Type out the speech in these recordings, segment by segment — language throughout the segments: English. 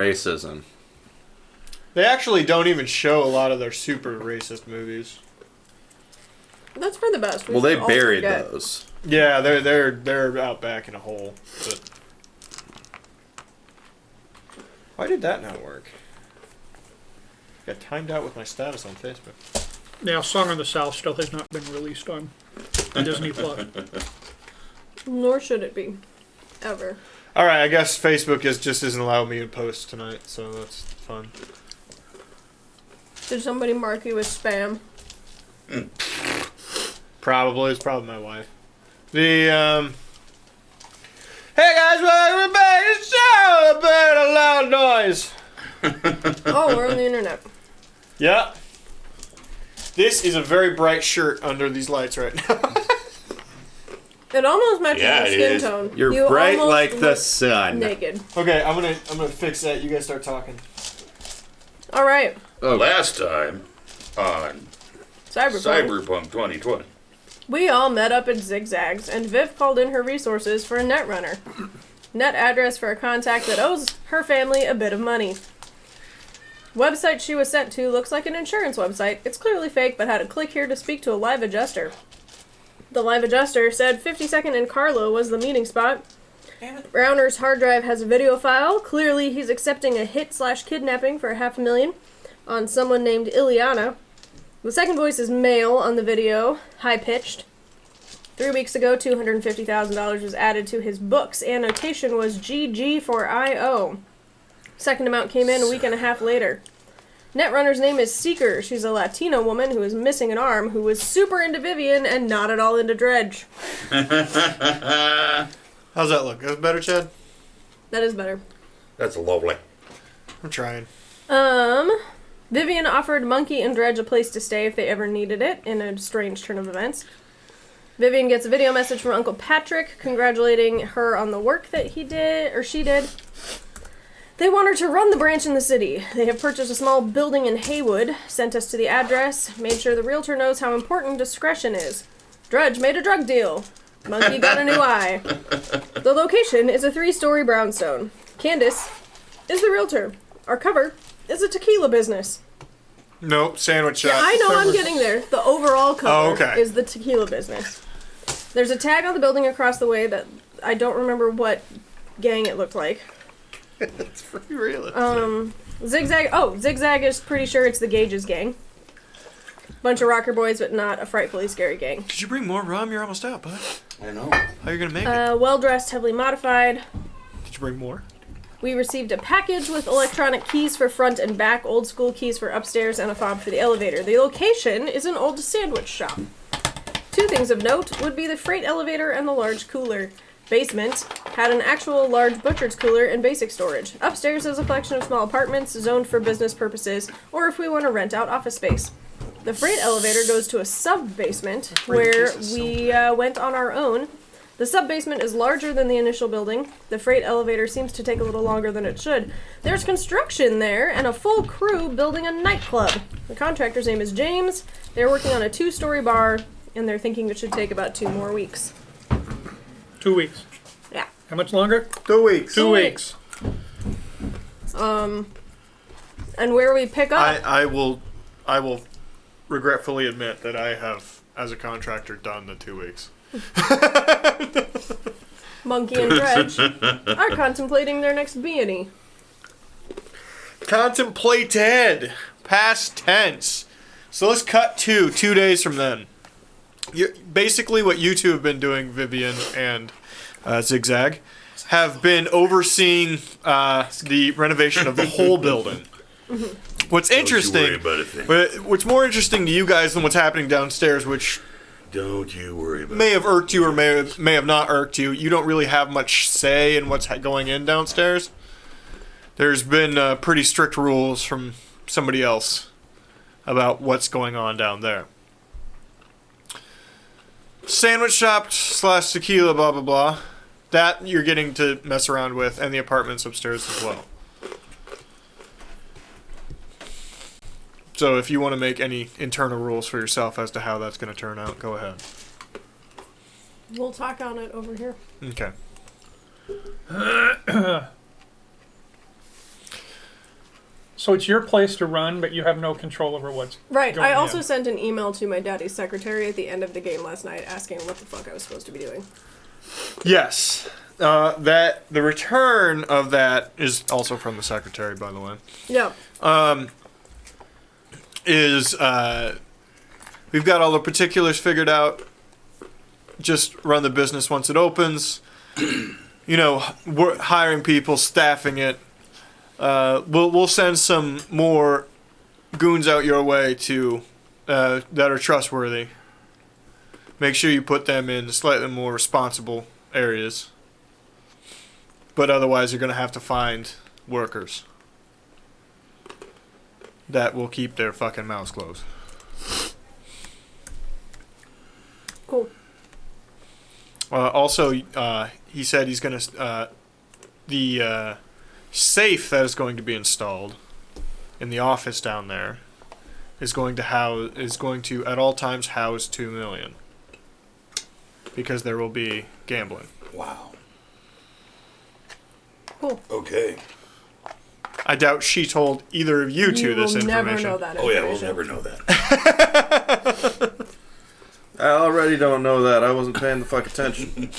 Racism. They actually don't even show a lot of their super racist movies. That's for the best. Well, they buried those. Yeah, they're out back in a hole. But why did that not work? Got timed out with my status on Facebook. Yeah, Song of the South still has not been released on Disney Plus. Nor should it be. Ever. Alright, I guess Facebook isn't allowing me to post tonight, so that's fun. Did somebody mark you as spam? Probably. It's probably my wife. Hey guys, welcome back to the show! A bit of loud noise. Oh, we're on the internet. Yep. This is a very bright shirt under these lights right now. It almost matches your skin tone. You're bright like the sun. Naked. Okay, I'm gonna fix that. You guys start talking. All right. Last time on Cyberpunk 2020. We all met up at Zigzags, and Viv called in her resources for a netrunner. Net address for a contact that owes her family a bit of money. Website she was sent to looks like an insurance website. It's clearly fake, but had a click here to speak to a live adjuster. The live adjuster said 52nd and Carlo was the meeting spot. Browner's hard drive has a video file. Clearly he's accepting a hit/kidnapping for $500,000 on someone named Ileana. The second voice is male on the video, high-pitched. 3 weeks ago, $250,000 was added to his books. Annotation was GG for IO. Second amount came in a week and a half later. Netrunner's name is Seeker. She's a Latina woman who is missing an arm, who was super into Vivian and not at all into Dredge. How's that look? That's better, Chad? That is better. That's lovely. I'm trying. Vivian offered Monkey and Dredge a place to stay if they ever needed it, in a strange turn of events. Vivian gets a video message from Uncle Patrick congratulating her on the work that she did. They want her to run the branch in the city. They have purchased a small building in Haywood, sent us to the address, made sure the realtor knows how important discretion is. Dredge made a drug deal. Monkey got a new eye. The location is a 3-story brownstone. Candace is the realtor. Our cover is a tequila business. Nope, sandwich shop. Yeah, I know, I'm getting there. The overall cover okay. is the tequila business. There's a tag on the building across the way that I don't remember what gang it looked like. It's pretty realistic. Zigzag is pretty sure it's the Gage's gang. Bunch of rocker boys, but not a frightfully scary gang. Could you bring more rum? You're almost out, bud. I know. How are you gonna make it? Well-dressed, heavily modified. Did you bring more? We received a package with electronic keys for front and back, old school keys for upstairs, and a fob for the elevator. The location is an old sandwich shop. 2 things of note would be the freight elevator and the large cooler. Basement had an actual large butcher's cooler and basic storage. Upstairs is a collection of small apartments zoned for business purposes, or if we want to rent out office space. The freight elevator goes to a sub-basement, where we went on our own. The sub-basement is larger than the initial building. The freight elevator seems to take a little longer than it should. There's construction there, and a full crew building a nightclub. The contractor's name is James. They're working on a 2-story bar, and they're thinking it should take about 2 more weeks. 2 weeks. Yeah. How much longer? 2 weeks. 2 weeks. And where we pick up... I will regretfully admit that I have, as a contractor, done the 2 weeks. Monkey and Dredge are contemplating their next B&E. Contemplated. Past tense. So let's cut to 2 days from then. Basically what you two have been doing, Vivian and Zigzag, have been overseeing the renovation of the whole building. What's interesting, what's more interesting to you guys than what's happening downstairs, which don't you worry about may have irked you or may have not irked you. You don't really have much say in what's going in downstairs. There's been pretty strict rules from somebody else about what's going on down there. Sandwich shop / tequila, blah, blah, blah. That you're getting to mess around with, and the apartments upstairs as well. So if you want to make any internal rules for yourself as to how that's going to turn out, go ahead. We'll talk on it over here. Okay. So it's your place to run, but you have no control over what's Right. going I also in. sent an email to my daddy's secretary at the end of the game last night asking what the fuck I was supposed to be doing. Yes. The return of that is also from the secretary, by the way. Yeah. We've got all the particulars figured out. Just run the business once it opens. We're hiring people, staffing it. We'll send some more goons out your way to that are trustworthy. Make sure you put them in slightly more responsible areas. But otherwise, you're going to have to find workers that will keep their fucking mouths closed. Cool. Also, he said he's going to... the safe that is going to be installed in the office down there is going to at all times house $2 million. Because there will be gambling. Wow. Cool. Okay. I doubt she told either of you two this information. We'll never know that Oh, information. yeah, we'll never know that. I already don't know that. I wasn't paying the fuck attention.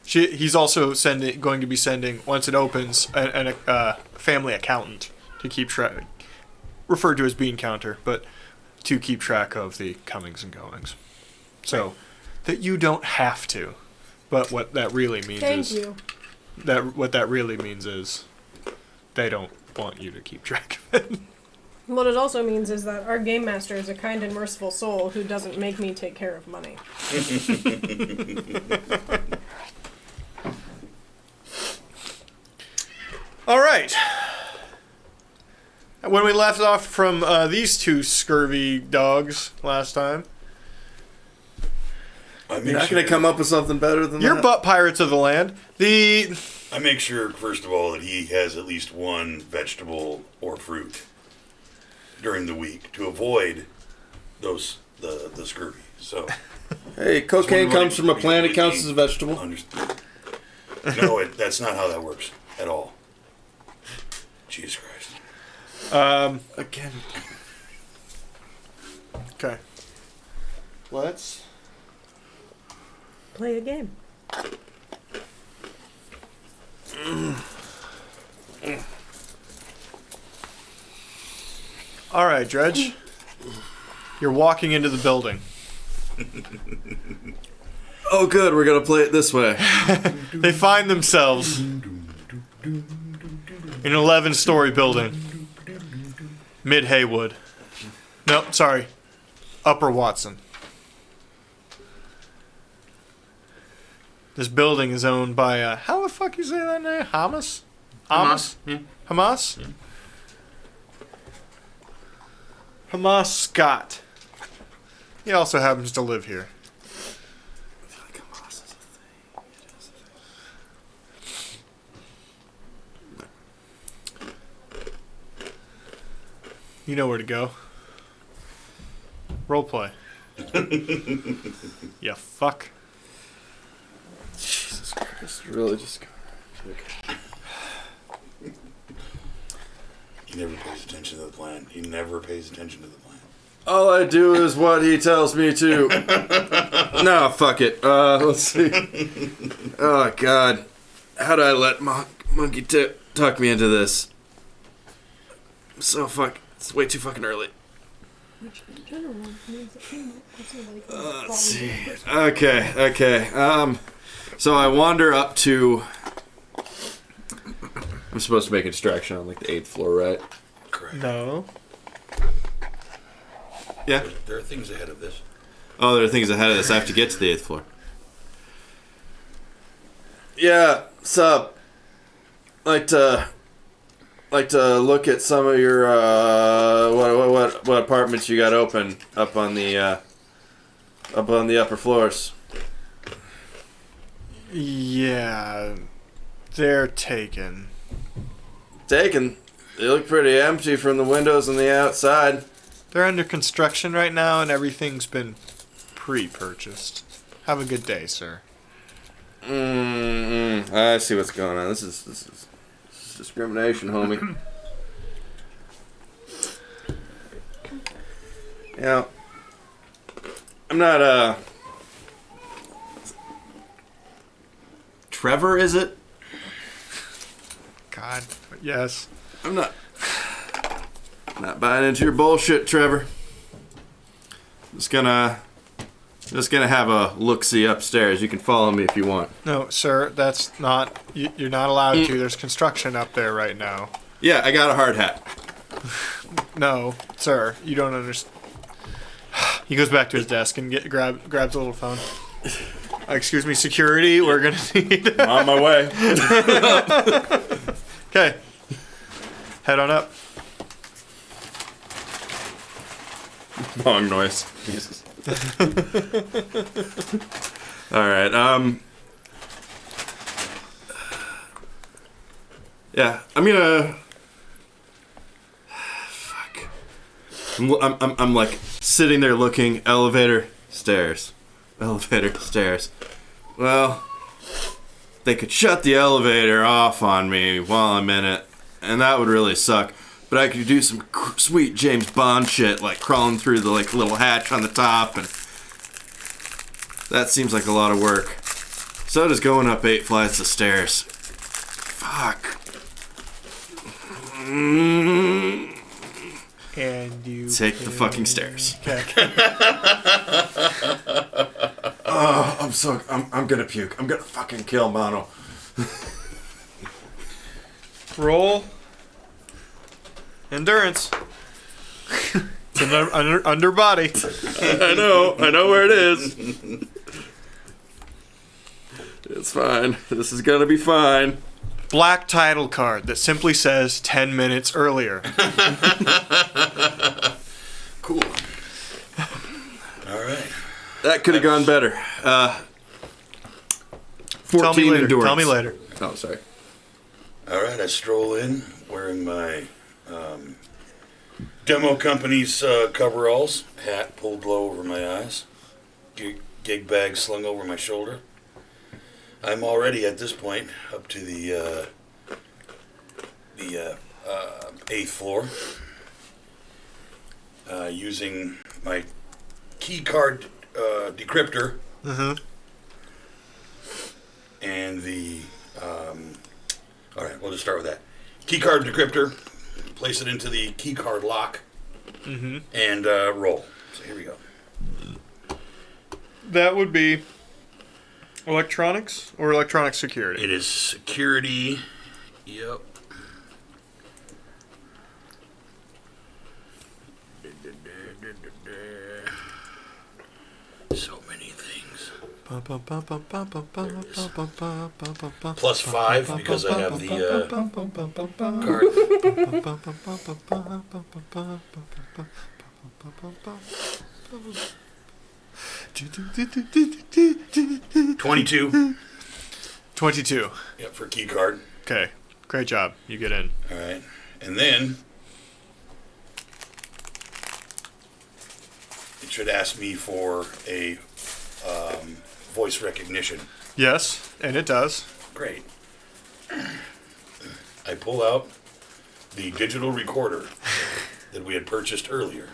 He's also going to be sending, once it opens, a family accountant to keep track, referred to as bean counter, but to keep track of the comings and goings. So that you don't have to. But what that really means what that really means is they don't want you to keep track of it. What it also means is that our game master is a kind and merciful soul who doesn't make me take care of money. All right. When we left off from these two scurvy dogs last time, You're not going to come up with something better than you're that? butt pirates of the land. I make sure, first of all, that he has at least one vegetable or fruit during the week to avoid the scurvy. So, Hey, cocaine comes from a plant. It counts as a vegetable. No, that's not how that works at all. Jesus Christ. Again. Okay. Let's Play a game. All right, Dredge. You're walking into the building. Oh, good. We're going to play it this way. They find themselves in an 11-story building. Mid-Haywood. Nope, sorry. Upper Watson. This building is owned by, how the fuck you say that name? Hamas? Yeah. Hamas? Yeah. Hamas Scott. He also happens to live here. I feel like Hamas is a thing. You know where to go. Roleplay. You fuck. Jesus Christ. Really just... Okay. He never pays attention to the plan. He never pays attention to the plan. All I do is what he tells me to. No, fuck it. Let's see. Oh, God. How did I let Monkey talk me into this? It's way too fucking early. Which in general means that Let's see. Okay. So I wander up to... I'm supposed to make a distraction on, like, the 8th floor, right? Correct. No. Yeah. There are things ahead of this. Oh, there are things ahead of this. I have to get to the 8th floor. Yeah, sup? Like to look at some of your what apartments you got open up on the upper floors. Yeah. They're taken. Taken. They look pretty empty from the windows on the outside. They're under construction right now, and everything's been pre-purchased. Have a good day, sir. I see what's going on. This is just discrimination, homie. Yeah. I'm not, Trevor, is it? God, yes. I'm not buying into your bullshit, Trevor. Just gonna have a look-see upstairs. You can follow me if you want. No, sir, that's not. You're not allowed to. There's construction up there right now. Yeah, I got a hard hat. No, sir, you don't understand. He goes back to his desk and grabs a little phone. Excuse me, security. We're gonna need. I'm on my way. Okay. Head on up. Bong noise. Jesus. All right. Yeah, I'm gonna. Fuck. I'm like sitting there looking. Elevator, stairs. Elevator, stairs. Well, they could shut the elevator off on me while I'm in it, and that would really suck. But I could do some sweet James Bond shit, like crawling through the like little hatch on the top, and that seems like a lot of work. So does going up 8 flights of stairs. Fuck. And you Take the fucking stairs. Okay. Oh, I'm gonna puke. I'm gonna fucking kill Mono. Roll. Endurance. It's an underbody. I know where it is. It's fine. This is gonna be fine. Black title card that simply says 10 minutes earlier. Cool. All right. That could have gone better. 14 endurance. Tell me later. Oh, sorry. All right. I stroll in wearing my demo company's coveralls, hat pulled low over my eyes, gig bag slung over my shoulder. I'm already at this point up to the 8th floor, using my key card decryptor and the. All right, we'll just start with that. Key card decryptor. Place it into the key card lock and roll. So here we go. That would be electronics or electronic security? It is security. Yep. So many things. Plus 5 because I have the card. 22. 22. Yep, for key card. Okay. Great job. You get in. All right. And then it should ask me for a voice recognition. Yes, and it does. Great. I pull out the digital recorder that we had purchased earlier,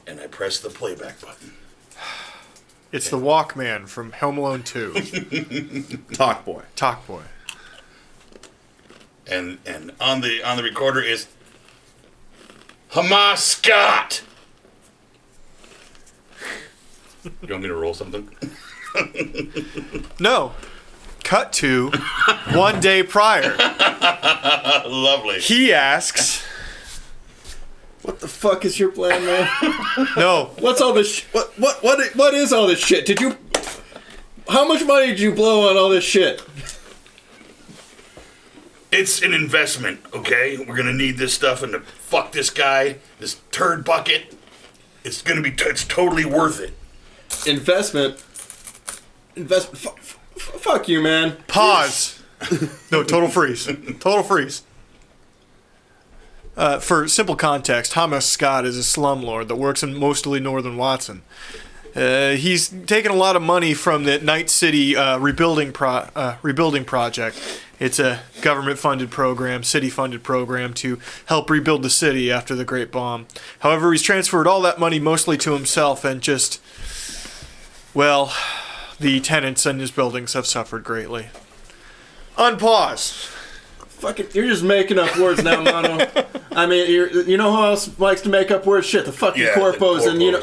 and I press the playback button. It's the Walkman from Home Alone 2. Talk boy. Talk Boy. And on the recorder is Hamas Scott. You want me to roll something? No. Cut to 1 day prior. Lovely. He asks, What the fuck is your plan, man? no, What's all this? What is all this shit? How much money did you blow on all this shit? It's an investment, okay? We're gonna need this stuff, and to fuck this guy, this turd bucket, it's totally worth it. Investment. Fuck you, man. pause. No, total freeze. Total freeze. For simple context, Hamas Scott is a slumlord that works in mostly northern Watson. He's taken a lot of money from the Night City rebuilding project. It's a government-funded program, city-funded program to help rebuild the city after the Great Bomb. However, he's transferred all that money mostly to himself and just, well, the tenants in his buildings have suffered greatly. Unpause. Fucking, you're just making up words now, Mono. I mean, you know who else likes to make up words? Shit, the fucking corpos, and you know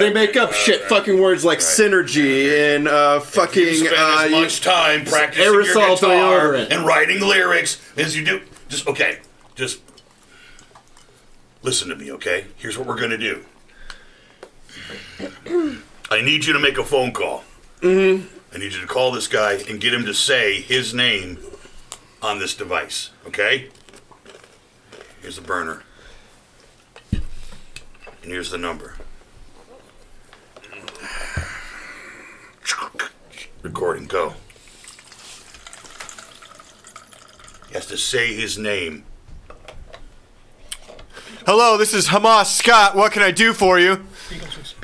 they make up shit, fucking words like synergy and fucking. You spend as much time practicing your guitar and writing lyrics as you do. Just listen to me, okay? Here's what we're gonna do. I need you to make a phone call. Mm-hmm. I need you to call this guy and get him to say his name on this device, okay? Here's the burner. And here's the number. Recording, go. He has to say his name. Hello, this is Hamas Scott. What can I do for you? Beetlejuice.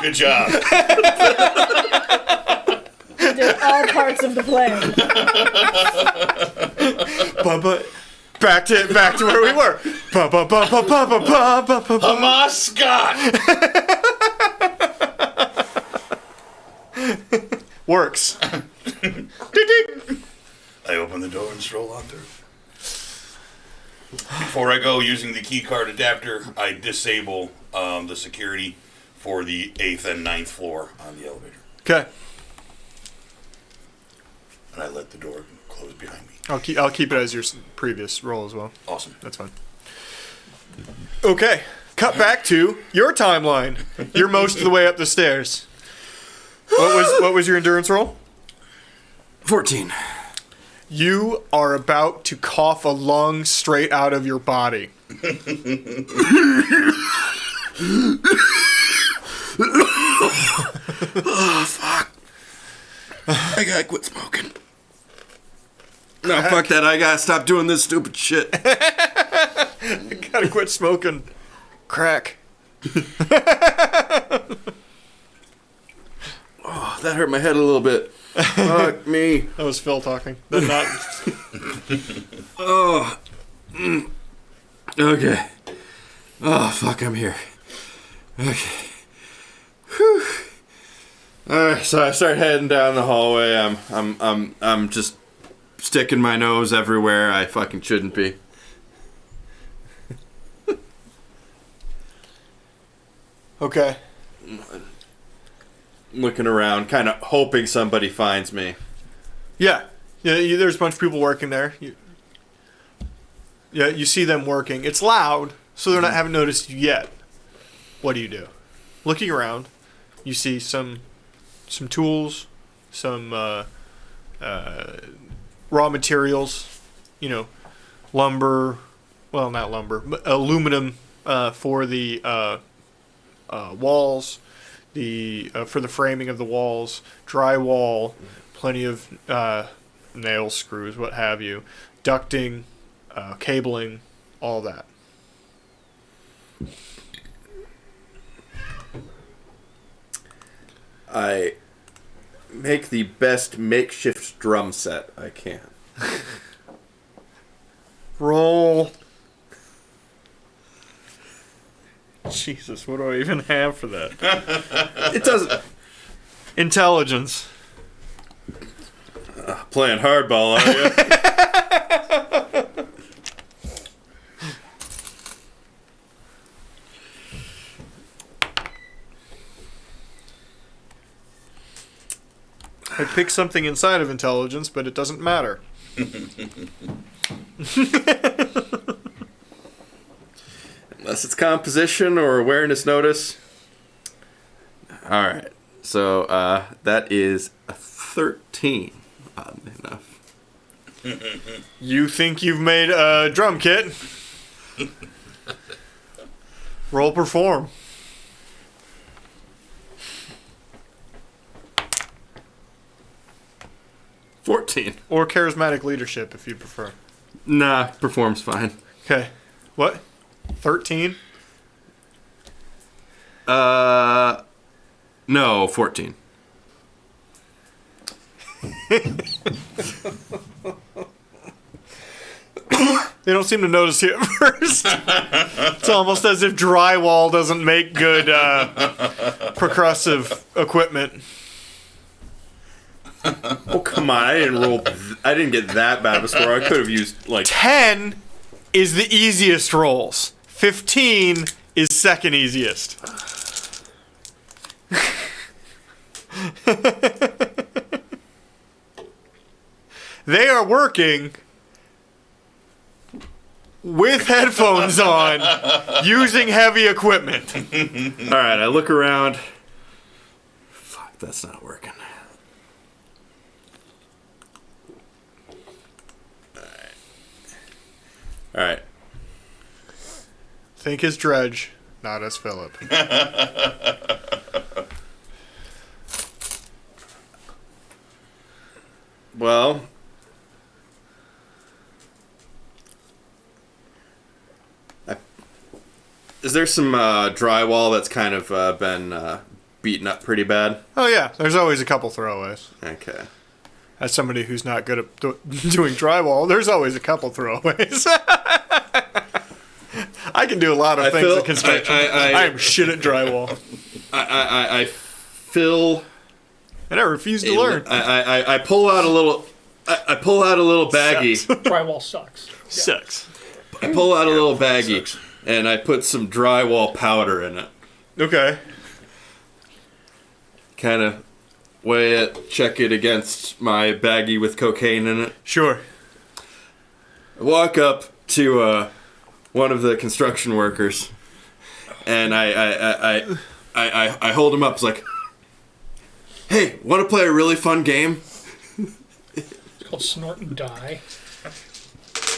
Good job. He did all parts of the plan. Back to where we were. Hamas Scott. Works. I open the door and stroll on through. Before I go, using the key card adapter, I disable the security for the 8th and 9th floor on the elevator. Okay. And I let the door close behind me. I'll keep it as your previous role as well. Awesome. That's fine. Okay. Cut back to your timeline. You're most of the way up the stairs. What was your endurance roll? 14. You are about to cough a lung straight out of your body. Oh, fuck. I gotta quit smoking. No, fuck that. I gotta stop doing this stupid shit. I gotta quit smoking crack. Oh, that hurt my head a little bit. Fuck me. That was Phil talking. Not. Oh. Okay. Oh, fuck, I'm here. Okay. Whew. Alright, so I start heading down the hallway. I'm just sticking my nose everywhere I fucking shouldn't be. Okay. Looking around, kind of hoping somebody finds me. Yeah. There's a bunch of people working there. You see them working. It's loud, so they're not haven't noticed you yet. What do? Looking around, you see some tools, some raw materials, lumber. Well, not lumber, but aluminum for the walls, for the framing of the walls, drywall, plenty of nail screws, what have you, ducting, cabling, all that. I make the best makeshift drum set I can. Roll. Jesus, what do I even have for that? It doesn't. Intelligence. Playing hardball, are you? I picked something inside of intelligence, but it doesn't matter. Unless it's composition or awareness notice. Alright. So, that is a 13, oddly enough. You think you've made a drum kit? Roll perform. 14. Or charismatic leadership, if you prefer. Nah, performs fine. Okay. What? 13? No, 14. They don't seem to notice you at first. It's almost as if drywall doesn't make good percussive equipment. Oh, come on. I didn't get that bad of a score. I could have used, like... 10 is the easiest rolls. 15 is second easiest. They are working with headphones on, using heavy equipment. All right, I look around. Fuck, that's not working. All right. Think as Dredge, not as Philip. Well, is there some drywall that's kind of been beaten up pretty bad? Oh yeah, there's always a couple throwaways. Okay. As somebody who's not good at doing drywall, there's always a couple throwaways. I can do a lot of things in construction. I am shit at drywall. I fill. And I refuse to learn. I pull out a little. I pull out a little baggie. Drywall sucks. Sucks. I pull out a little baggie, and I put some drywall powder in it. Okay. Kind of weigh it, check it against my baggie with cocaine in it. Sure. I walk up to one of the construction workers, and I hold him up. It's like, hey, want to play a really fun game? It's called Snort and Die.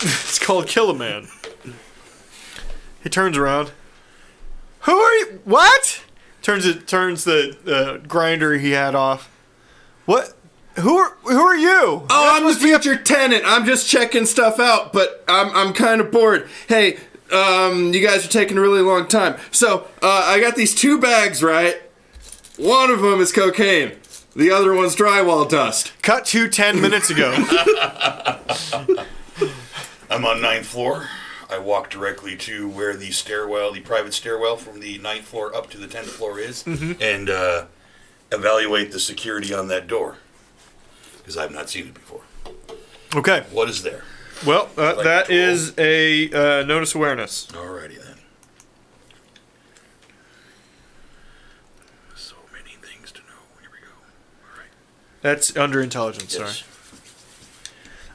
It's called Kill a Man. He turns around. Who are you? What? Turns the grinder he had off. What? Who are you? Oh, I'm the future tenant. I'm just checking stuff out, but I'm kind of bored. Hey, you guys are taking a really long time. So, I got these 2 bags, right? One of them is cocaine. The other one's drywall dust. Cut to 10 minutes ago. I'm on 9th floor. I walk directly to where the private stairwell from the 9th floor up to the 10th floor is, and evaluate the security on that door, because I've not seen it before. Okay. What is there? Well, that is a notice awareness. Alrighty then. So many things to know. Here we go. Alright. That's under intelligence, Yes. sorry.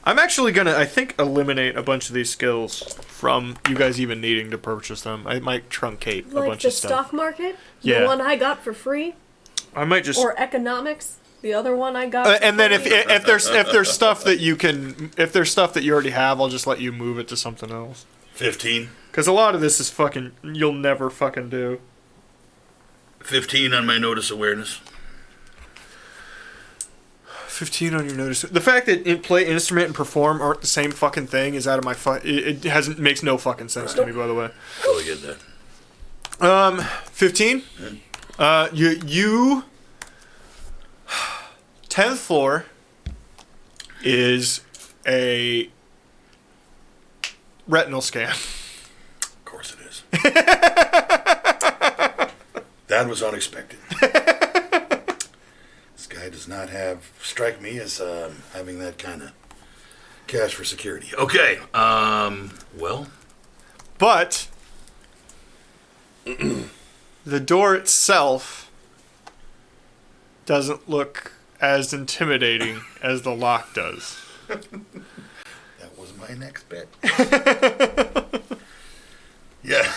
I'm actually gonna, I think, eliminate a bunch of these skills from you guys even needing to purchase them. I might truncate a Like bunch the of stuff. stock market, Yeah. the one I got for free, I might just or economics, the other one I got. and then for if free. there's stuff that you can, if there's stuff that you already have, I'll just let you move it to something else. 15. Because a lot of this is fucking you'll never fucking do. 15 on my notice awareness. 15 on your notice. The fact that play, instrument, and perform aren't the same fucking thing is out of my it hasn't makes no fucking sense to me. By the way. Totally get that. 15. You 10th floor is a retinal scan. Of course it is. That was unexpected. This guy does not strike me as having that kind of cash for security. Okay, well. But the door itself doesn't look as intimidating as the lock does. That was my next bet. Yeah.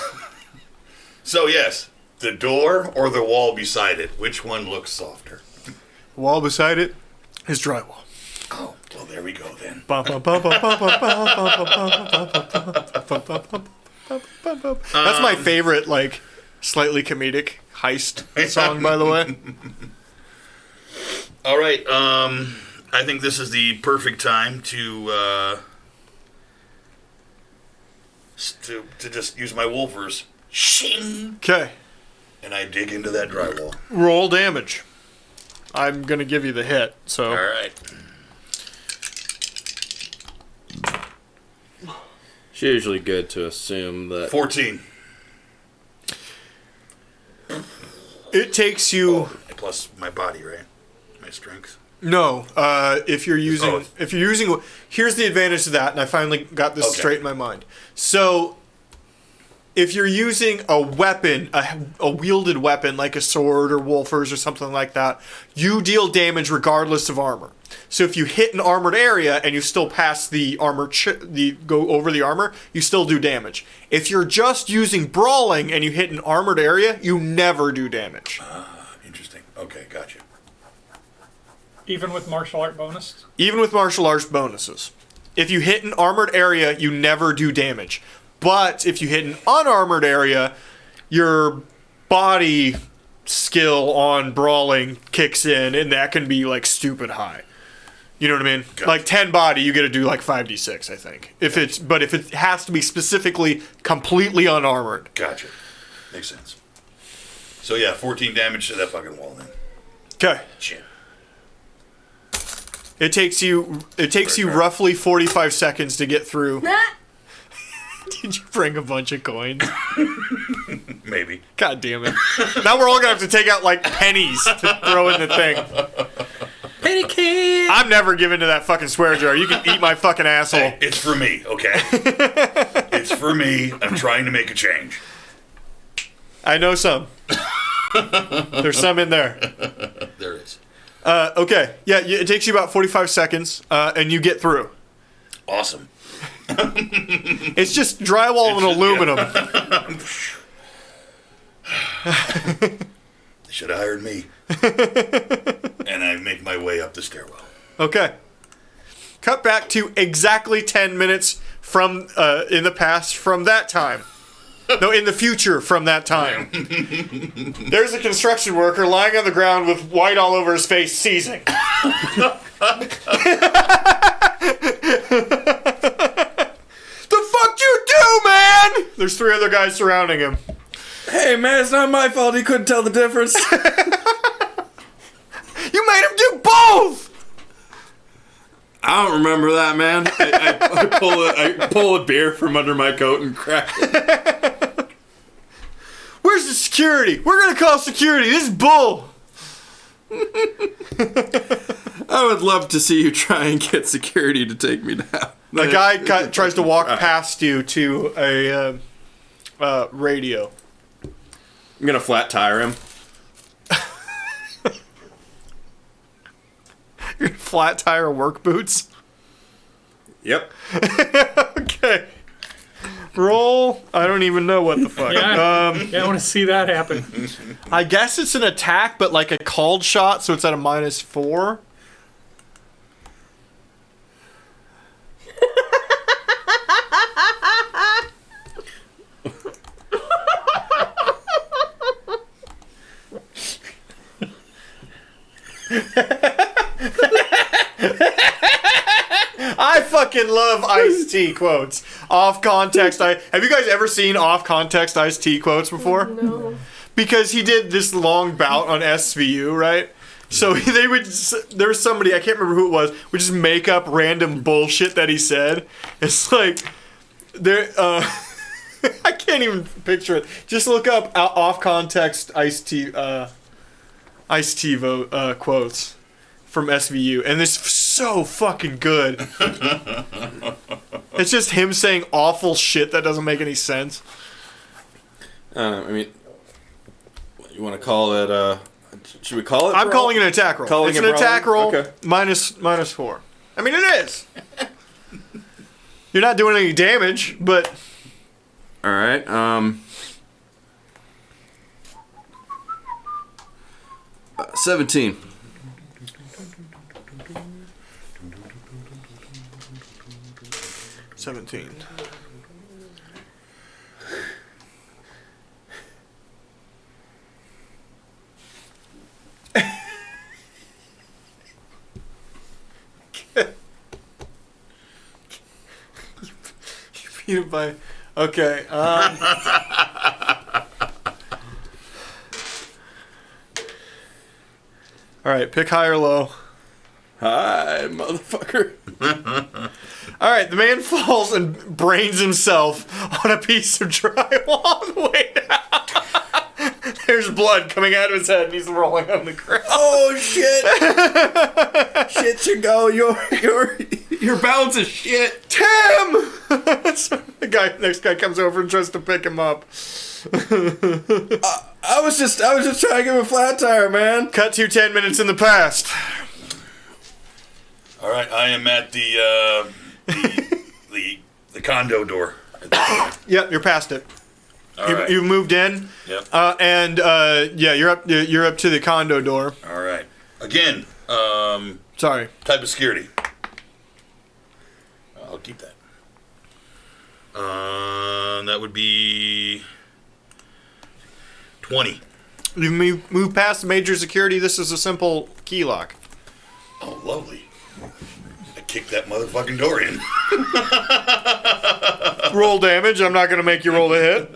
So, yes, the door or the wall beside it, which one looks softer? The wall beside it is drywall. Oh, well, there we go then. That's my favorite, like, slightly comedic heist song, by the way. All right, I think this is the perfect time to just use my Wolvers. Shing! Okay. And I dig into that drywall. Roll damage. I'm gonna give you the hit. So. All right. It's usually good to assume that. 14. It takes you. Plus my body, right? My strength. No, if you're using, Oh. here's the advantage of that, and I finally got this straight in my mind. So, if you're using a weapon, a wielded weapon like a sword or wolfers or something like that, you deal damage regardless of armor. So if you hit an armored area and you still pass the armor, go over the armor, you still do damage. If you're just using brawling and you hit an armored area, you never do damage. Interesting. Okay, gotcha. Even with martial art bonus? Even with martial arts bonuses. If you hit an armored area, you never do damage. But if you hit an unarmored area, your body skill on brawling kicks in, and that can be like stupid high. You know what I mean? Gotcha. Like 10 body, you get to do like 5d6, I think. If it has to be specifically completely unarmored. Gotcha. Makes sense. So yeah, 14 damage to that fucking wall then. Okay. Shit. It takes you roughly 45 seconds to get through. Did you bring a bunch of coins? Maybe. God damn it. Now we're all gonna have to take out like pennies to throw in the thing. Penny can. I'm never giving to that fucking swear jar. You can eat my fucking asshole. Hey, it's for me, okay? It's for me. I'm trying to make a change. I know some. There's some in there. There is. Okay. Yeah, it takes you about 45 seconds, and you get through. Awesome. It's just drywall and aluminum. They should have hired me. And I make my way up the stairwell. Okay. Cut back to exactly 10 minutes from in the past from that time. No, in the future from that time. There's a construction worker lying on the ground with white all over his face, seizing. The fuck you do, man? There's 3 other guys surrounding him. Hey man, it's not my fault. He couldn't tell the difference. You made him do both. I don't remember that, man. I pull a beer from under my coat and crack it. Where's the security? We're gonna call security. This is bull. I would love to see you try and get security to take me down. A guy tries to walk past you to a radio. I'm gonna flat tire him. Your flat tire work boots. Yep. Okay. Roll. I don't even know what the fuck. Yeah, I want to see that happen. I guess it's an attack, but like a called shot, so it's at a -4. I fucking love Ice-T quotes. Off context. Have you guys ever seen off context Ice-T quotes before? No. Because he did this long bout on SVU, right? So there was somebody, I can't remember who it was, would just make up random bullshit that he said. It's like, I can't even picture it. Just look up off context Ice-T quotes from SVU, and it's so fucking good. It's just him saying awful shit that doesn't make any sense. I mean, you want to call it? Should we call it? I'm calling it an attack roll. It's an attack roll. Okay. -4. I mean, it is. You're not doing any damage, but All right. 17. beat it by. Okay. right, pick high or low. Hi, motherfucker. All right, the man falls and brains himself on a piece of drywall on the way down. There's blood coming out of his head, and he's rolling on the ground. Oh shit! Shit, you go. Your balance is shit. Tim! So the next guy comes over and tries to pick him up. I was just trying to give him a flat tire, man. Cut to 10 minutes in the past. All right, I am at the condo door. Yep, you're past it. All right. You've moved in. Yep. You're up to the condo door. All right. Again, Sorry. type of security. I'll keep that. That would be 20. You've moved past the major security. This is a simple key lock. Oh, lovely. I kicked that motherfucking door in. Roll damage. I'm not going to make you roll a hit.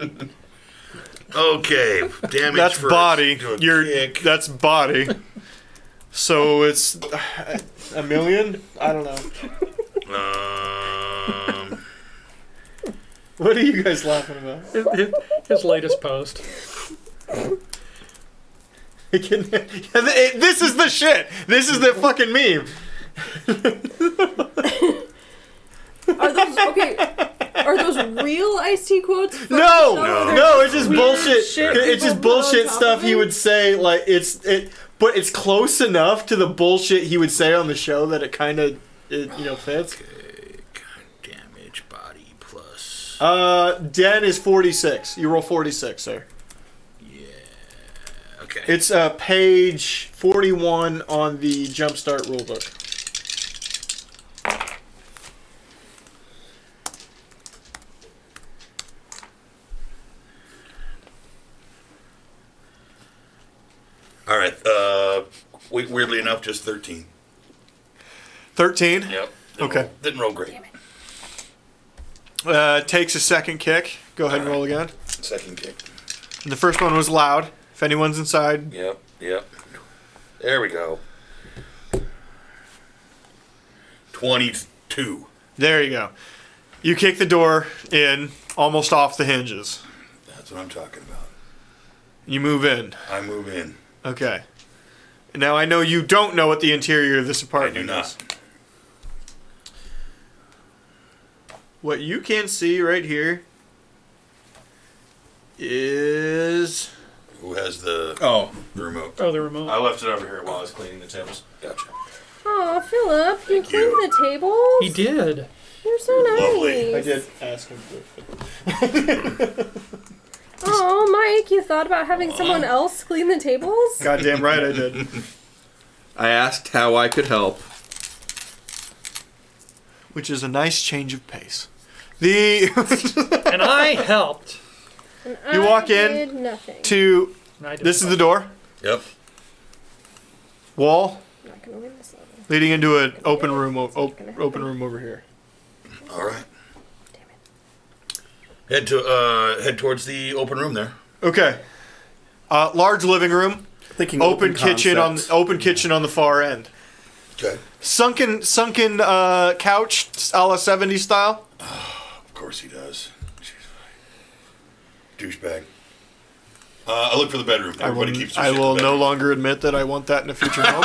Okay, damage. That's first. body. Do a kick. That's body. So it's a million? I don't know. What are you guys laughing about? His latest post. This is the shit. This is the fucking meme. Are those real iced tea quotes? from No, the show? Or no, they're it's just weird bullshit. shit It's just people put on bullshit top stuff of he it? would say. Like but it's close enough to the bullshit he would say on the show that it kind of fits. Okay, damage body plus. Den is 46. You roll 46, sir. Yeah. Okay. It's page 41 on the Jumpstart rulebook. All right. Weirdly enough, just 13. 13. Yep. Okay. Didn't roll great. Takes a second kick. Go ahead and roll again. Second kick. And the first one was loud. If anyone's inside. Yep. There we go. 22. There you go. You kick the door in, almost off the hinges. That's what I'm talking about. You move in. I move in. Okay. Now I know you don't know what the interior of this I apartment do is. not. What you can see right here is Who has the remote? Oh, the remote. I left it over here while I was cleaning the tables. Gotcha. Aw, Philip, you Thank cleaned you. the tables? He did. You're so nice. Lovely. I did ask him to. Oh, Mike, you thought about having someone else clean the tables? Goddamn right I did. I asked how I could help. Which is a nice change of pace. The And I helped. And You I walk in did nothing. to And I did this is the door. Yep. Wall I'm not gonna win this level. leading into an open room open room over here. All right. Head towards the open room there. Okay. Large living room, Thinking open kitchen concept. on the far end. Okay. Sunken couch, a la 70s style. Of course he does. Douchebag. I look for the bedroom. Everybody keeps their I shit in will the no bedroom. longer admit that I want that in a future home.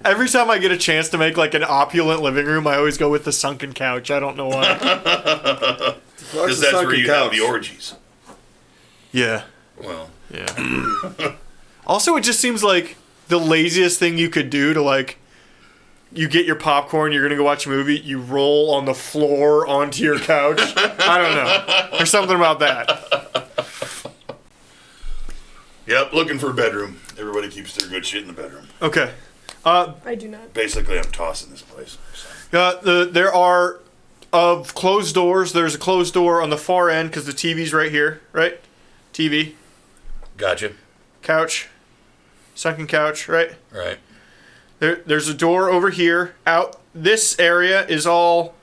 Every time I get a chance to make like an opulent living room, I always go with the sunken couch. I don't know why. Because that's where you have the orgies. Yeah. Well, Yeah. Also, it just seems like the laziest thing you could do to like. You get your popcorn, you're gonna go watch a movie, you roll on the floor onto your couch. I don't know. There's something about that. yep, looking for a bedroom. Everybody keeps their good shit in the bedroom. Okay. I do not. Basically, I'm tossing this place. So. There are of closed doors. There's a closed door on the far end because the TV's right here, right? TV, Gotcha. couch, sunken couch, right? Right. There's a door over here. Out this area is all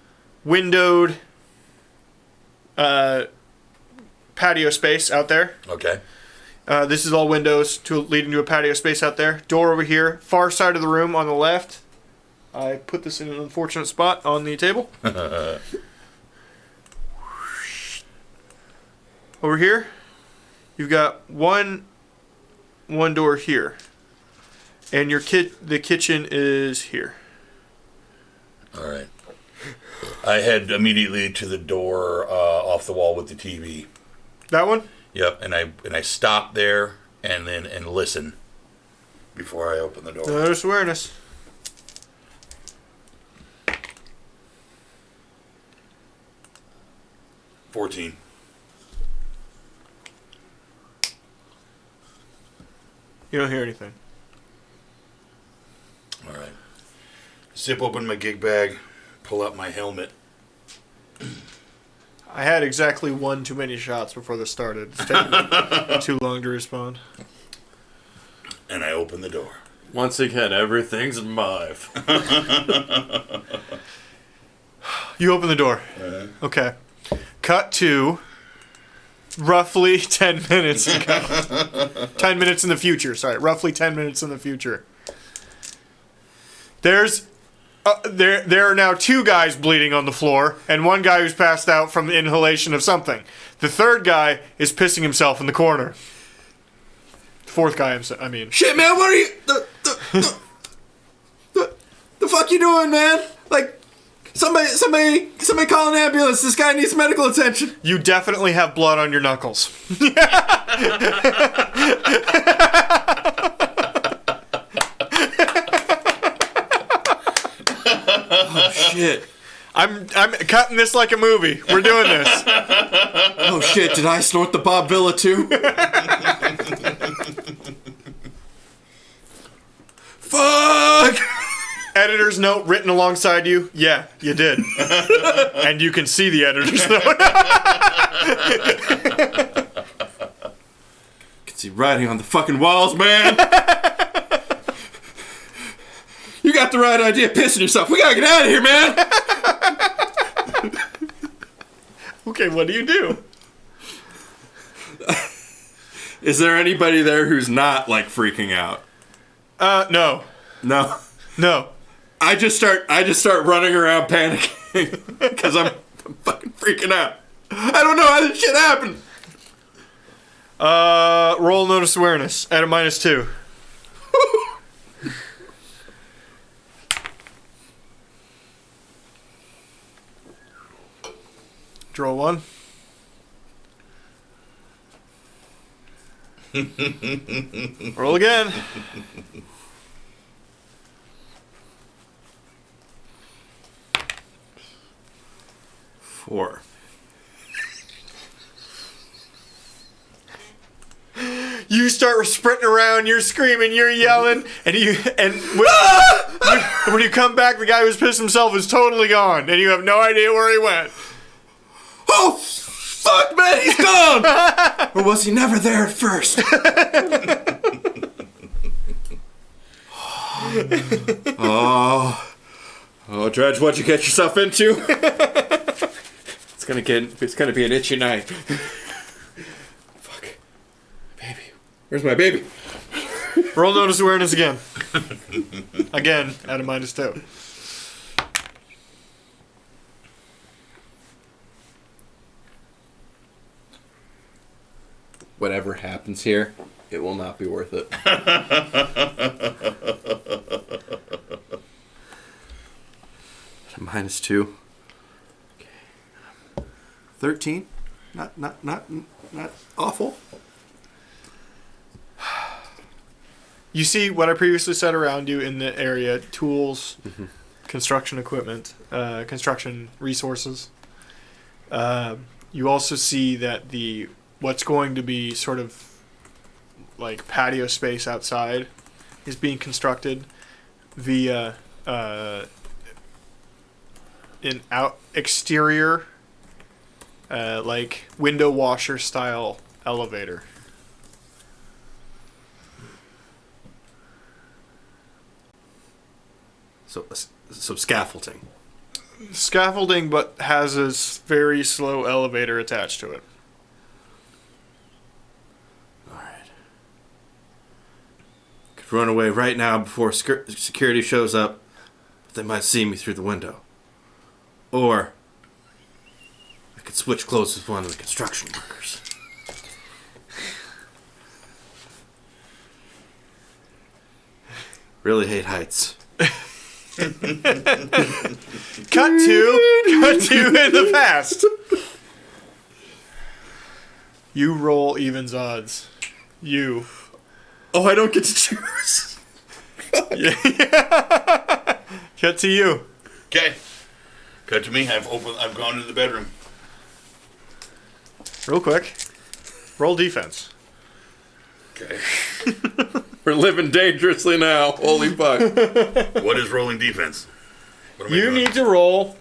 windowed, patio space out there. Okay. This is all windows leading to a patio space out there. Door over here, far side of the room on the left. I put this in an unfortunate spot on the table. Over here, you've got one door here, and the kitchen is here. All right. I head immediately to the door off the wall with the TV. That one? Yep, and I stop there and listen before I open the door. Notice awareness. $14. You don't hear anything. All right. Zip open my gig bag, pull out my helmet. I had exactly one too many shots before this started. It's taking too long to respond. And I open the door. Once again, everything's alive. You open the door. Okay. Cut to roughly 10 minutes ago. 10 minutes in the future. Sorry, roughly 10 minutes in the future. There are now 2 guys bleeding on the floor, and 1 guy who's passed out from the inhalation of something. The 3rd guy is pissing himself in the corner. The 4th guy, I mean. Shit, man, what are you... The fuck you doing, man? Like, somebody call an ambulance. This guy needs medical attention. You definitely have blood on your knuckles. Oh, shit. I'm cutting this like a movie. We're doing this. Oh, shit, did I snort the Bob Villa, too? Fuck! Editor's note written alongside you. Yeah, you did. And you can see the editor's note. Can see writing on the fucking walls, man. You got the right idea pissing yourself. We gotta get out of here, man. Okay, what do you do? Is there anybody there who's not, like, freaking out? No. No. No. I just start running around panicking because I'm fucking freaking out. I don't know how this shit happened. Roll notice awareness at a -2. Draw 1. Roll again. Four. You start sprinting around, you're screaming, you're yelling, and when you come back, the guy who's pissed himself is totally gone, and you have no idea where he went. Oh, fuck, man, he's gone! Or was he never there at first? Oh, Dredge, what'd you get yourself into? It's gonna be an itchy night. Fuck. Baby. Where's my baby? Roll notice awareness again. Again, at a -2. Whatever happens here, it will not be worth it. -2. Okay. 13. Not awful. You see what I previously said around you in the area: tools, construction equipment, construction resources. You also see that what's going to be sort of like patio space outside is being constructed via an exterior like window washer style elevator. So scaffolding. Scaffolding, but has a very slow elevator attached to it. run away right now before security shows up. They might see me through the window. Or I could switch clothes with one of the construction workers. Really hate heights. Cut to in the past. You roll evens odds. You. Oh, I don't get to choose. Yeah. Cut to you. Okay. Cut to me. I've gone into the bedroom. Real quick. Roll defense. Okay. We're living dangerously now. Holy fuck. What is rolling defense? What am I You doing? need to roll.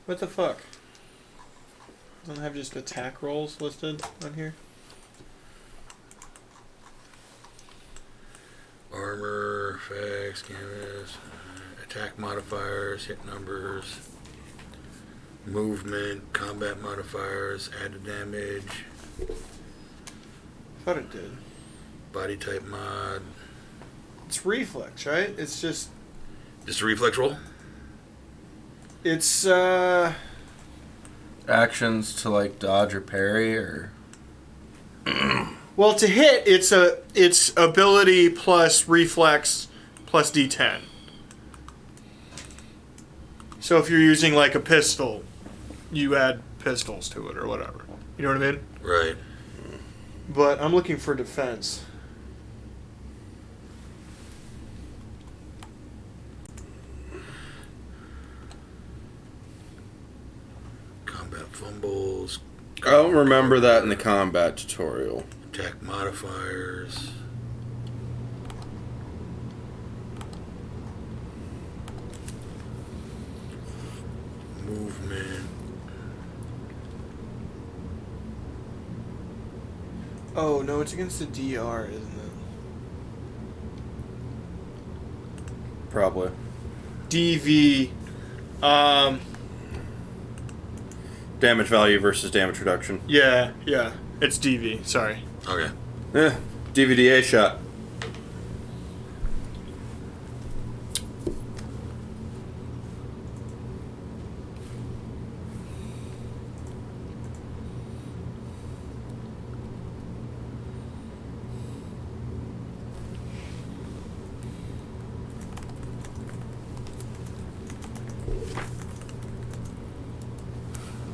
What the fuck? Doesn't have just attack rolls listed on here? Armor, effects, canvas, attack modifiers, hit numbers, movement, combat modifiers, added damage, Thought it did. body type mod. It's reflex, right? It's just Just a reflex roll? it's Actions to like dodge or parry or well, to hit it's ability plus reflex plus D10. So if you're using like a pistol, you add pistols to it or whatever. You know what I mean? Right. But I'm looking for defense. Combat fumbles, I don't remember that in the combat tutorial. attack modifiers. Movement. Oh no, it's against the DR, isn't it? Probably. DV. Damage value versus damage reduction. Yeah. It's DV. Sorry. Okay. DVDA shot.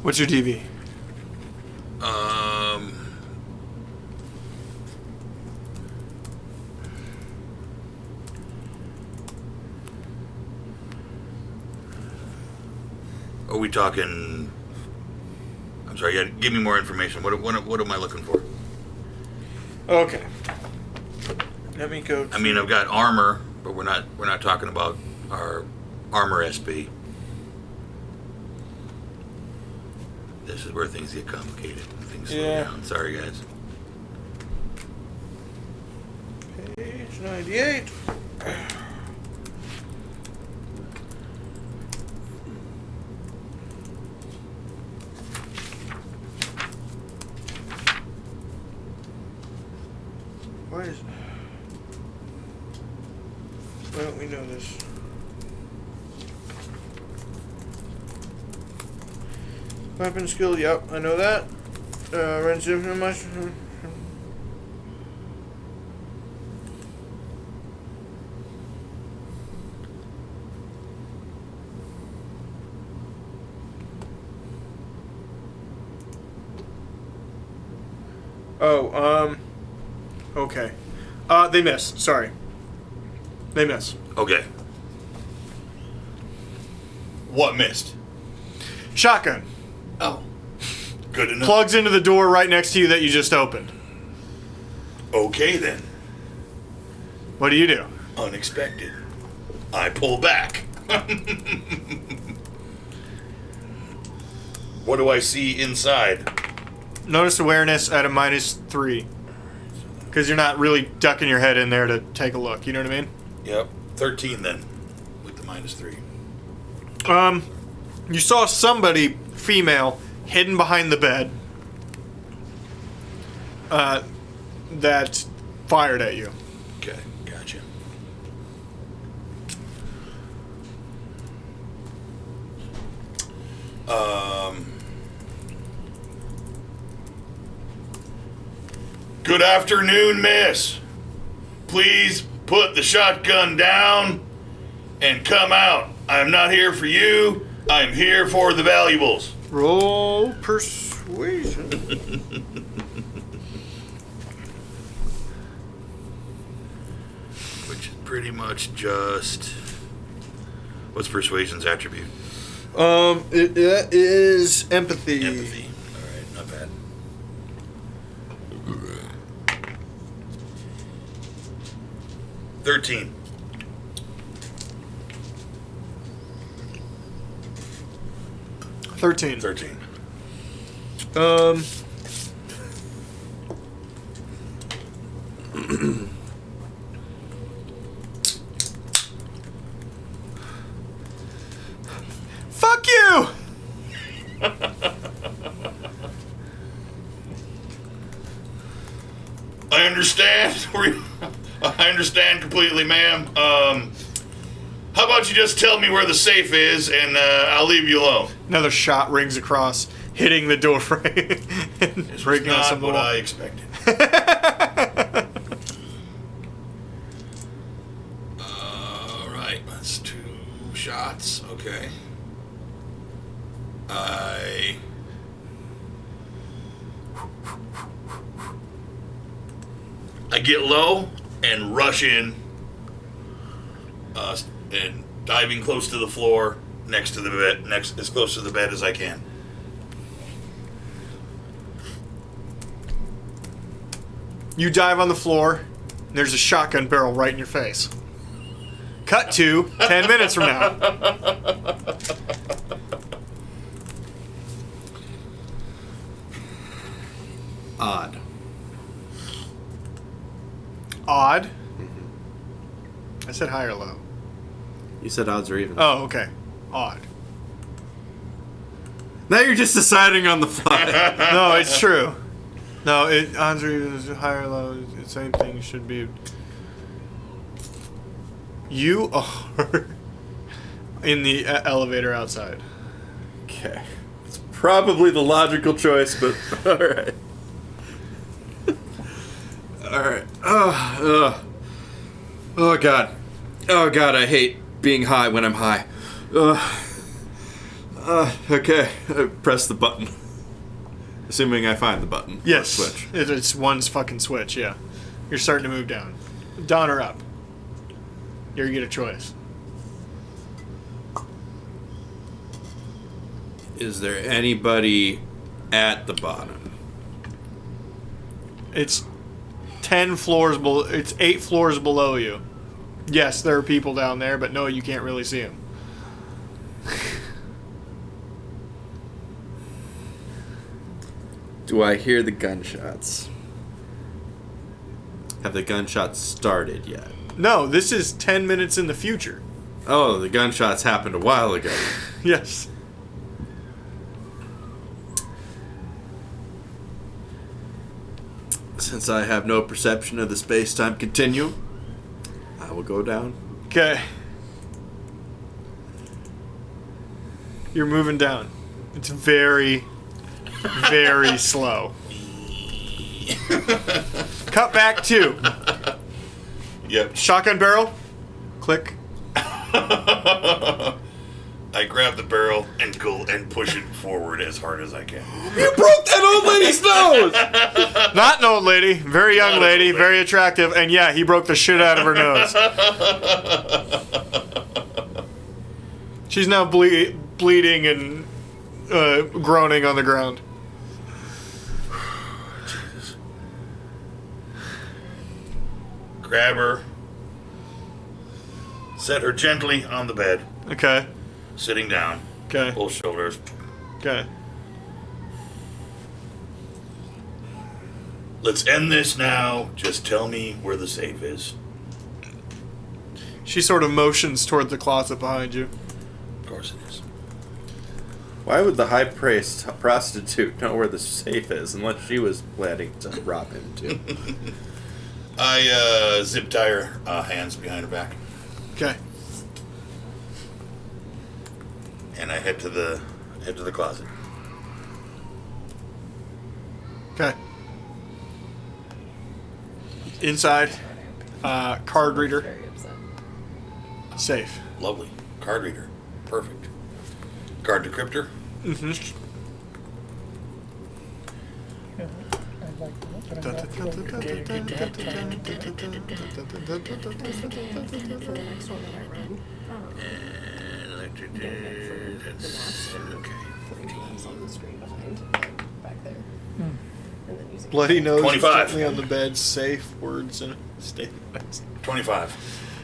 What's your DV? Are we talking? I'm sorry. Yeah, give me more information. What am I looking for? Okay. Let me go. I mean, I've got armor, but we're not talking about our armor SP. This is where things get complicated. Things slow down. Sorry, guys. Page 98. Why don't we know this? Weapon skill, yep, I know that. Range of much. Okay. They miss. Sorry. They miss. Okay. What missed? Shotgun. Oh. Good enough. Plugs into the door right next to you that you just opened. Okay then. What do you do? Unexpected. I pull back. What do I see inside? Notice awareness at a -3. Because you're not really ducking your head in there to take a look. You know what I mean? Yep. 13 then, with the -3. You saw somebody, female, hidden behind the bed. That fired at you. Okay, gotcha. Good afternoon, miss. Please put the shotgun down and come out. I'm not here for you. I'm here for the valuables. Roll persuasion. Which is pretty much just... What's persuasion's attribute? It is empathy. Empathy. All right, not bad. $13. 13. 13. Fuck you! I understand. I understand completely, ma'am. How about you just tell me where the safe is, and I'll leave you alone. Another shot rings across, hitting the doorframe and This was breaking out not some what wall. I expected. All right, that's 2 shots. Okay. I get low and rush in, and diving close to the floor, next to the bed, as close to the bed as I can. You dive on the floor, and there's a shotgun barrel right in your face. Cut to 10 minutes from now. Odd. Odd? I said high or low. You said odds or even. Oh, okay. Odd. Now you're just deciding on the fly. No, it's true. No, odds or even is high or low. It's the same thing. It should be. You are in the elevator outside. Okay. It's probably the logical choice, but alright. Alright. Oh, God. Oh, God, I hate being high when I'm high. Okay. Press the button. Assuming I find the button. Yes. Switch. It's one's fucking switch, yeah. You're starting to move down. Down or up. You get a choice. Is there anybody at the bottom? It's 10 floors below. It's 8 floors below you. Yes, there are people down there, but no, you can't really see them. Do I hear the gunshots? Have the gunshots started yet? No, this is 10 minutes in the future. Oh, the gunshots happened a while ago. Yes. Since I have no perception of the space-time continuum, I will go down. Okay. You're moving down. It's very, very slow. Cut back to Yep. shotgun barrel. Click. I grab the barrel and go and push it forward as hard as I can. You broke that old lady's nose! Not an old lady. Very young Not an lady. old lady. Very attractive. And yeah, he broke the shit out of her nose. She's now bleeding and groaning on the ground. Grab her. Set her gently on the bed, Okay. sitting down, Okay. both shoulders. Okay. Let's end this now. Just tell me where the safe is. She sort of motions toward the closet behind you. Of course it is. Why would the high-priced prostitute know where the safe is unless she was planning to rob him too? I zip tie her hands behind her back, Okay. and I head to the closet. Okay. Inside, card reader, Very upset. safe. Lovely. Card reader. Perfect. Card decryptor. Mm-hmm. Yeah, I like that, but I'm not sure we could get that time. I was thinking for the next one that I run. And electric. Getting it for the maps and Okay. putting maps on the screen behind, back there. And then using Bloody nose 25. gently on the bed, safe words and statements. 25.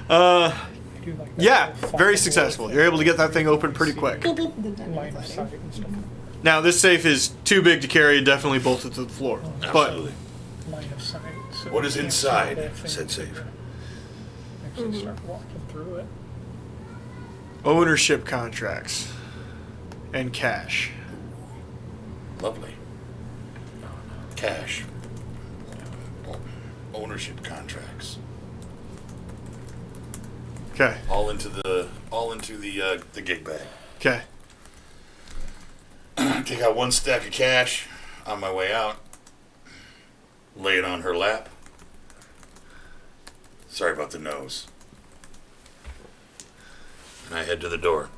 I do like that Yeah, little very font successful. work You're able to get that thing open pretty quick. the with dynamic line of lighting. sight and stuff. Now, this safe is too big to carry and definitely bolted to the floor. Absolutely. Line of sight. So What is you can't see inside? the thing Said if safe. you Actually start walking through it. But ownership contracts and cash. Lovely. Cash. Ownership contracts. Okay. All into the gig bag. Okay. Take out one stack of cash on my way out. Lay it on her lap. Sorry about the nose. And I head to the door.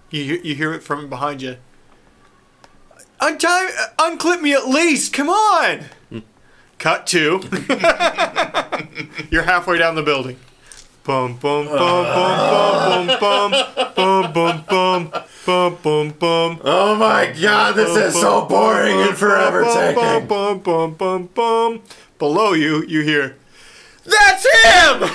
You hear it from behind you. Unclip me at least. Come on. Cut to. You're halfway down the building. Bum bum bum bum bum bum bum bum bum bum bum. Oh my god, this is so boring and forever taking. Bum bum bum bum. Below you, you hear. That's him.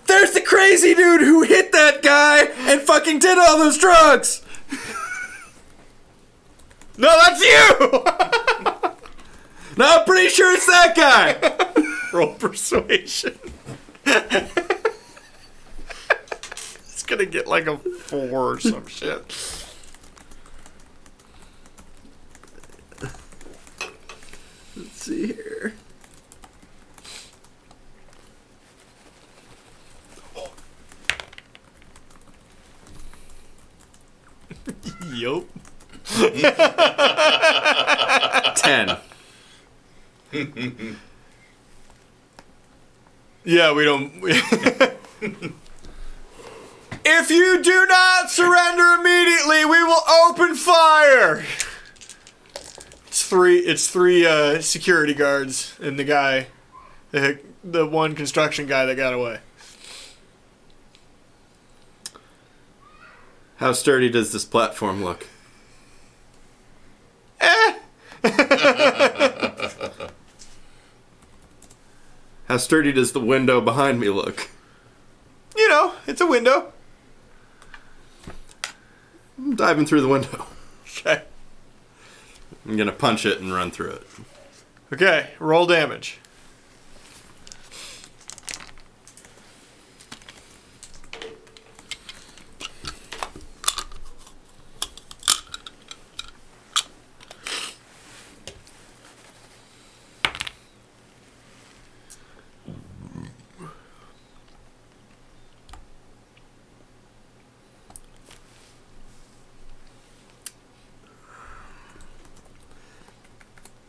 There's the crazy dude who hit that guy and fucking did all those drugs. No, that's you. No, I'm pretty sure it's that guy. Roll persuasion. It's gonna get like a 4 or some shit. Let's see here. Yup. 10. Yeah, we don't. If you do not surrender immediately, we will open fire. It's three security guards and the guy, the one construction guy that got away. How sturdy does this platform look? How sturdy does the window behind me look? You know, it's a window. I'm diving through the window. Okay. I'm gonna punch it and run through it. Okay, roll damage.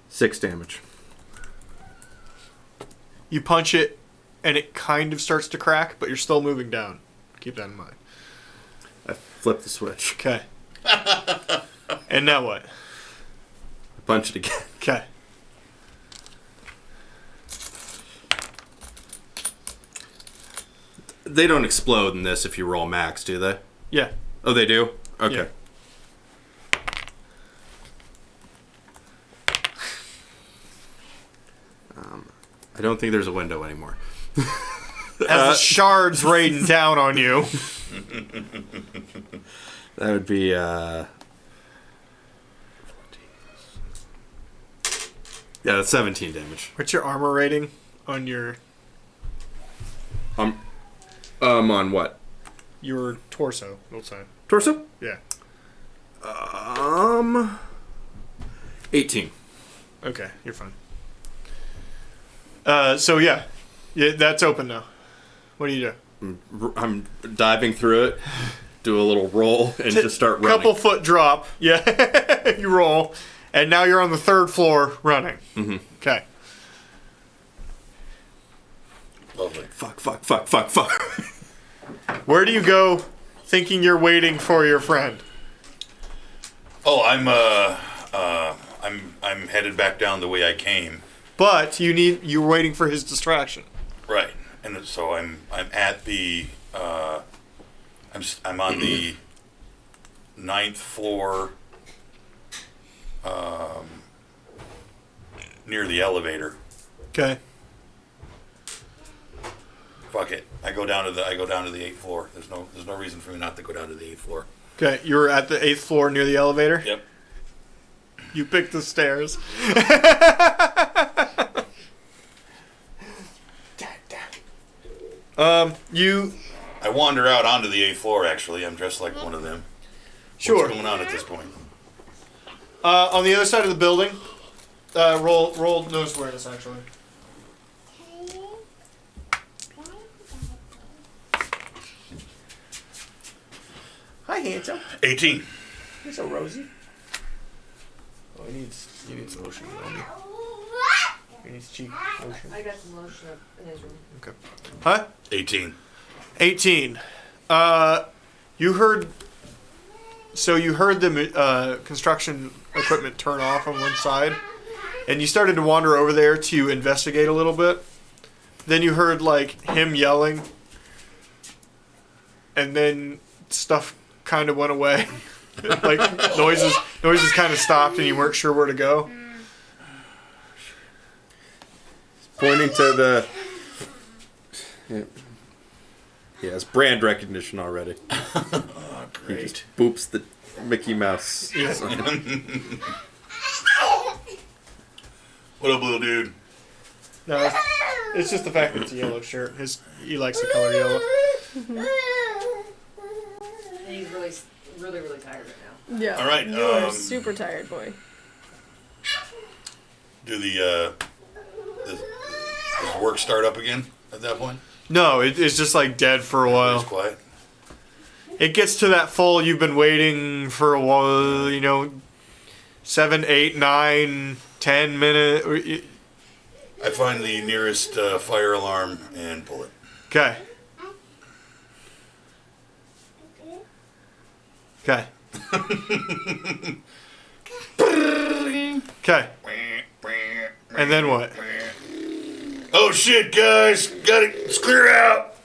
Six damage. You punch it, and it kind of starts to crack, but you're still moving down. Keep that in mind. I flip the switch. Okay. And now what? I punch it again. Okay. They don't explode in this if you roll max, do they? Yeah. Oh, they do? Okay. Yeah. I don't think there's a window anymore. As the shards rain down on you. That would be, yeah, that's 17 damage. What's your armor rating on your On what? your torso? We'll say. Torso? Yeah. 18. Okay, you're fine. So yeah, that's open now. What do you do? I'm diving through it, do a little roll, and just start running. Couple foot drop. Yeah, you roll, and now you're on the 3rd floor running. Mm-hmm. Okay. Lovely. Fuck. Where do you go, thinking you're waiting for your friend? Oh, I'm headed back down the way I came. But you're waiting for his distraction. Right, and so I'm at the I'm on the 9th floor, near the elevator. Okay. Fuck it, I go down to the 8th floor. There's no reason for me not to go down to the 8th floor. Okay, you were at the 8th floor near the elevator. Yep. You picked the stairs. I wander out onto the 8th floor. Actually, I'm dressed like one of them. Sure. What's going on at this point? On the other side of the building, roll nose awareness actually. Hi, handsome. 18. You're so rosy. Oh, he needs lotion. He needs cheek lotion. I got some lotion up in his room. Okay. Huh? 18. 18. You heard the construction equipment turn off on one side, and you started to wander over there to investigate a little bit. Then you heard like him yelling, and then stuff kind of went away. Like noises kind of stopped, and you weren't sure where to go. Pointing to the... He has brand recognition already. Oh, He great. just boops the Mickey Mouse. Yeah. What up, little dude? No, it's just the fact that it's a yellow shirt. He likes the color yellow. And he's really tired right now. Yeah. All right, You are super tired, boy. Do does work start up again at that point? No, it's just like dead for a It's while. quiet. It gets to that full you've been waiting for a while, 7, 8, 9, 10 minutes. I find the nearest fire alarm and pull it. Okay. Okay. Okay. And then what? Oh shit, guys! Let's clear out!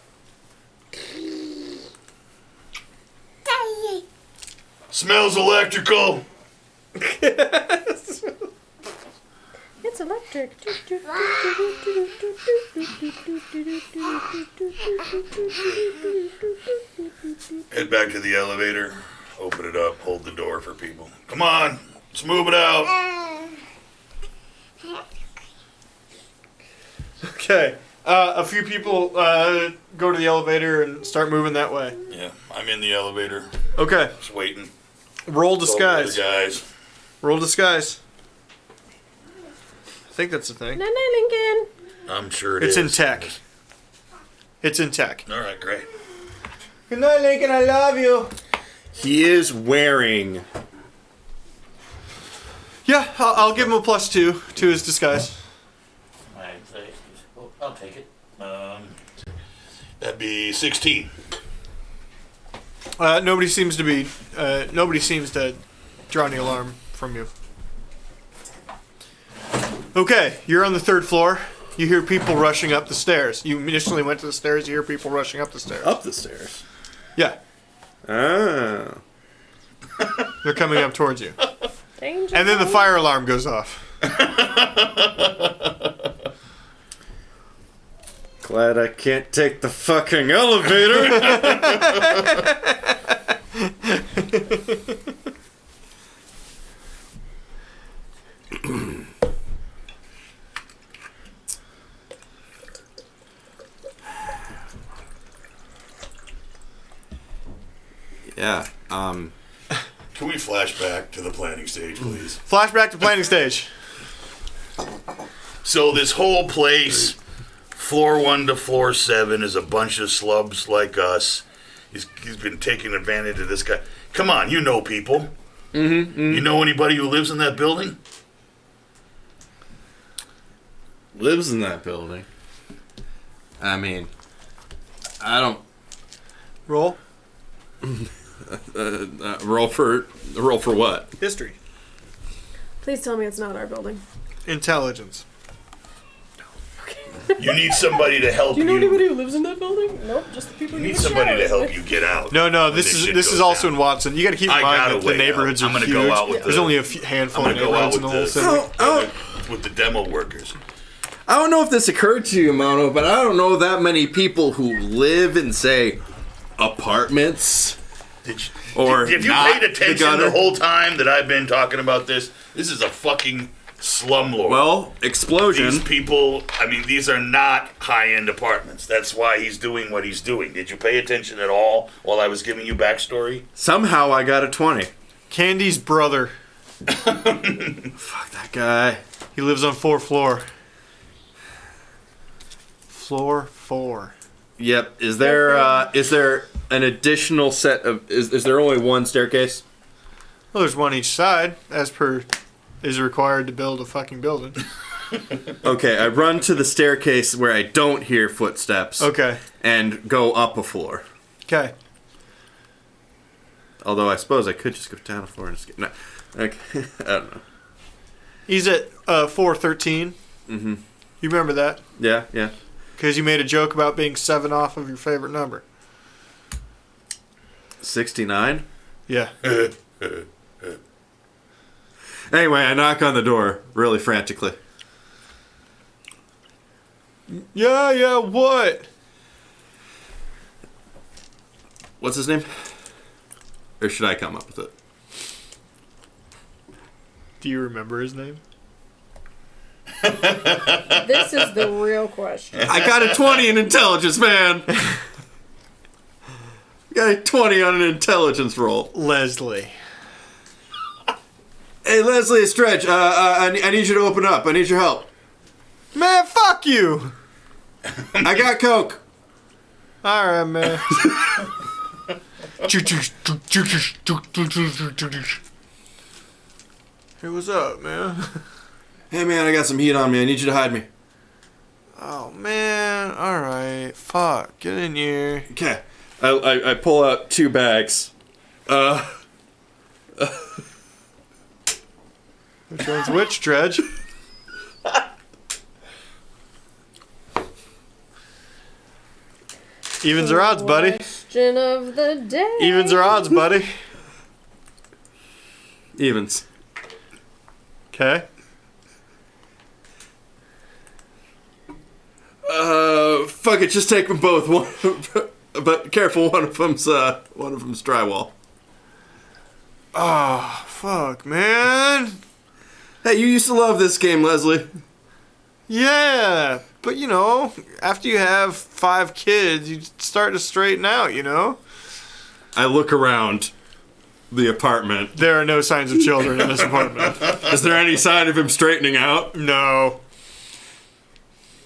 Smells electrical! It's electric. Head back to the elevator, open it up, hold the door for people. Come on, let's move it out. Okay. A few people go to the elevator and start moving that way. Yeah, I'm in the elevator, Okay. just waiting. Roll Told the other disguise. guys. Roll disguise. I think that's the thing. Night night, Lincoln. I'm sure It's is. in tech. It's in tech. All right, great. Good night, Lincoln. I love you. He is wearing... Yeah, I'll give him a +2 to his disguise. I'll take it. That'd be 16. Nobody seems to draw any alarm from you. Okay, you're on the 3rd floor. You hear people rushing up the stairs. You initially went to the stairs. You hear people rushing up the stairs. Up the stairs. Yeah, Ah. they're coming up towards you. Danger. And then the fire alarm goes off. Glad I can't take the fucking elevator. Yeah. Can we flash back to the planning stage, please? Flashback to planning stage. So this whole place, floor 1 to floor 7, is a bunch of slubs like us. He's been taking advantage of this guy. Come on, you know people. You know anybody who lives in that building? Lives in that building. I mean, I don't Roll. roll for what? History. Please tell me it's not our building. Intelligence. You need somebody to help Do you. you know anybody who lives in that building? Nope, just the people You you need use somebody to showers help with. you get out. No, when this shit is goes also down. in Watson. You got to keep in I mind gotta that the wait neighborhoods out. are I'm gonna huge. go out with There's the- only a handful I'm of gonna go out neighborhoods in the whole with city. with the demo workers. I don't know if this occurred to you, Mono, but I don't know that many people who live in, say, apartments. Or Have you not paid the attention gutter? the whole time that I've been talking about this? This is a fucking slumlord. Well, explosion. These people, I mean, these are not high-end apartments. That's why he's doing what he's doing. Did you pay attention at all while I was giving you backstory? Somehow I got a 20. Candy's brother. Fuck that guy. He lives on 4th floor. Floor 4. Yep. Is there an additional set of... Is there only one staircase? Well, there's one each side, as per is required to build a fucking building. Okay, I run to the staircase where I don't hear footsteps. Okay. And go up a floor. Okay. Although I suppose I could just go down a floor and escape. No. Okay. I don't know. He's at 413. Mm-hmm. You remember that? Yeah, yeah. Because you made a joke about being 7 off of your favorite number. 69? Yeah. Anyway, I knock on the door really frantically. Yeah, what? What's his name? Or should I come up with it? Do you remember his name? This is the real question. I got a 20 in intelligence, man. Got a 20 on an intelligence roll. Leslie. Hey, Leslie, it's Dredge. I need you to open up. I need your help. Man, fuck you! I got Coke. Alright, man. Hey, what's up, man? Hey, man, I got some heat on me. I need you to hide me. Oh, man. Alright. Fuck. Get in here. Okay. I pull out 2 bags. Which one's which, Dredge? Evens or odds, buddy? Question of the day. Evens or odds, buddy? Evens. Okay. Fuck it. Just take them both. One, but careful. One of them's drywall. Oh, fuck, man. Hey, you used to love this game, Leslie. Yeah, but you know, after you have 5 kids, you start to straighten out, you know? I look around the apartment. There are no signs of children in this apartment. Is there any sign of him straightening out? No.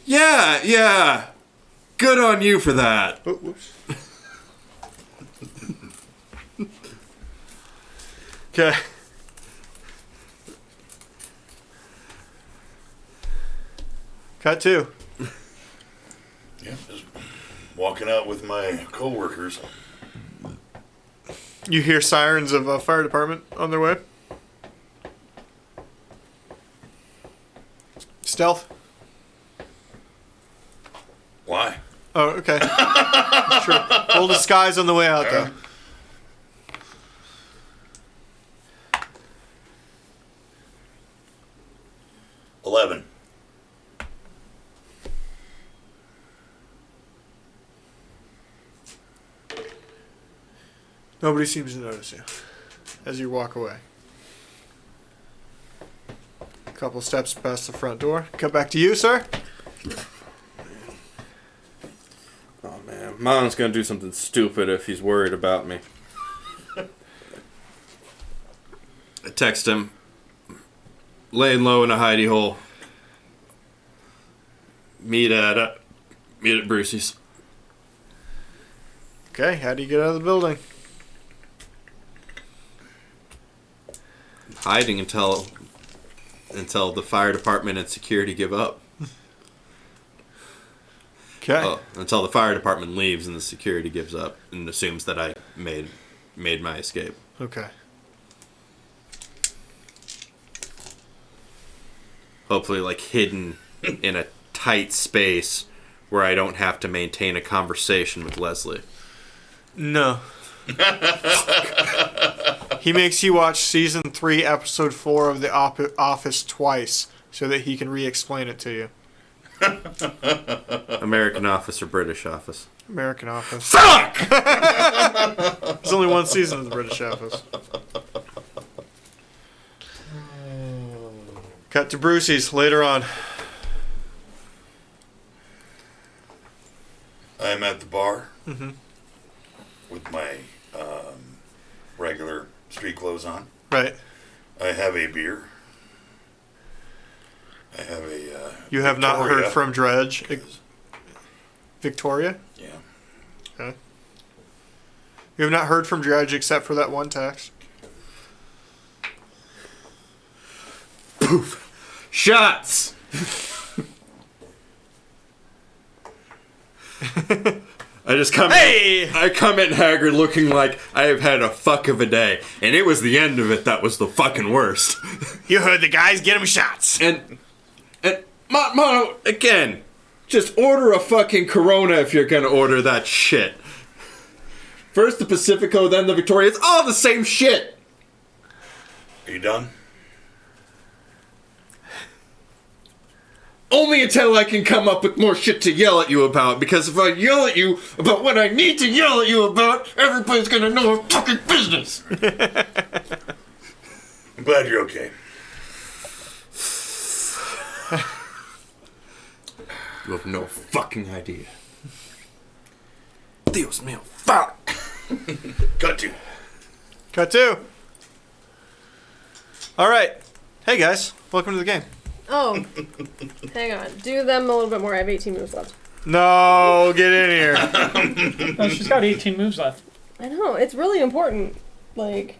Yeah. Good on you for that. Oh, whoops. Okay. Cut 2. Yeah, just walking out with my coworkers. You hear sirens of a fire department on their way. Stealth. Why? Oh, okay. Sure. Roll disguise on the way out, though. 11. Nobody seems to notice you as you walk away. A couple steps past the front door. Come back to you, sir. Oh man, Mom's gonna do something stupid if he's worried about me. I text him, laying low in a hidey hole. Meet at Brucey's. Okay, how do you get out of the building? Hiding until the fire department and security give up. Okay. Until the fire department leaves and the security gives up and assumes that I made my escape. Okay. Hopefully, like, hidden in a tight space where I don't have to maintain a conversation with Leslie. No. He makes you watch season 3, episode 4 of The Office twice so that he can re-explain it to you. American Office or British Office? American Office. Fuck! There's only one season of the British Office. Cut to Brucey's later on. I'm at the bar Mm-hmm. with my regular street clothes on. Right. I have a beer. I have a. You have not Victoria. heard from Dredge. Victoria? Yeah. Okay. You have not heard from Dredge except for that one text. Shots! I just come Hey! I come in haggard looking like I have had a fuck of a day. And it was the end of it that was the fucking worst. You heard the guys, get him shots. And Mono, again, just order a fucking Corona if you're gonna order that shit. First the Pacifico, then the Victoria. It's all the same shit. Are you done? Only until I can come up with more shit to yell at you about. Because if I yell at you about what I need to yell at you about, everybody's gonna know I'm fucking business. I'm glad you're okay. You have no fucking idea. Dios mío, fuck. Cut to. Cut two. All right. Hey guys, welcome to the game. Oh, hang on. Do them a little bit more. I have 18 moves left. No, get in here. No, she's got 18 moves left. I know. It's really important. Like,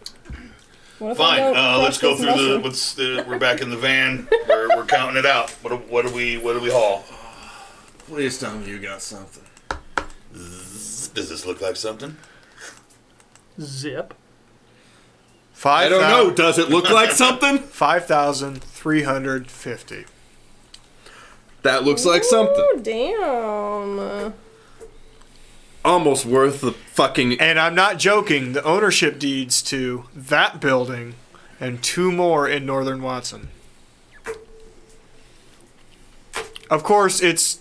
what if I Fine. don't Let's go practice through muscle? we're back in the van. We're counting it out. What do we haul? Please tell me you got something. Does this look like something? Zip. I don't know. Does it look like something? 5,350. That looks like something. Ooh, damn. Almost worth the fucking... And I'm not joking. The ownership deeds to that building and 2 more in Northern Watson. Of course, it's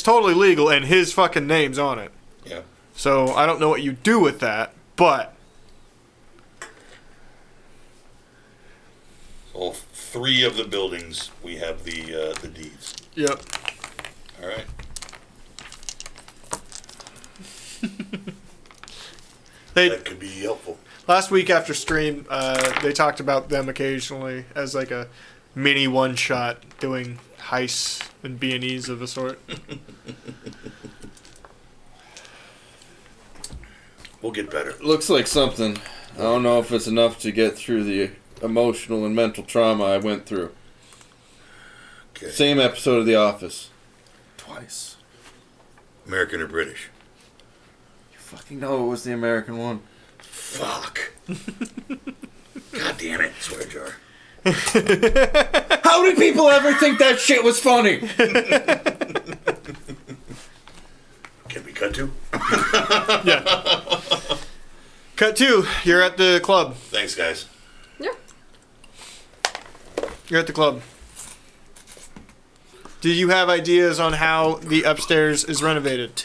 totally legal and his fucking name's on it. Yeah. So I don't know what you do with that, but All 3 of the buildings we have the deeds. yep. All right. That could be helpful. Last week after stream, they talked about them occasionally as like a mini one-shot doing heists and B&Es of a sort. We'll get better. Looks like something. I don't know if it's enough to get through the emotional and mental trauma I went through. Okay. Same episode of The Office. Twice. American or British? You fucking know it was the American one. Fuck. God damn it, swear jar. How did people ever think that shit was funny? Can we cut to? Yeah. Cut 2. You're at the club. Thanks, guys. Yeah. You're at the club. Do you have ideas on how the upstairs is renovated?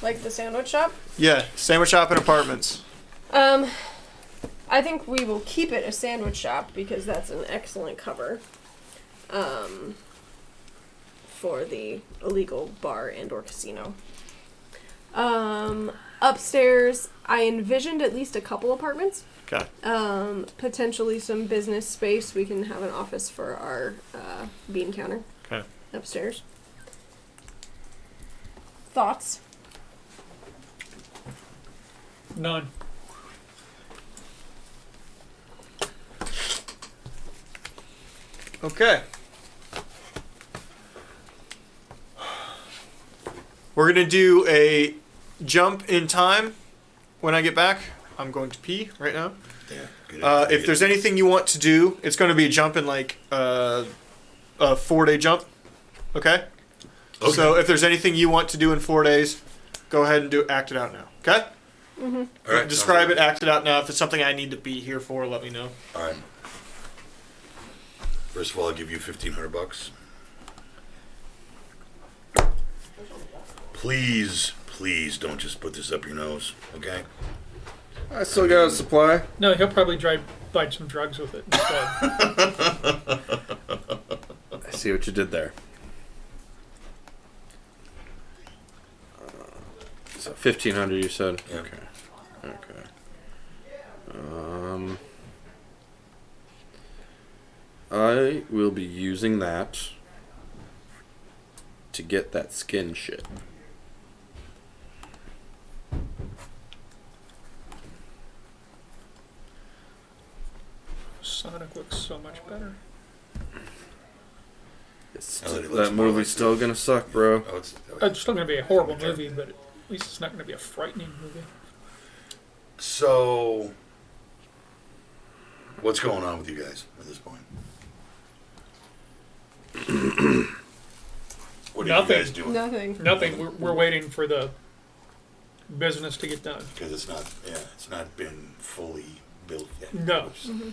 Like the sandwich shop? Yeah, sandwich shop and apartments. I think we will keep it a sandwich shop because that's an excellent cover. For the illegal bar and/or casino. Upstairs, I envisioned at least a couple apartments. Okay. Potentially some business space. We can have an office for our bean counter. Okay. Upstairs. Thoughts? None. Okay. We're going to do a jump in time when I get back. I'm going to pee right now. Yeah. If there's anything you want to do, it's going to be a jump in like a 4-day jump. Okay? So if there's anything you want to do in 4 days, go ahead and act it out now. Okay? Mm-hmm. All right. Describe it, act it out now. If it's something I need to be here for, let me know. All right. First of all, I'll give you $1,500. Please don't just put this up your nose, okay? I still got a supply. No, he'll probably buy some drugs with it instead. I see what you did there. So 1,500, you said. Yeah. Okay. I will be using that to get that skin shit. Sonic looks so much better. That movie's still gonna suck, bro. It's still going to be a horrible movie, but at least it's not going to be a frightening movie. So, what's going on with you guys at this point? What are Nothing. you guys doing? Nothing. We're waiting for the business to get done. Because it's not been fully built yet. No. Mm-hmm.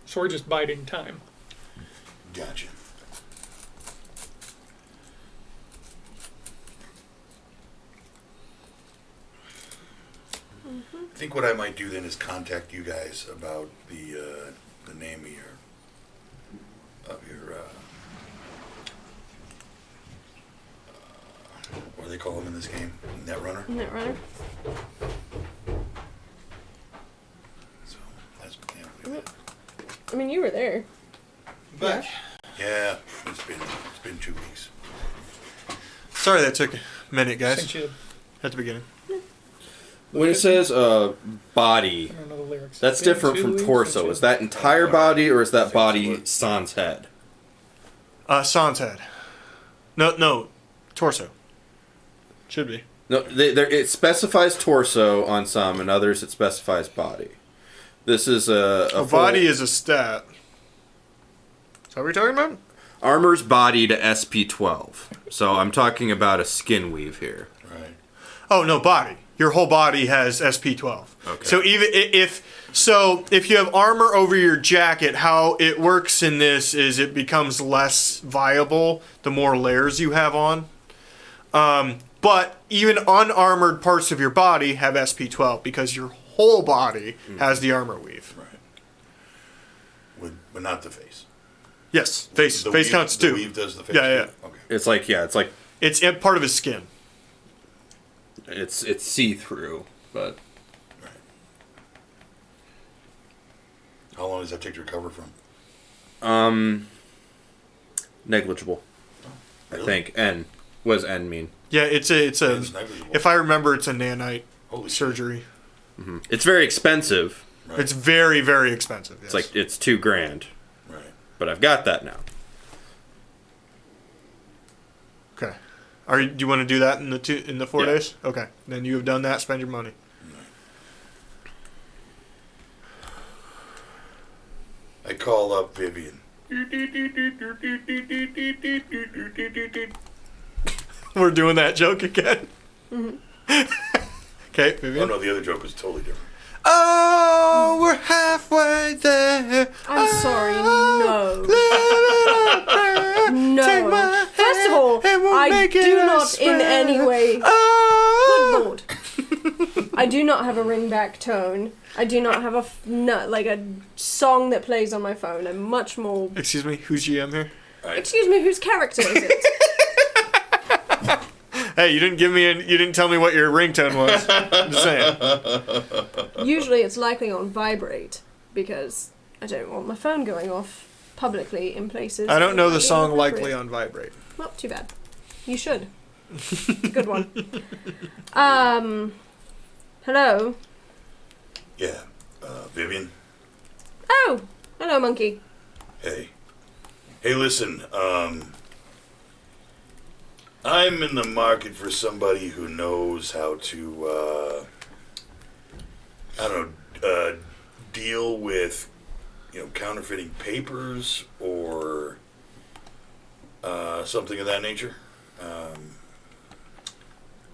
So we're just biding time. Gotcha. I think what I might do then is contact you guys about the name of your what do they call them in this game? Netrunner. Netrunner. So that's I mean, you were there. Back. yeah. It's been 2 weeks. Sorry that took a minute, guys. Since you, At the beginning. When it says body, I don't know the lyrics. that's Been different 2 from weeks torso. since Is that entire body or is that body so. sans head? Sans head. No. Torso. Should be. No, it specifies torso on some, and others it specifies body. This is a Body is a stat. Is that what you're talking about? armor's body to SP12. So I'm talking about a skin weave here. Right. Oh no, body. Your whole body has SP12. Okay. So even if you have armor over your jacket, how it works in this is it becomes less viable the more layers you have on. But even unarmored parts of your body have SP12 because your whole body has the armor weave. Right. But not the face. Yes, face The face weave, counts the too. weave does the face. Yeah. too? Okay. It's like It's part of his skin. it's see-through, but Right. How long does that take to recover from? negligible. Really? I think. N. What does N mean? Yeah, it's It's negligible. if I remember, it's a nanite Holy shit. surgery. It's very expensive. Right. It's very, very expensive. Yes. It's like it's $2,000, Right. but I've got that now. Okay. Do you want to do that in the 4 Yeah. days? Okay. Then you have done that. Spend your money. I call up Vivian. We're doing that joke again. Okay, Oh Vivian. no, the other joke was totally different. Oh, we're halfway there. I'm sorry, no. Living up there. No. Take my First of all, hand and we'll I make it do a not in swear. any way. Ah. Good lord. I do not have a ringback tone. I do not have a like a song that plays on my phone. I'm much more. Excuse me, who's GM here? Excuse me, whose character is it? Hey, you didn't tell me what your ringtone was. I'm just saying. Usually it's likely on vibrate because I don't want my phone going off publicly in places. I don't know the that might be song inappropriate. likely on vibrate. Not too bad. You should. It's a good one. Hello. Yeah. Vivian. Oh, hello, monkey. Hey. Hey, listen. I'm in the market for somebody who knows how to, deal with, counterfeiting papers or something of that nature.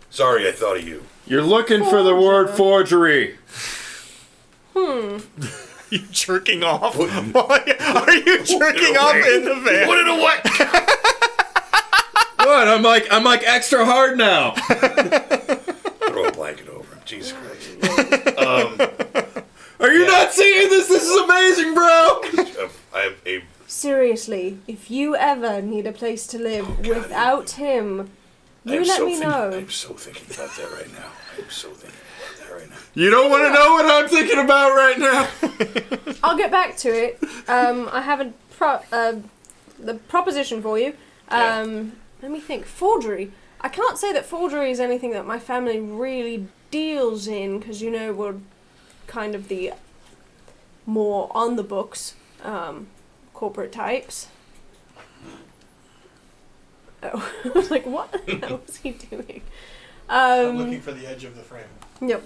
Sorry, I thought of you. You're looking for the word forgery. You jerking off? Why are you jerking off in the van? Put it away. What? I'm like extra hard now. Throw a blanket over him. Jesus Christ. Are you not seeing this? This is amazing, bro. I have a. Seriously, if you ever need a place to live without him, you let me know. I'm so thinking about that right now. I'm so thinking about that right now. You don't want to know what I'm thinking about right now. I'll get back to it. I have the proposition for you. Let me think. Forgery. I can't say that forgery is anything that my family really deals in because, we're kind of the more on the books corporate types. Oh, I was like, what the hell was he doing? I'm looking for the edge of the frame. Yep.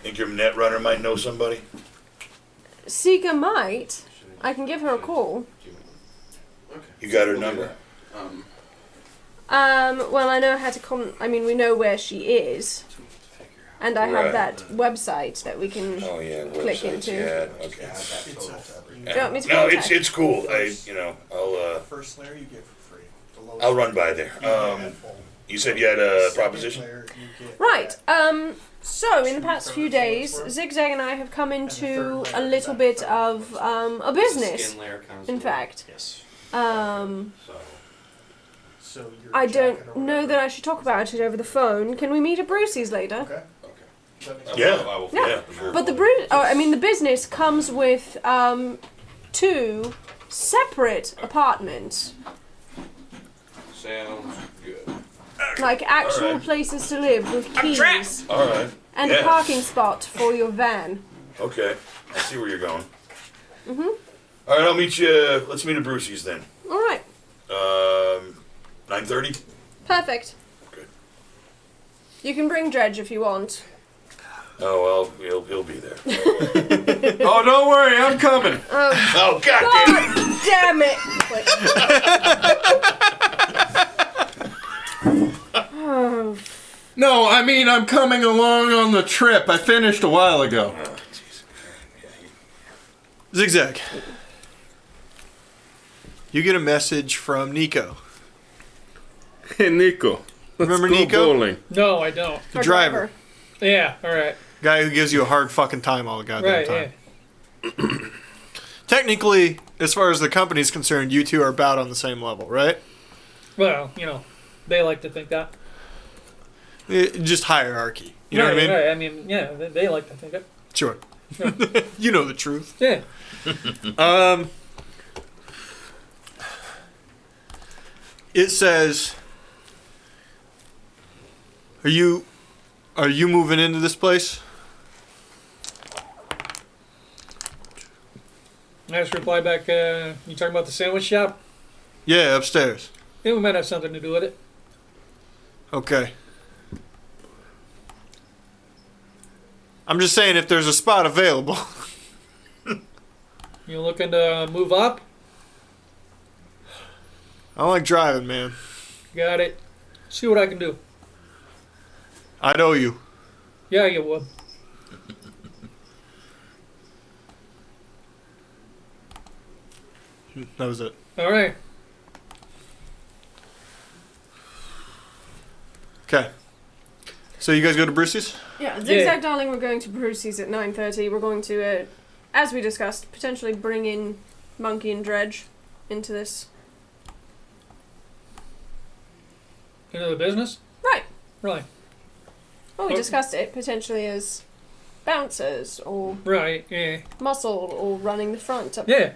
Think your net runner might know somebody? Sika might. I can give her a call. You got her number? Well, I know how to we know where she is. And I have Right. that website that we can Oh yeah, click websites. into. Yeah, okay. Do you want me to No, contact? it's cool. I'll First layer you get for free. I'll run by there. You said you had a proposition? Right. So in the past few days, Zigzag and I have come into a little bit of a business. In fact, I don't know that I should talk about it over the phone. Can we meet at Brucey's later? Okay. Yeah. Yeah. Sure. But the business comes with 2 separate apartments, Sounds good. like actual Alright. places to live with keys All right. and Yeah. a parking spot for your van. Okay. I see where you're going. All right, I'll meet you. Let's meet at Brucey's then. All right. 9:30. Perfect. Good. You can bring Dredge if you want. Oh well, he'll be there. Oh, don't worry, I'm coming. Oh God damn it! God damn it! Oh, No, I mean I'm coming along on the trip. I finished a while ago. Oh, jeez. Zigzag. You get a message from Nico. Hey, Nico. Remember Let's go Nico? bowling. No, I don't. The driver. Yeah, all right. Guy who gives you a hard fucking time all the goddamn Right, time. yeah. Technically, as far as the company's concerned, you two are about on the same level, right? Well, they like to think that. Just hierarchy. You know what I mean? Right. I mean, yeah, they like to think it. Sure. You know the truth. Yeah. It says, Are you moving into this place? I just reply back, you talking about the sandwich shop? Yeah, upstairs. Yeah, we might have something to do with it. Okay. I'm just saying if there's a spot available. You looking to move up? I like driving, man. Got it. See what I can do. I'd owe you. Yeah, you would. That was it. All right. Okay. So you guys go to Brucey's? Yeah, Zigzag Darling, we're going to Brucey's at 9:30. We're going to, as we discussed, potentially bring in Monkey and Dredge into this. Into the business? Right. Right. Well, we discussed it potentially as bouncers or Right, yeah. muscle or running the front. Yeah.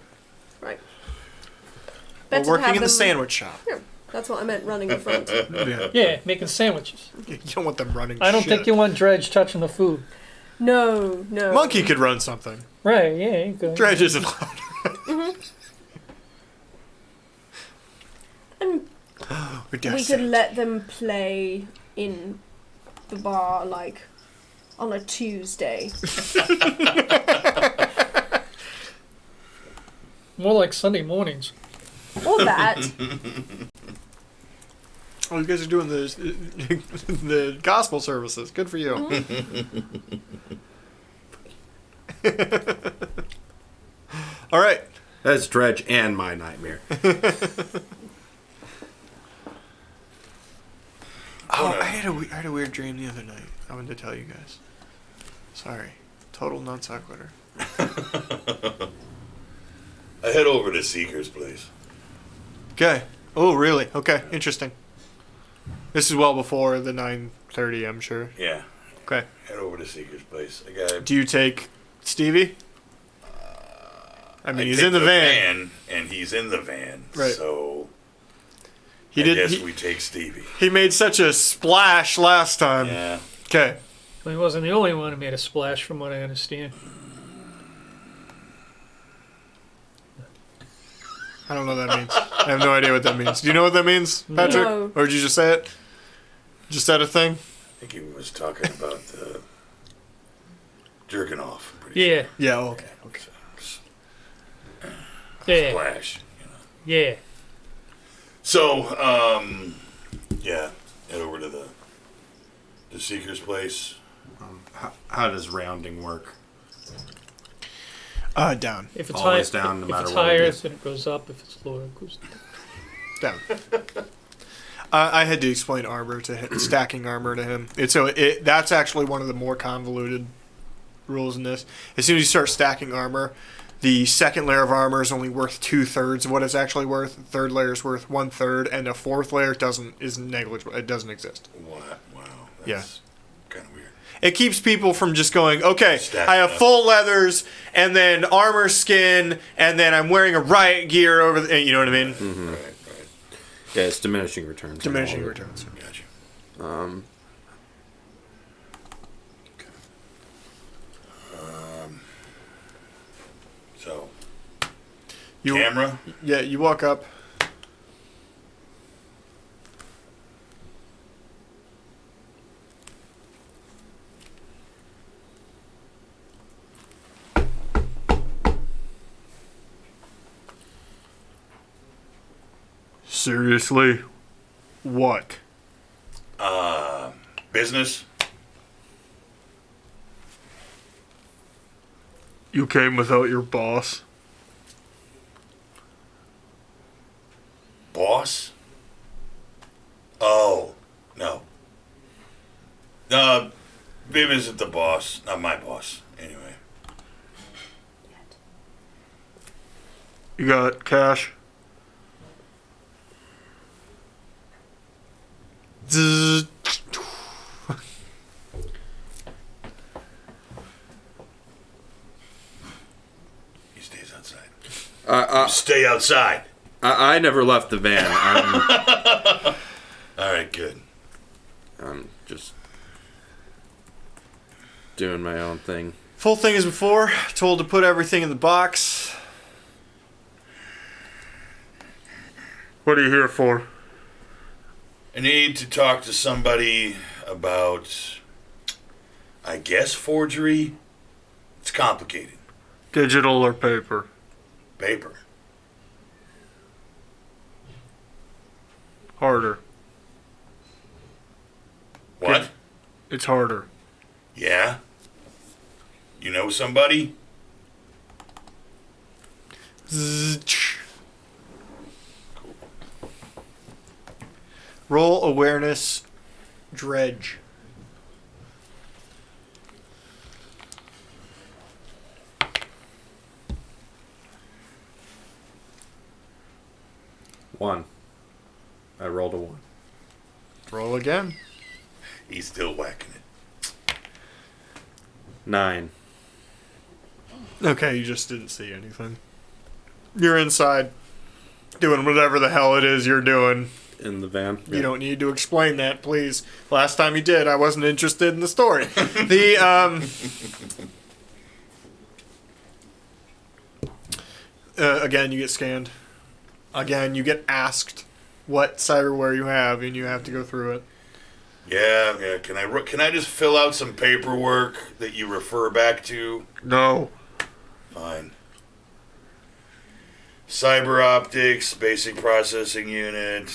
Right. Well, Better to working have in the them- sandwich shop. Yeah, that's what I meant, running the front. Yeah. Yeah, making sandwiches. You don't want them running I don't shit. think you want Dredge touching the food. No. Monkey could run something. Right, yeah, you could. Dredge isn't allowed. And we we could let them play in the bar, like, on a Tuesday. More like Sunday mornings. Or that. Oh, you guys are doing the gospel services. Good for you. All right. That's Dredge and my nightmare. Oh, I had a weird dream the other night. I wanted to tell you guys. Sorry. Total non sequitur. I head over to Seeker's place. Okay. Oh, really? Okay. Interesting. This is well before the 9:30, I'm sure. Yeah. Okay. Head over to Seeker's place. I got. Do you take Stevie? I mean, he's take in the van. and he's in the van. Right. So He I did. guess He, we take Stevie. he made such a splash last time. Yeah. Okay. Well, he wasn't the only one who made a splash, from what I understand. I don't know what that means. I have no idea what that means. Do you know what that means, Patrick? No. Or did you just say it? Just said a thing? I think he was talking about the jerking off. I'm pretty Yeah, Yeah, okay. Sure. yeah, Splash. You know. yeah. So, yeah, head over to the Seeker's place. How does rounding work? Down. If it's Always high, down, no if matter it's what it higher, is. then it goes up. If it's lower, it goes down. Down. I had to explain armor to him, stacking armor to him. That's actually one of the more convoluted rules in this. As soon as you start stacking armor, the second layer of armor is only worth 2/3 of what it's actually worth. The third layer is worth 1/3, and the fourth layer is negligible. It doesn't exist. What? Wow. Yeah. That's kind of weird. It keeps people from just going, okay, Stack I have it up. full leathers, and then armor skin, and then I'm wearing a riot gear over the, you know what I mean? Mm-hmm. Right. Yeah, it's diminishing returns. Diminishing returns. Gotcha. So, You, camera. Yeah, you walk up. Seriously? What? Business. You came without your boss? Boss? Oh, no. Viv isn't the boss. Not my boss, anyway. You got cash? Zzz. He stays outside. Stay outside. I never left the van. All right, good. I'm just doing my own thing. Full thing as before. Told to put everything in the box. What are you here for? I need to talk to somebody about, I guess, forgery. It's complicated. Digital or paper? Paper. Harder. What? It's harder. Yeah? You know somebody? Zzz. Roll awareness Dredge. One. I rolled a 1. Roll again. He's still whacking it. 9. Okay, you just didn't see anything. You're inside, doing whatever the hell it is you're doing. In the van. You don't need to explain that, please. Last time you did, I wasn't interested in the story. Again, you get scanned. Again, you get asked what cyberware you have, and you have to go through it. Yeah. Can I just fill out some paperwork that you refer back to? No. Fine. Cyber optics, basic processing unit,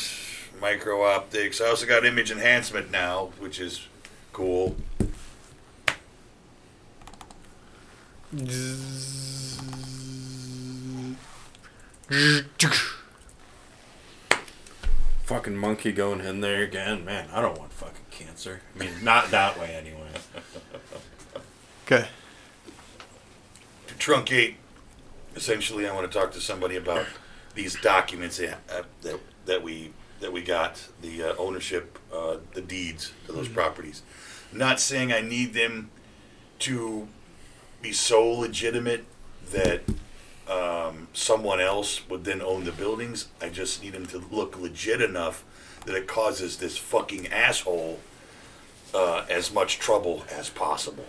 micro optics. I also got image enhancement now, which is cool. Fucking monkey going in there again. Man, I don't want fucking cancer. I mean, not that way anyway. Okay. To truncate, essentially, I want to talk to somebody about these documents that we got, the ownership, the deeds to those properties. I'm not saying I need them to be so legitimate that someone else would then own the buildings. I just need them to look legit enough that it causes this fucking asshole as much trouble as possible.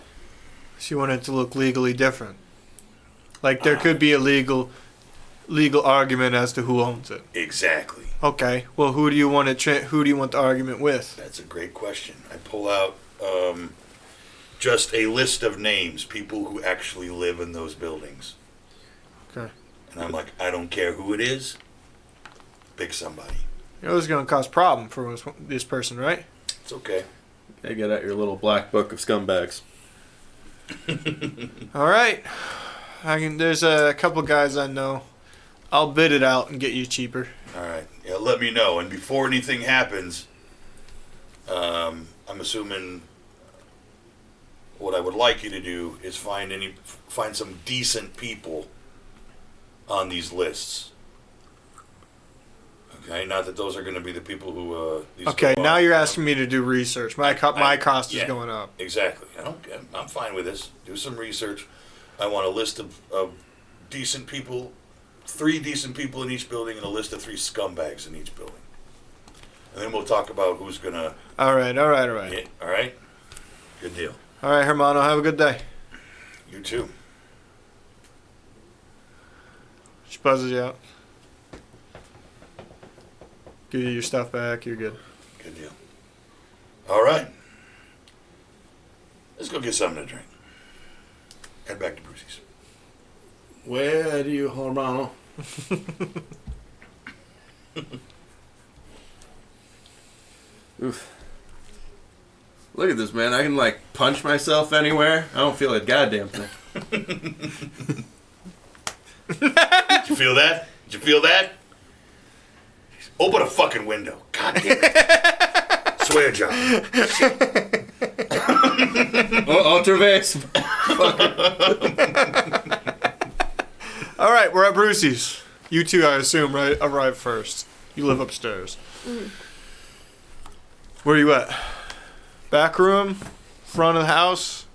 So you want it to look legally different. Like there could be a legal argument as to who owns it. Exactly. Okay. Well, who do you want the argument with? That's a great question. I pull out just a list of names, people who actually live in those buildings. Okay. And I'm like, I don't care who it is. Pick somebody. You know, it's going to cause problem for this person, right? It's okay. They get out your little black book of scumbags. All right. There's a couple guys I know. I'll bid it out and get you cheaper. All right. Yeah, let me know. And before anything happens, I'm assuming what I would like you to do is find some decent people on these lists. Okay, not that those are going to be the people who. Okay, now you're asking me to do research. My cost is yeah, going up. Exactly. I'm fine with this. Do some research. I want a list of decent people, 3 decent people in each building, and a list of 3 scumbags in each building. And then we'll talk about who's going to. All right. Yeah, all right. Good deal. All right, Hermano. Have a good day. You too. She buzzes you out. Give you your stuff back. You're good. Good deal. All right. Let's go get something to drink. Head back to Brucey's. Where do you, hermano? Oof. Look at this, man. I can, punch myself anywhere. I don't feel a goddamn thing. Did you feel that? Did you feel that? Open a fucking window. God damn it. Swear jar. Otra vez. All right, we're at Brucey's. You two, I assume, arrive first. You live upstairs. Mm. Where are you at? Back room? Front of the house?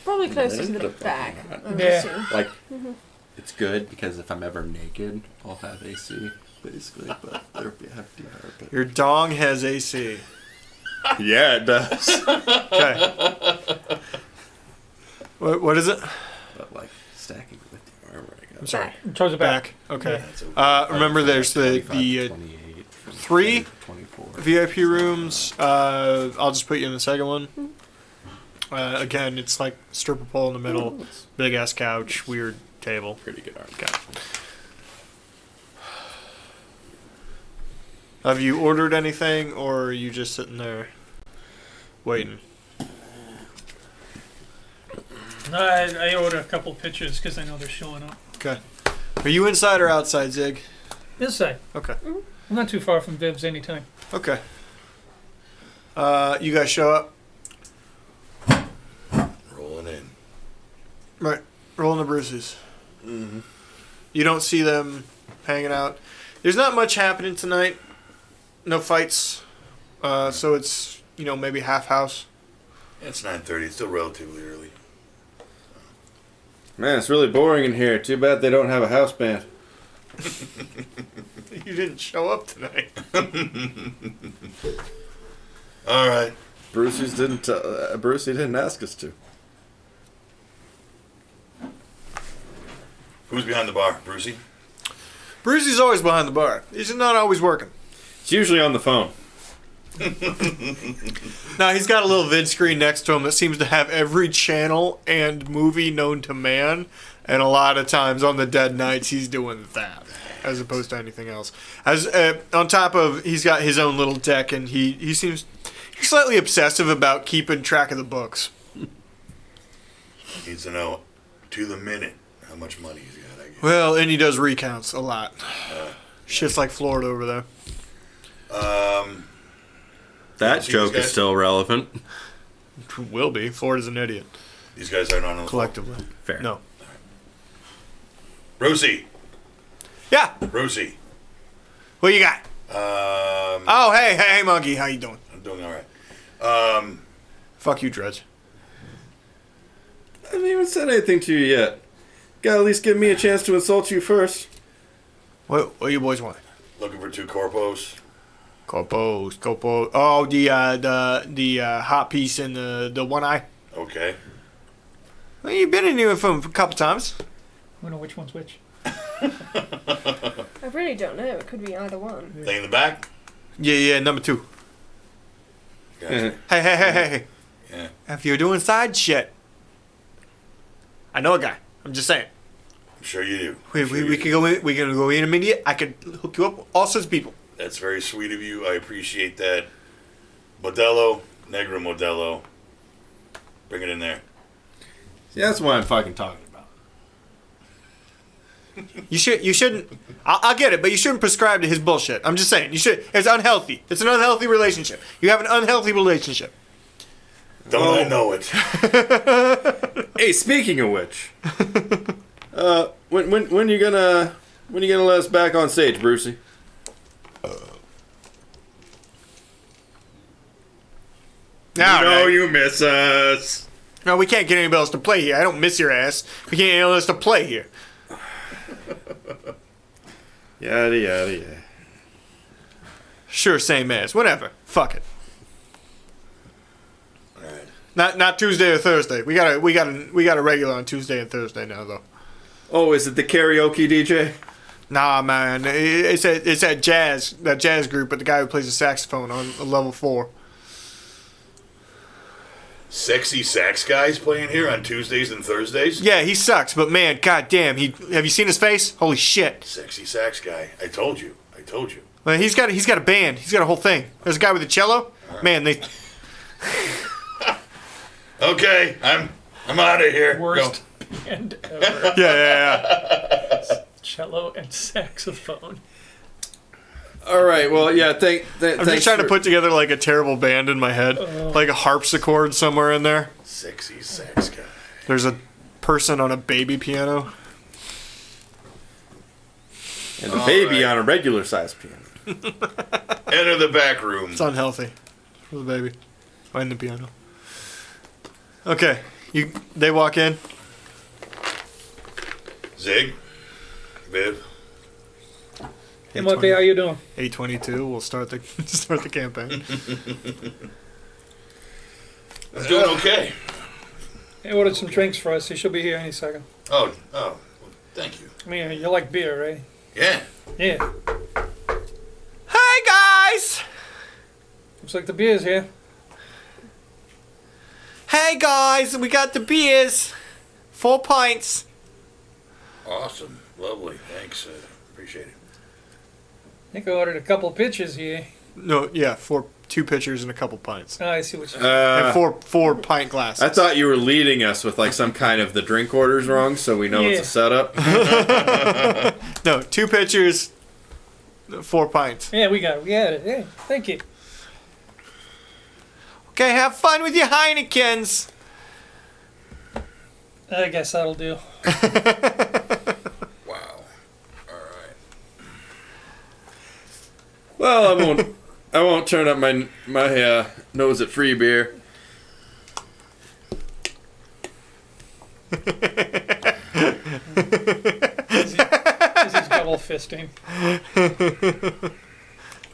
Probably closer to the back. I would Yeah. assume. It's good because if I'm ever naked, I'll have AC, basically. But they're FDR. Your dong has AC. Yeah, it does. Okay. What is it? But, stacking with the armor, I I'm guess. sorry. Towards the back. Okay. Yeah, Remember, there's the 28, 3 24. VIP rooms. I'll just put you in the second one. Again, it's like stripper pole in the middle, big ass couch, weird table. Pretty good armor. Okay. Have you ordered anything, or are you just sitting there waiting? I ordered a couple pictures because I know they're showing up. Okay. Are you inside or outside, Zig? This side. Okay. I'm not too far from Viv's anytime. Okay. You guys show up. Rolling in. Right. Rolling the Bruces. You don't see them hanging out. There's not much happening tonight. No fights. So it's, maybe half house. It's 9:30. It's still relatively early. Man, it's really boring in here. Too bad they don't have a house band. You didn't show up tonight. All right. Brucey didn't ask us to. Who's behind the bar? Brucey? Brucey's always behind the bar. He's not always working. It's usually on the phone. Now, he's got a little vid screen next to him that seems to have every channel and movie known to man. And a lot of times on the dead nights, he's doing that as opposed to anything else. As on top of, he's got his own little deck, and he seems slightly obsessive about keeping track of the books. Needs to know to the minute how much money he's got, I guess. Well, and he does recounts a lot. Shit's like Florida over there. That See joke these is guys? still relevant. Will be. Florida's an idiot. These guys aren't on the Collectively. Fair. No. Brucey. Yeah. Brucey. What you got? Oh, hey, monkey. How you doing? I'm doing all right. Fuck you, Dredge. I haven't even said anything to you yet. Gotta at least give me a chance to insult you first. What you boys want? Looking for 2 corpos. Corpos. Oh, the hot piece and the one eye. Okay. Well, you've been in here for a couple times. I don't know which one's which. I really don't know. It could be either one. They in the back? Yeah, number 2. Gotcha. Hey. Yeah. If you're doing side shit, I know a guy. I'm just saying. I'm sure you do. We can go in. We're gonna go in immediate. I could hook you up with all sorts of people. That's very sweet of you. I appreciate that. Modelo, Negro Modelo. Bring it in there. See, that's what I'm fucking talking about. You shouldn't. I'll get it, but you shouldn't prescribe to his bullshit. I'm just saying. You should. It's unhealthy. It's an unhealthy relationship. You have an unhealthy relationship. Don't I know it? Hey, speaking of which, when you gonna let us back on stage, Brucey? You miss us. No, we can't get anybody else to play here. I don't miss your ass. We can't get anybody else to play here. Yada yada yada. Sure, same ass. Whatever. Fuck it. All right. Not Tuesday or Thursday. We got a regular on Tuesday and Thursday now though. Oh, is it the karaoke DJ? Nah, man. It's that jazz group, but the guy who plays the saxophone on level 4. Sexy sax guys playing here on Tuesdays and Thursdays? Yeah, he sucks, but man, goddamn, have you seen his face? Holy shit. Sexy sax guy. I told you. Well, he's got a band. He's got a whole thing. There's a guy with a cello. Man, they Okay, I'm out of here. Worst band ever. Yeah. Cello and saxophone. All right. Well, yeah. I'm thanks just trying to for- put together like a terrible band in my head, like a harpsichord somewhere in there. Sexy sax guy. There's a person on a baby piano. and the baby right. on a regular size piano. Enter the back room. It's unhealthy for the baby. And the piano. Okay, they walk in. Zig. Viv. Hey, Monkey, how you doing? 8:22. We'll start the campaign. I'm doing okay. He ordered some drinks for us. He should be here any second. Oh, well, thank you. I mean, you like beer, right? Yeah. Yeah. Hey guys! Looks like the beer's here. Hey guys, we got the beers. 4 pints. Awesome. Lovely. Thanks. Appreciate it. I think I ordered a couple pitchers here. No, yeah, 2 pitchers and a couple pints. Oh, I see what you're And four pint glasses. I thought you were leading us with like some kind of the drink orders wrong, so we know it's a setup. No, 2 pitchers, 4 pints. Yeah, we had it. Yeah, thank you. Okay, have fun with your Heinekens. I guess that'll do. Wow. Alright. Well, I won't turn up my nose at free beer. This is double fisting.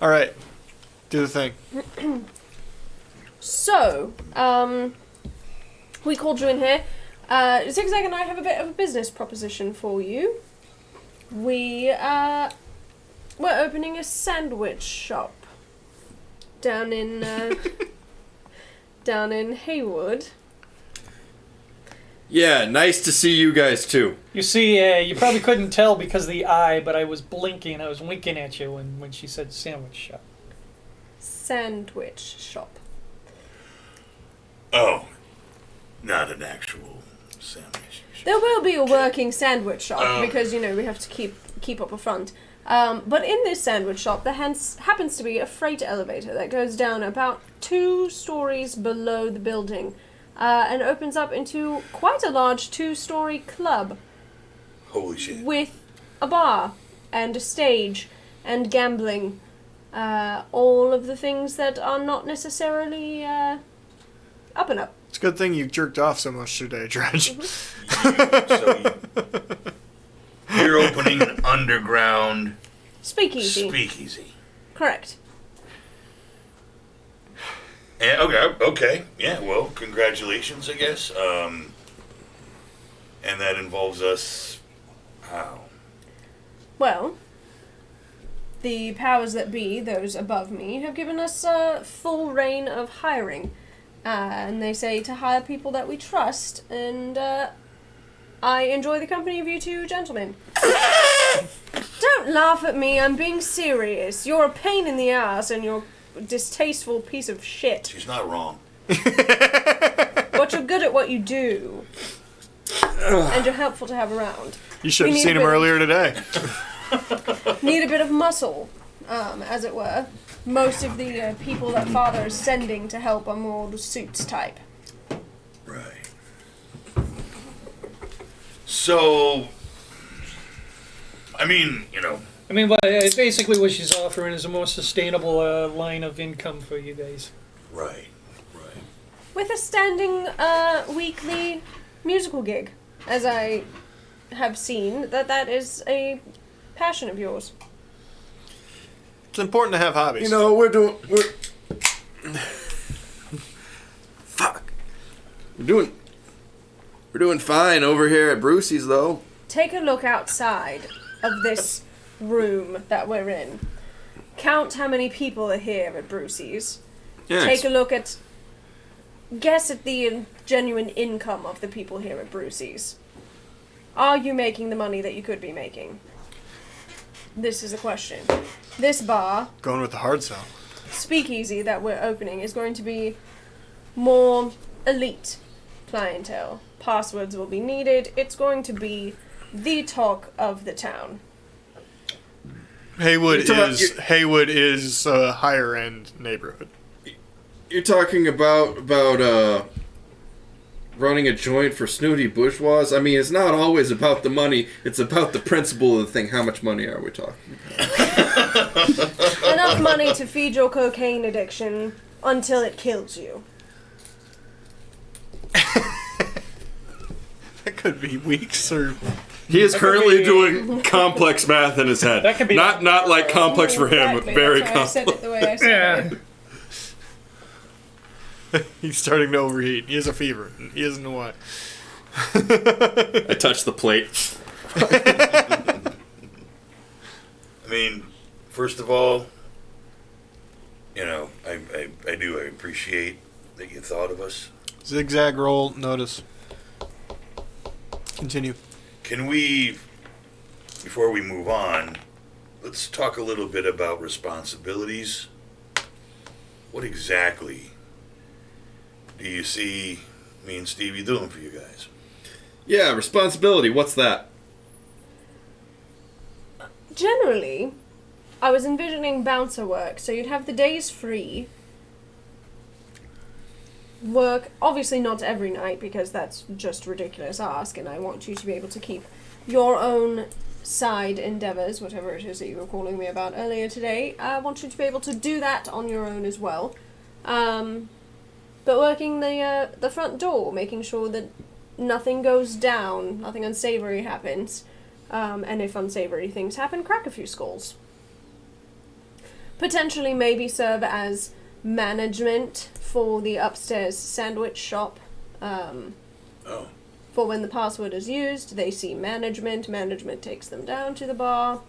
All right, do the thing. So, we called you in here. Zigzag and I have a bit of a business proposition for you. We're opening a sandwich shop down in Haywood. Yeah, nice to see you guys too. You see, you probably couldn't tell because of the eye, but I was blinking. I was winking at you when she said sandwich shop. Sandwich shop. Oh, not an actual sandwich. There will be a working sandwich shop because, you know, we have to keep up a front. But in this sandwich shop, there happens to be a freight elevator that goes down about 2 stories below the building and opens up into quite a large 2-story club Holy shit. with a bar and a stage and gambling. All of the things that are not necessarily up and up. It's a good thing you jerked off so much today, Dredge. So you're opening an underground Speakeasy. speakeasy. Correct. Okay. Yeah, well, congratulations, I guess. And that involves us. How? Well, the powers that be, those above me, have given us full reign of hiring. And they say to hire people that we trust, and I enjoy the company of you 2 gentlemen. Don't laugh at me, I'm being serious. You're a pain in the ass, and you're a distasteful piece of shit. She's not wrong. But you're good at what you do. And you're helpful to have around. You should We have need seen a him bit of- earlier today. Need a bit of muscle, as it were. Most of the people that Father is sending to help are more the suits type. Right. So, I mean, you know, I mean, but basically what she's offering is a more sustainable line of income for you guys. right. With a standing weekly musical gig, as I have seen, that is a passion of yours. It's important to have hobbies. You know, we're doing fine over here at Brucey's though. Take a look outside of this room that we're in. Count how many people are here at Brucey's. Yeah, Take a look at... Guess at the genuine income of the people here at Brucey's. Are you making the money that you could be making? This is the question. This bar, Going with the hard sell. speakeasy that we're opening, is going to be more elite clientele. Passwords will be needed. It's going to be the talk of the town. Haywood You're talking- is a higher end neighborhood. You're talking about running a joint for snooty bourgeois. I mean, it's not always about the money. It's about the principle of the thing. How much money are we talking? Enough money to feed your cocaine addiction until it kills you. That could be weeks or... He is That could currently be- doing complex math in his head. That could be- not like complex for him, Exactly, very that's why I said complex. it the way I said Yeah. it. He's starting to overheat. He has a fever. He doesn't know why. I touched the plate. I mean, first of all, you know, I appreciate that you thought of us. Zigzag roll, notice. Continue. Can we, before we move on, let's talk a little bit about responsibilities. What exactly do you see me and Stevie doing for you guys? Yeah, responsibility. What's that? Generally, I was envisioning bouncer work, so you'd have the days free. work, obviously not every night because that's just ridiculous ask, and I want you to be able to keep your own side endeavors, whatever it is that you were calling me about earlier today. I want you to be able to do that on your own as well. But working the front door, making sure that nothing goes down, nothing unsavory happens, and if unsavory things happen, crack a few skulls. Potentially maybe serve as management for the upstairs sandwich shop. For when the password is used, they see management takes them down to the bar.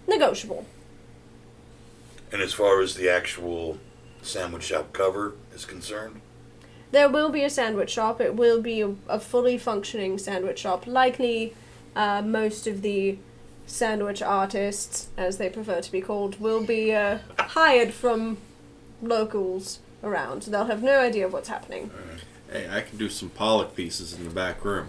Negotiable. And as far as the actual sandwich shop cover is concerned? There will be a sandwich shop. It will be a fully functioning sandwich shop. Likely, most of the sandwich artists, as they prefer to be called, will be hired from locals around. They'll have no idea of what's happening. Hey, I can do some Pollock pieces in the back room.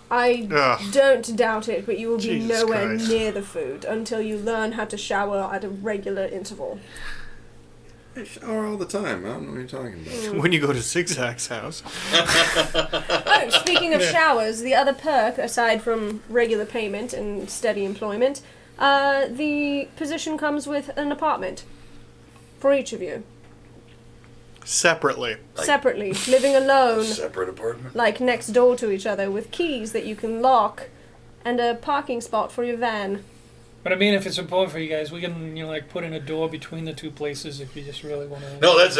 I don't doubt it, but you will be Jesus nowhere Christ. near the food until you learn how to shower at a regular interval. I shower all the time. I don't know what you're talking about. When you go to Zigzag's house. Oh, speaking of showers, the other perk, aside from regular payment and steady employment, the position comes with an apartment for each of you. Separately. Separately, living alone, Separate apartment? like next door to each other, with keys that you can lock, and a parking spot for your van. But I mean, if it's important for you guys, we can, like put in a door between the two places if you just really want to. No, that's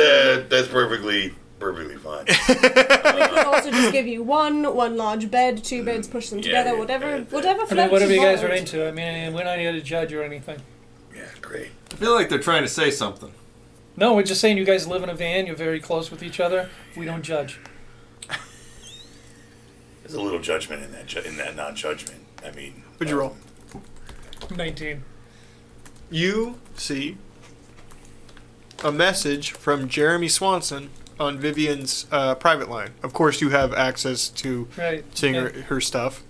perfectly fine. We could also just give you one large bed, two beds, push them together, yeah, whatever yeah. floats I mean, whatever you your guys are boat. into. I mean, we're not here to judge or anything. Yeah, great. I feel like they're trying to say something. No, we're just saying you guys live in a van. You're very close with each other. We don't judge. There's a little judgment in that non-judgment. I mean... What'd you roll? 19. You see a message from Jeremy Swanson on Vivian's private line. Of course, you have access to Right. seeing Yeah. her stuff.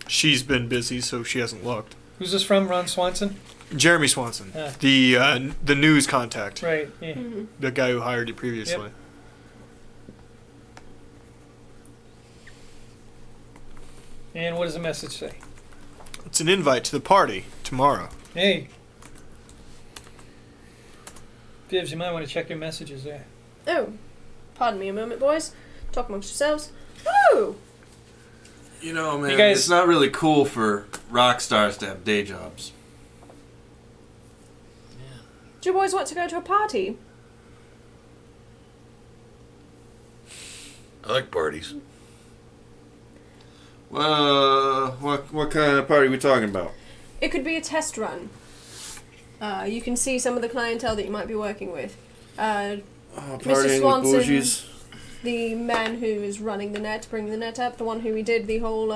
She's been busy, so she hasn't looked. Who's this from? Ron Swanson? Jeremy Swanson, Ah. the news contact, Right. Yeah. the guy who hired you previously. Yep. And what does the message say? It's an invite to the party tomorrow. Hey. Viv, you might want to check your messages there. Oh, pardon me a moment, boys. Talk amongst yourselves. Oh! You know, man, You guys- it's not really cool for rock stars to have day jobs. Do you boys want to go to a party? I like parties. What kind of party are we talking about? It could be a test run. You can see some of the clientele that you might be working with. Oh, Mr. partying with Swanson. bougies. The man who is running the net, bringing the net up, the one who we did the whole,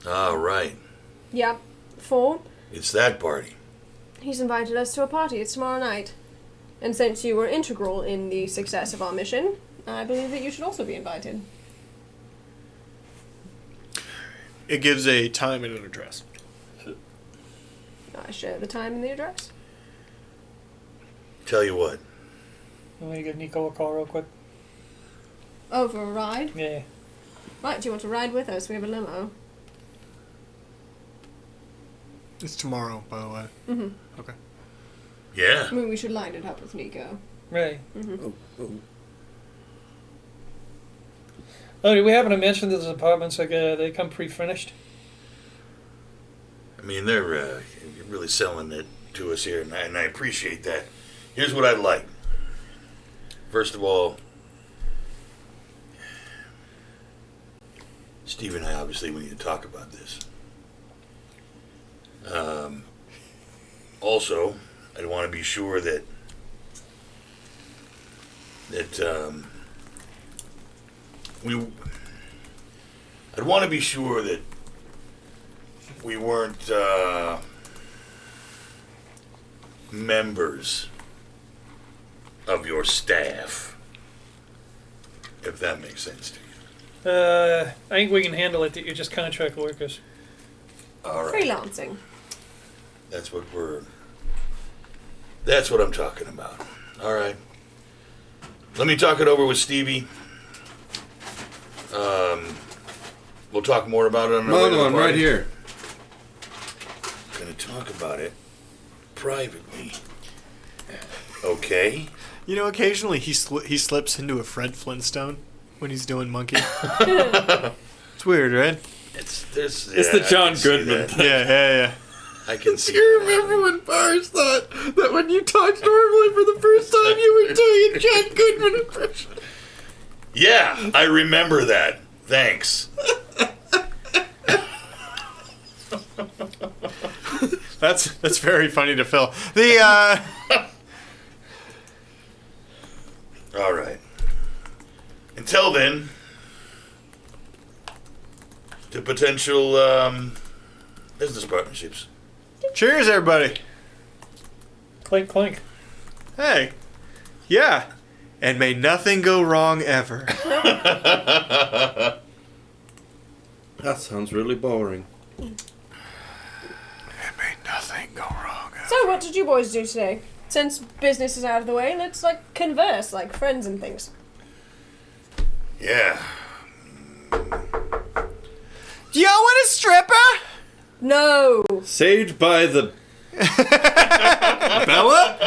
Ah, right. for. It's that party. He's invited us to a party. It's tomorrow night. And since you were integral in the success of our mission, I believe that you should also be invited. It gives a time and an address. I share the time and the address. Tell you what. You want to give Nico a call real quick? Oh, for a ride? Yeah. Right, do you want to ride with us? We have a limo. It's tomorrow, by the way. Mm-hmm. Okay. Yeah. I mean, we should line it up with Nico. Right. Mm-hmm. Oh, did we happen to mention that those apartments, like, they come pre-finished? I mean, they're really selling it to us here, and I appreciate that. Here's what I'd like. First of all, Steve and I obviously we need to talk about this. Also, I'd want to be sure that I'd want to be sure that we weren't members of your staff, if that makes sense to you. I think we can handle it that you're just contract workers. All right. Freelancing. That's what I'm talking about. All right. Let me talk it over with Stevie. We'll talk more about it on our way to the One party. right here. Gonna talk about it privately. Okay. You know, occasionally he slips into a Fred Flintstone when he's doing Monkey. It's weird, right? It's the John Goodman thing. Yeah. I can see. You remember when Bars thought that when you talked normally for the first time you were doing a John Goodman impression? Yeah, I remember that. Thanks. That's very funny to Phil. All right. Until then, to potential business partnerships. Cheers, everybody. Clink, clink. Hey. Yeah. And may nothing go wrong ever. That sounds really boring. And may nothing go wrong ever. So, what did you boys do today? Since business is out of the way, let's converse like friends and things. Yeah. Do y'all want a stripper? No. Saved by the Bella?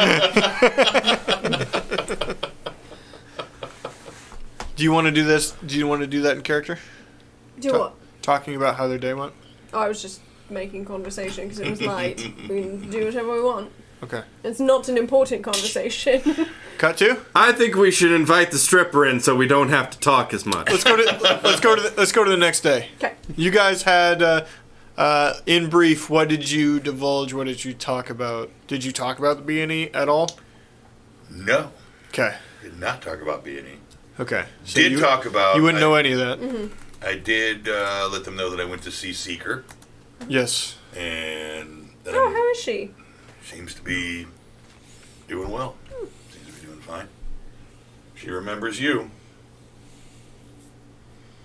Do you want to do this? Do you want to do that in character? Do what? Talking about how their day went? Oh, I was just making conversation because it was light. We can do whatever we want. Okay. It's not an important conversation. Cut to? I think we should invite the stripper in so we don't have to talk as much. Let's go to the next day. Okay. You guys had in brief, what did you divulge? What did you talk about? Did you talk about the B&E at all? No. Okay. Did not talk about B&E. Okay. So Did talk about. You wouldn't know any of that. I did let them know that I went to see Seeker, Yes. and that Oh, how is she? seems to be doing well. Seems to be doing fine. She remembers you.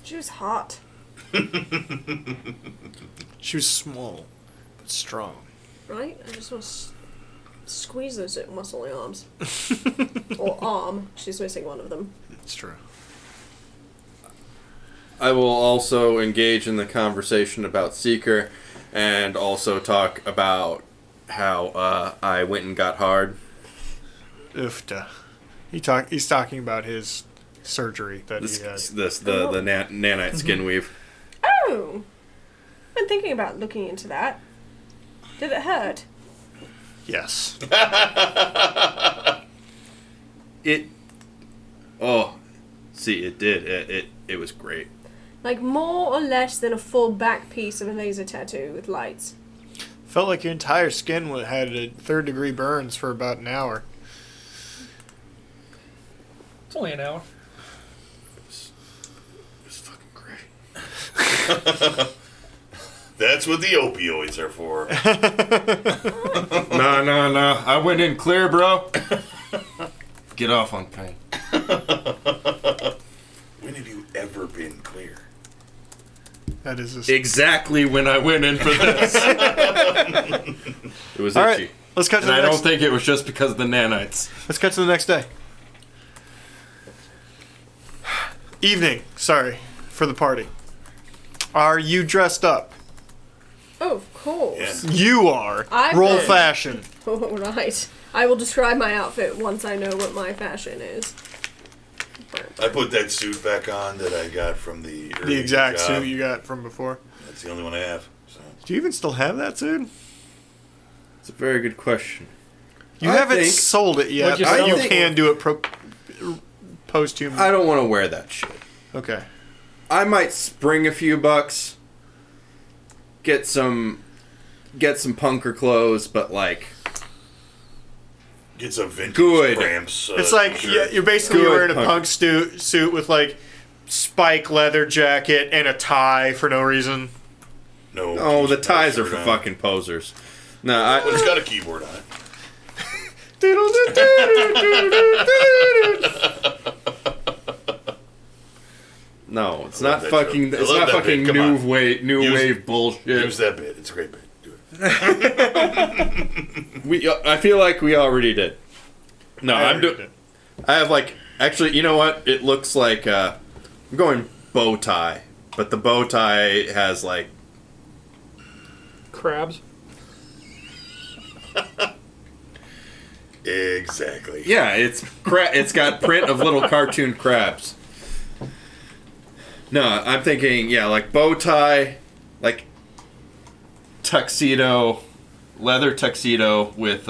She was hot. She was small, but strong. Right? I just want to squeeze those muscly arms. Or arm. She's missing one of them. It's true. I will also engage in the conversation about Seeker and also talk about how I went and got hard. Oofta. He's talking about his surgery that he had. The nanite skin weave. Oh! I've been thinking about looking into that. Did it hurt? Yes. It did. It was great. Like more or less than a full back piece of a laser tattoo with lights. Felt like your entire skin had a 3rd-degree burns for about an hour. It's only an hour. It was fucking great. That's what the opioids are for. No. I went in clear, bro. Get off on pain. When have you ever been clear? That is Exactly when I went in for this. It was All itchy. right, let's cut to And the I next. don't think it was just because of the nanites. Let's cut to the next day. Evening. Sorry for the party. Are you dressed up? Oh, of course. Yeah. You are. I've Roll been. fashion. Oh, right. I will describe my outfit once I know what my fashion is. I put that suit back on that I got from the The early exact job. suit you got from before. That's the only one I have. So. Do you even still have that suit? It's a very good question. You I haven't think- sold it yet, What'd you but sell you it can do it post-human. I don't want to wear that shit. Okay. I might spring a few bucks, get some punker clothes, but like Get some vintage Good. Cramps. It's like shirt. you're basically Good wearing a punk. punk suit with like spike leather jacket and a tie for no reason. No. oh, the no ties are shirt for on. fucking posers. No, But it's got a keyboard on it. no, it's I not love that fucking. joke. I It's love not that fucking bit. Come new on. wave, new Use- wave bullshit. Use that bit. It's a great bit. Do it. I feel like we already did. No, I'm already doing. did. I have like Actually, you know what? It looks like I'm going bow tie, but the bow tie has like Crabs. Exactly. yeah, it's got print of little cartoon crabs. No, I'm thinking like bow tie, like tuxedo, leather tuxedo with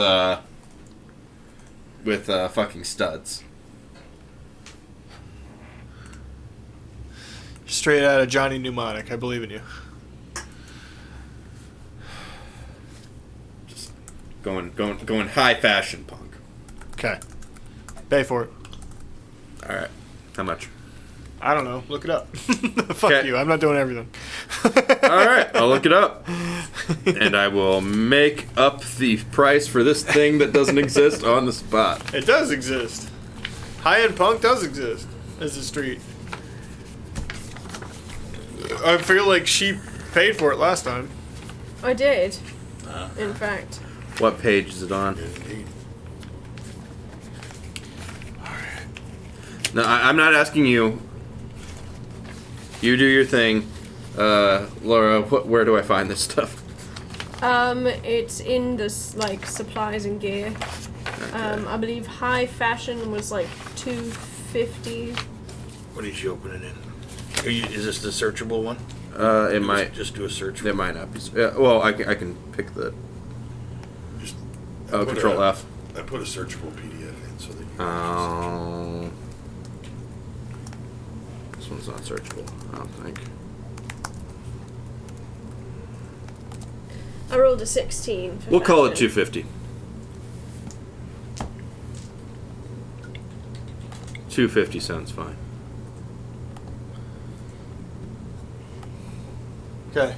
fucking studs. Straight out of Johnny Mnemonic. I believe in you. Just going high fashion punk. Okay. Pay for it. All right, how much? I don't know. Look it up. Fuck Okay. you. I'm not doing everything. All right, I'll look it up, and I will make up the price for this thing that doesn't exist on the spot. It does exist. High-end punk does exist as a street. I feel like she paid for it last time. I did. In fact. What page is it on? Indeed. No, I'm not asking you. You do your thing, Laura. Where do I find this stuff? It's in this like supplies and gear. I believe high fashion was like $250. What is she opening in? Is this the searchable one? It might. Just do a search. It might not be. Well, I can pick the. Just Oh, put Control a- F. I put a searchable PDF in so that you can This one's not searchable, I don't think. I rolled a 16. For We'll call it fashion. 250. 250 sounds fine. Okay.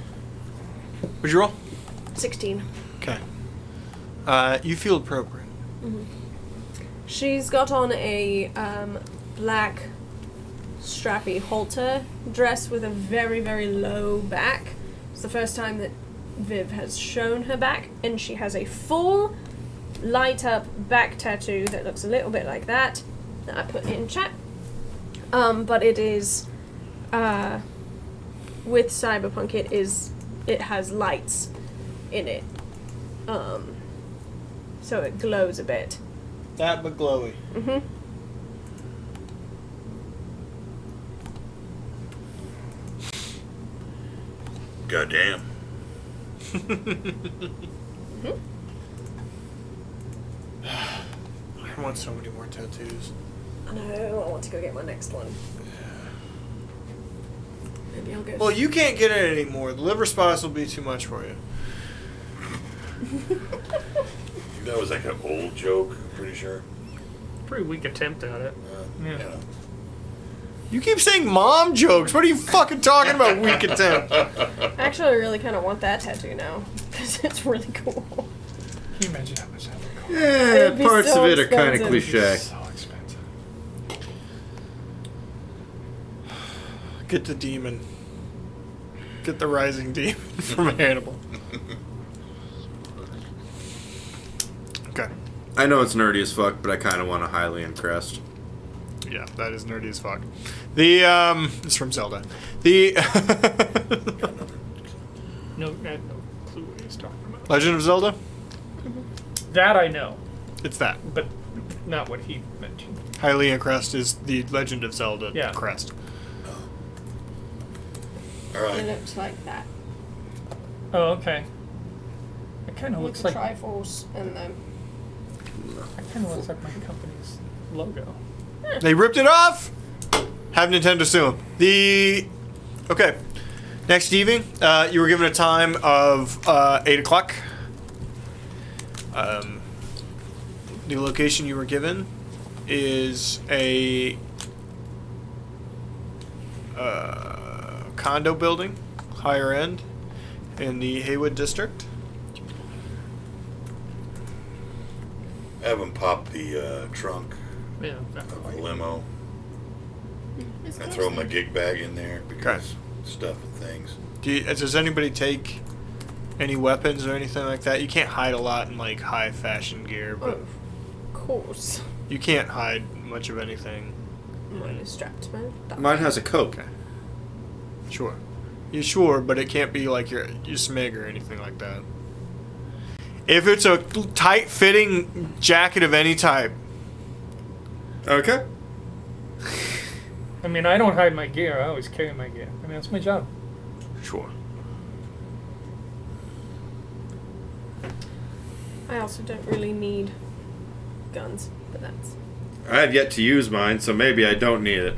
What'd you roll? 16. Okay. You feel appropriate. She's got on a black strappy halter dress with a very, very low back. It's the first time that Viv has shown her back, and she has a full light up back tattoo that looks a little bit like that I put in chat. But it is with Cyberpunk it has lights in it. So it glows a bit. That but glowy. Mm-hmm. Goddamn. I want so many more tattoos. I know, I want to go get my next one. Maybe I'll go. Well, you can't get it anymore. The liver spots will be too much for you. That was like an old joke, I'm pretty sure. Pretty weak attempt at it. Yeah. You know. You keep saying mom jokes. What are you fucking talking about, weak attempt? Actually, I really kind of want that tattoo now because it's really cool. Can you imagine how much that would cost? Yeah, It'd be parts so of it are kind of expensive. cliche. So expensive. Get the demon. Get the rising demon from Hannibal. Okay. I know it's nerdy as fuck, but I kind of want a Hylian crest. Yeah, that is nerdy as fuck. The it's from Zelda. The No, I have no clue what he's talking about. Legend of Zelda. That I know, It's that. but not what he mentioned. Hylian crest is the Legend of Zelda Yeah. crest. All It right. looks like that. Oh, okay. It kind of With looks the like Triforce and the. it kind of looks like my company's logo. They ripped it off. Have Nintendo sue them. Okay. Next evening, you were given a time of 8 o'clock. The location you were given is a condo building, higher end, in the Haywood district. Have them pop the trunk Yeah. That of way. the limo. It's I close throw my enough. gig bag in there because stuff and things. Does anybody take any weapons or anything like that? You can't hide a lot in like high fashion gear, but Of course. you can't hide much of anything. Mine is strapped to my thigh. Mine has a Coke. Sure. You sure, but it can't be like your SMIG or anything like that. If it's a tight-fitting jacket of any type. Okay. I mean, I don't hide my gear. I always carry my gear. I mean, that's my job. Sure. I also don't really need guns, but that's... I have yet to use mine, so maybe I don't need it.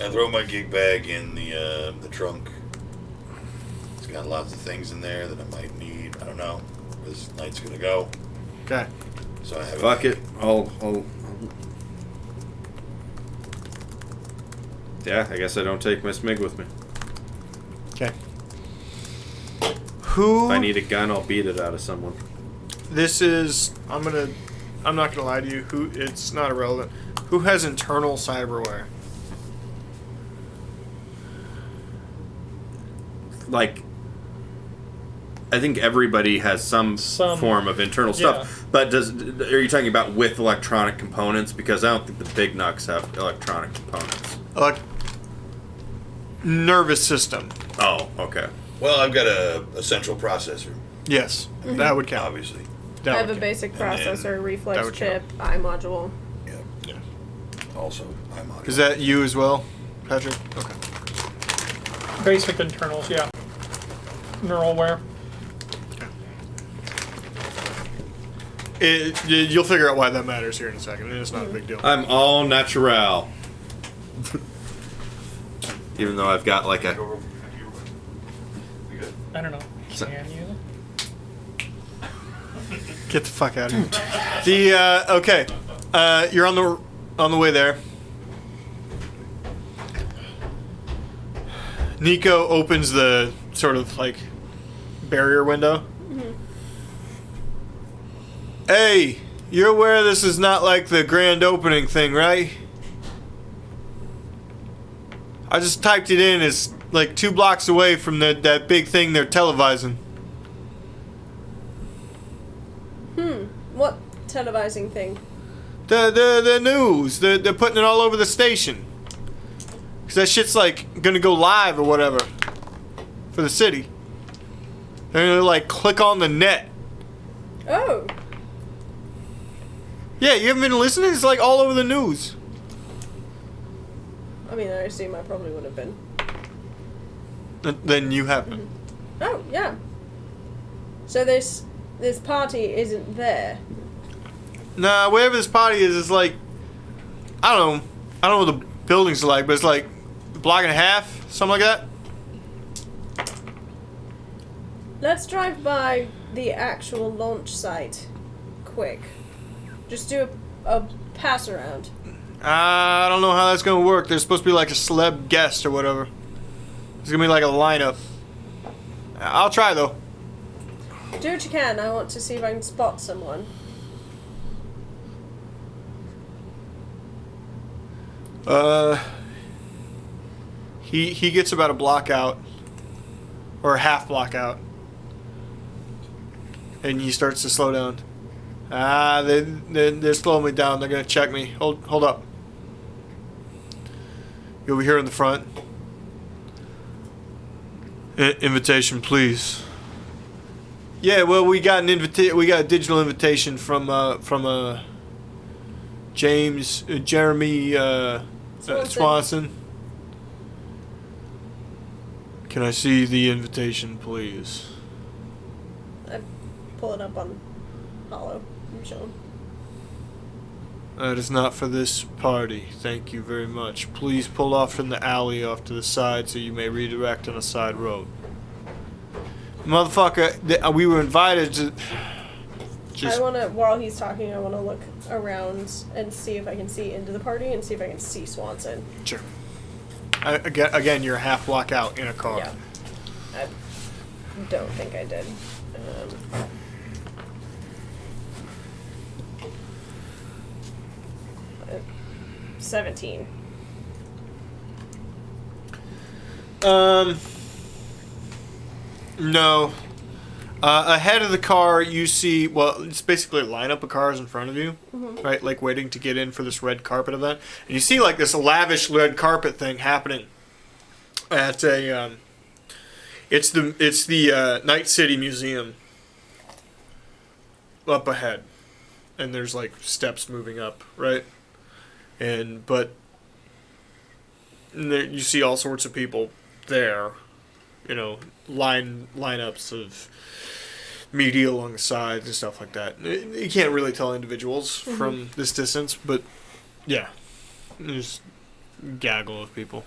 I throw my gig bag in the trunk. It's got lots of things in there that I might need. I don't know. This night's gonna go, Okay. so I have. Fuck it. Yeah, I guess I don't take my SMIG with me. Okay. Who? If I need a gun, I'll beat it out of someone. This is. I'm not gonna lie to you. Who? It's not irrelevant. Who has internal cyberware? Like, I think everybody has some form of internal stuff. But are you talking about with electronic components? Because I don't think the big nugs have electronic components. Nervous system. Oh, okay. Well, I've got a central processor, Yes, that would count. obviously. That I have would a count. basic And then processor, that reflex would chip, eye module. Yeah. Yeah. Also, I'm on. Is that you as well, Patrick? Okay. Basic internals, yeah. Neuralware. Youll figure out why that matters here in a second. It's not a big deal. I'm all natural. Even though I've got like a... I don't know. So- Can you? Get the fuck out of here. Okay. You're on the way there. Nico opens the sort of like barrier window. Hey, you're aware this is not like the grand opening thing, right? I just typed it in. It's like 2 blocks away from that big thing they're televising. What televising thing? The news. They're putting it all over the station. Because that shit's like gonna go live or whatever. For the city. They're gonna like click on the net. Oh, Yeah, you haven't been listening? It's like all over the news. I mean, I assume I probably would have been. Then you haven't. Oh, yeah. So this party isn't there. Nah, wherever this party is like, I don't know what the buildings are like, but it's like a block and a half, something like that. Let's drive by the actual launch site quick. Just do a pass around. I don't know how that's gonna work. There's supposed to be like a celeb guest or whatever. There's gonna be like a lineup. I'll try though. Do what you can. I want to see if I can spot someone. He gets about a block out, or a half block out, and he starts to slow down. They're slowing me down. They're gonna check me. Hold up. You over here in the front. Invitation, please. Yeah, well, we got We got a digital invitation from Jeremy Swanson. Can I see the invitation, please? I pull it up on Hollow. I'm showing. That is not for this party. Thank you very much. Please pull off from the alley off to the side so you may redirect on a side road. Motherfucker, we were invited to... I want to, while he's talking, I want to look around and see if I can see into the party and see if I can see Swanson. Sure. Again, you're a half block out in a car. Yeah. I don't think I did. 17. No. Ahead of the car, you see, well, it's basically a lineup of cars in front of you, right? Like waiting to get in for this red carpet event. And you see like this lavish red carpet thing happening at a, it's the Night City Museum up ahead. And there's like steps moving up, right? But there, you see all sorts of people there, you know, lineups of media along the sides and stuff like that. You can't really tell individuals from this distance, but yeah, there's a gaggle of people.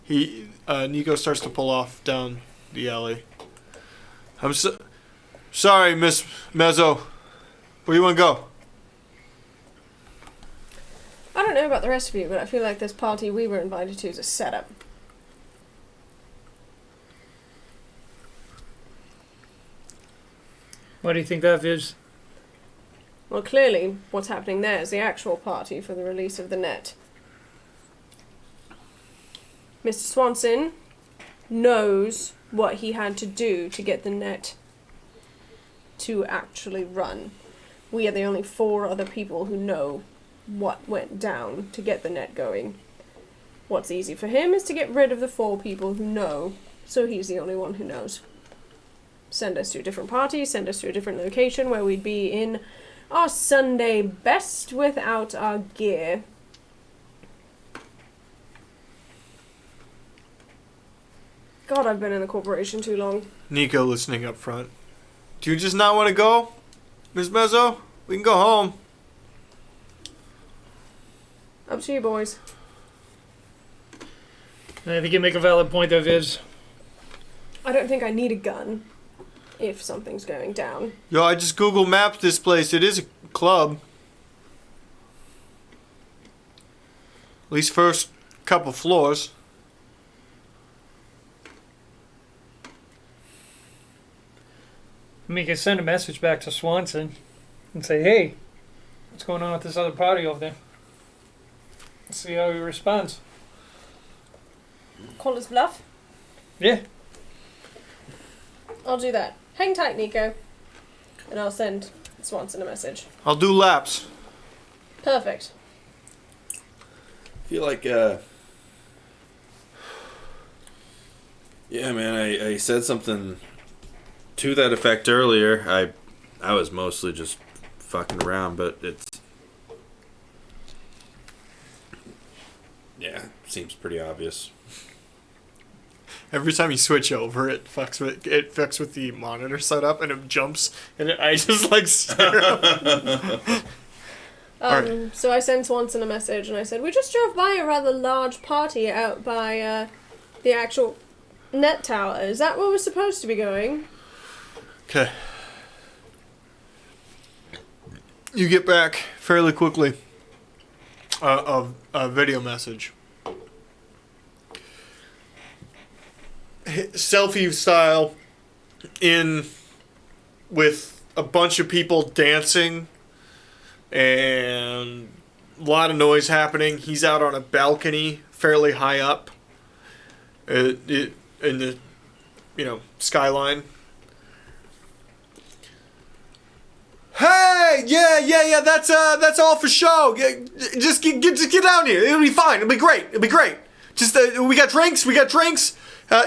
Nico starts to pull off down the alley. I'm sorry, Miss Mezzo. Where do you want to go? I don't know about the rest of you, but I feel like this party we were invited to is a setup. Why do you think that is? Well, clearly, what's happening there is the actual party for the release of the net. Mr. Swanson knows what he had to do to get the net to actually run. We are the only 4 other people who know what went down to get the net going. What's easy for him is to get rid of the 4 people who know, so he's the only one who knows. Send us to a different party, send us to a different location where we'd be in our Sunday best without our gear. God, I've been in the corporation too long. Nico listening up front. Do you just not want to go, Miss Mezzo? We can go home. Up to you, boys. I think you make a valid point there, Viz. I don't think I need a gun if something's going down. Yo, I just Google mapped this place. It is a club. At least first couple floors. We can send a message back to Swanson and say, hey, what's going on with this other party over there? Let's see how he responds. Call his bluff? Yeah. I'll do that. Hang tight, Nico. And I'll send Swanson a message. I'll do laps. Perfect. I feel like, yeah, man, I said something to that effect earlier. I was mostly just fucking around, but it's, yeah, seems pretty obvious. Every time you switch over, it fucks with the monitor setup, and it jumps, and I just like stare up. Alright. So I sent Swanson a message, and I said, we just drove by a rather large party out by the actual net tower. Is that where we're supposed to be going? Okay. You get back fairly quickly. A video message. Selfie style, in with a bunch of people dancing and a lot of noise happening. He's out on a balcony fairly high up in the skyline. Hey, yeah, that's all for show. Just get down here. It'll be fine. It'll be great. Just we got drinks.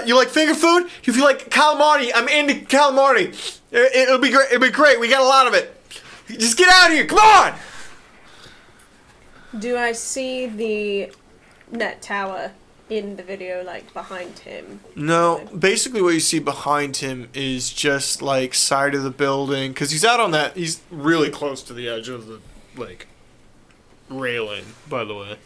You like finger food? If you like calamari, I'm into calamari. It'll be great. We got a lot of it. Just get out here. Come on. Do I see the net tower in the video, like, behind him? No, basically what you see behind him is just, like, side of the building. Because he's out on that, he's really close to the edge of the, like, railing, by the way.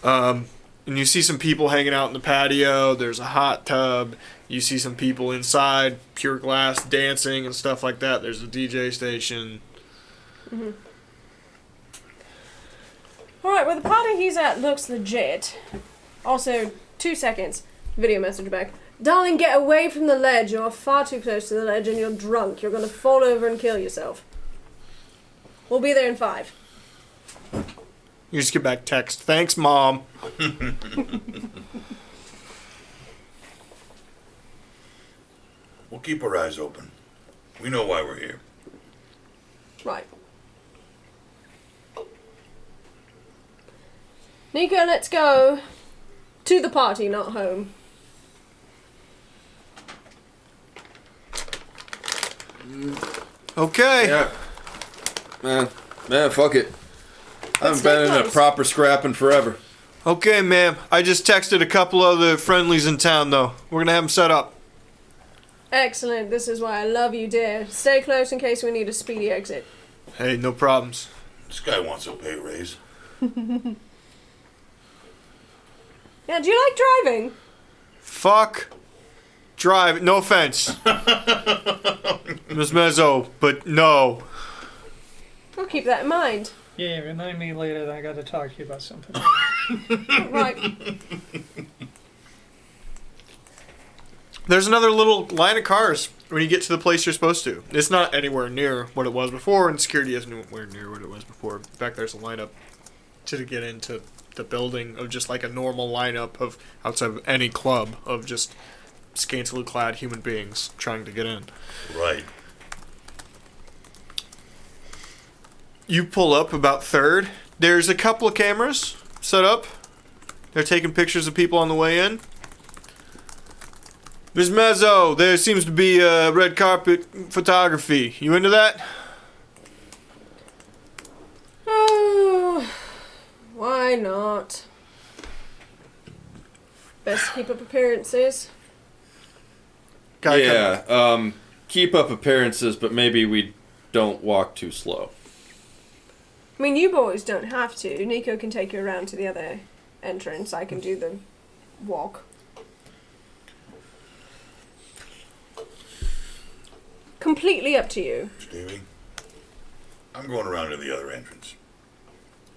And you see some people hanging out in the patio. There's a hot tub. You see some people inside, pure glass, dancing and stuff like that. There's a DJ station. Mm-hmm. Alright, well, the party he's at looks legit. Also, 2 seconds. Video message back. Darling, get away from the ledge. You're far too close to the ledge and you're drunk. You're gonna fall over and kill yourself. We'll be there in 5. You just get back text. Thanks, Mom. We'll keep our eyes open. We know why we're here. Right. Nico, let's go to the party, not home. Okay. Yeah. Man, fuck it. I Let's haven't been stay in a close. proper scrapping forever. Okay, ma'am. I just texted a couple other friendlies in town, though. We're gonna have them set up. Excellent. This is why I love you, dear. Stay close in case we need a speedy exit. Hey, no problems. This guy wants a pay raise. Yeah, do you like driving? Fuck. Drive. No offense. Ms. Mezzo, but no. I'll keep that in mind. Yeah, remind me later that I got to talk to you about something. Right. There's another little line of cars when you get to the place you're supposed to. It's not anywhere near what it was before, and security isn't anywhere near what it was before. In fact, there's a lineup to get into the building of just like a normal lineup of outside of any club of just scantily clad human beings trying to get in. Right. You pull up about third. There's a couple of cameras set up. They're taking pictures of people on the way in. Ms. Mezzo, there seems to be red carpet photography. You into that? Oh, why not? Best keep up appearances. Guy Yeah, keep up appearances, but maybe we don't walk too slow. I mean, you boys don't have to. Nico can take you around to the other entrance. I can do the walk. Completely up to you. Stevie, I'm going around to the other entrance.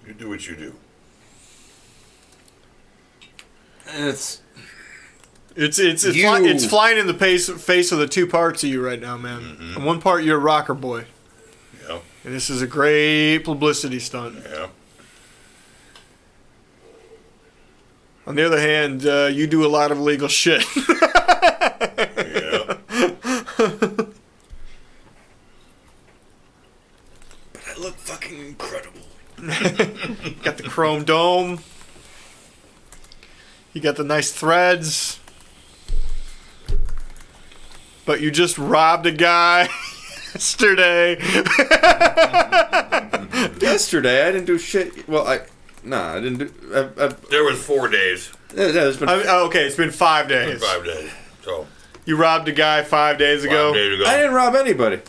You do what you do. It's It's flying in the face of the two parts of you right now, man. Mm-hmm. On one part, you're a rocker boy. Yeah, And this is a great publicity stunt. yeah. On the other hand, you do a lot of illegal shit. Yeah. But I look fucking incredible. Got the chrome dome. You got the nice threads. But you just robbed a guy yesterday. Yesterday, I didn't do shit. Well, I didn't do. There was 4 days. It's been. Okay, it's been 5 days. 5 days. So, You robbed a guy 5 days ago. 5 days ago. I didn't rob anybody.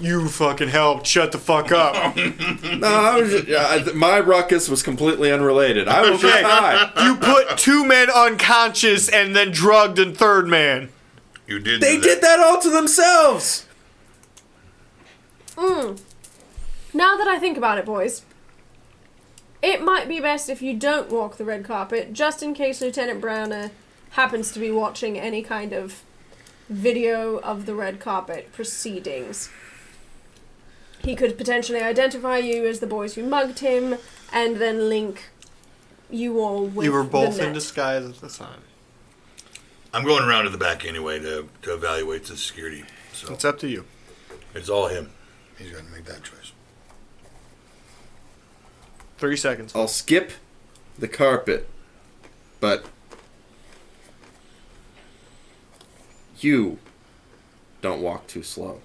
You fucking helped. Shut the fuck up. No, I was just, my ruckus was completely unrelated. I was just Okay. high. You put 2 men unconscious and then drugged a third man. You did They do did that all to themselves. Now that I think about it, boys, it might be best if you don't walk the red carpet, just in case Lieutenant Browner happens to be watching any kind of video of the red carpet proceedings. He could potentially identify you as the boys who mugged him, and then link you all with You were both the in net. disguise at the time. I'm going around to the back anyway to evaluate the security. So It's up to you. it's all him. He's got to make that choice. 30 seconds. I'll skip the carpet, but you don't walk too slow.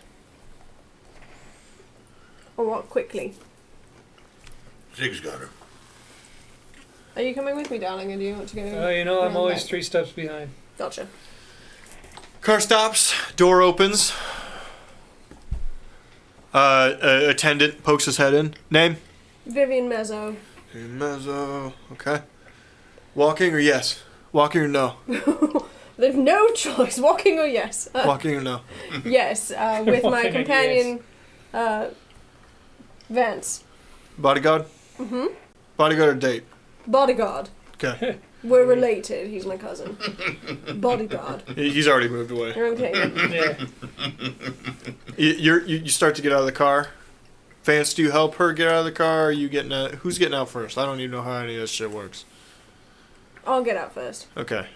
Or walk quickly. Zig's got her. Are you coming with me, darling, or do you want to go? I'm around always back? 3 steps behind. Gotcha. Car stops. Door opens. Attendant pokes his head in. Name? Vivian Mezzo. Mezzo. Okay. Walking or yes? Walking or no? There's no choice, walking or yes. Walking or no? Yes, with my Walking or companion, Vance. Bodyguard? Mm-hmm. Bodyguard or date? Bodyguard. Okay. We're related. He's my cousin. Bodyguard. He's already moved away. Okay. Yeah. You start to get out of the car. Vance, do you help her get out of the car? Or are you getting out? Who's getting out first? I don't even know how any of this shit works. I'll get out first. Okay.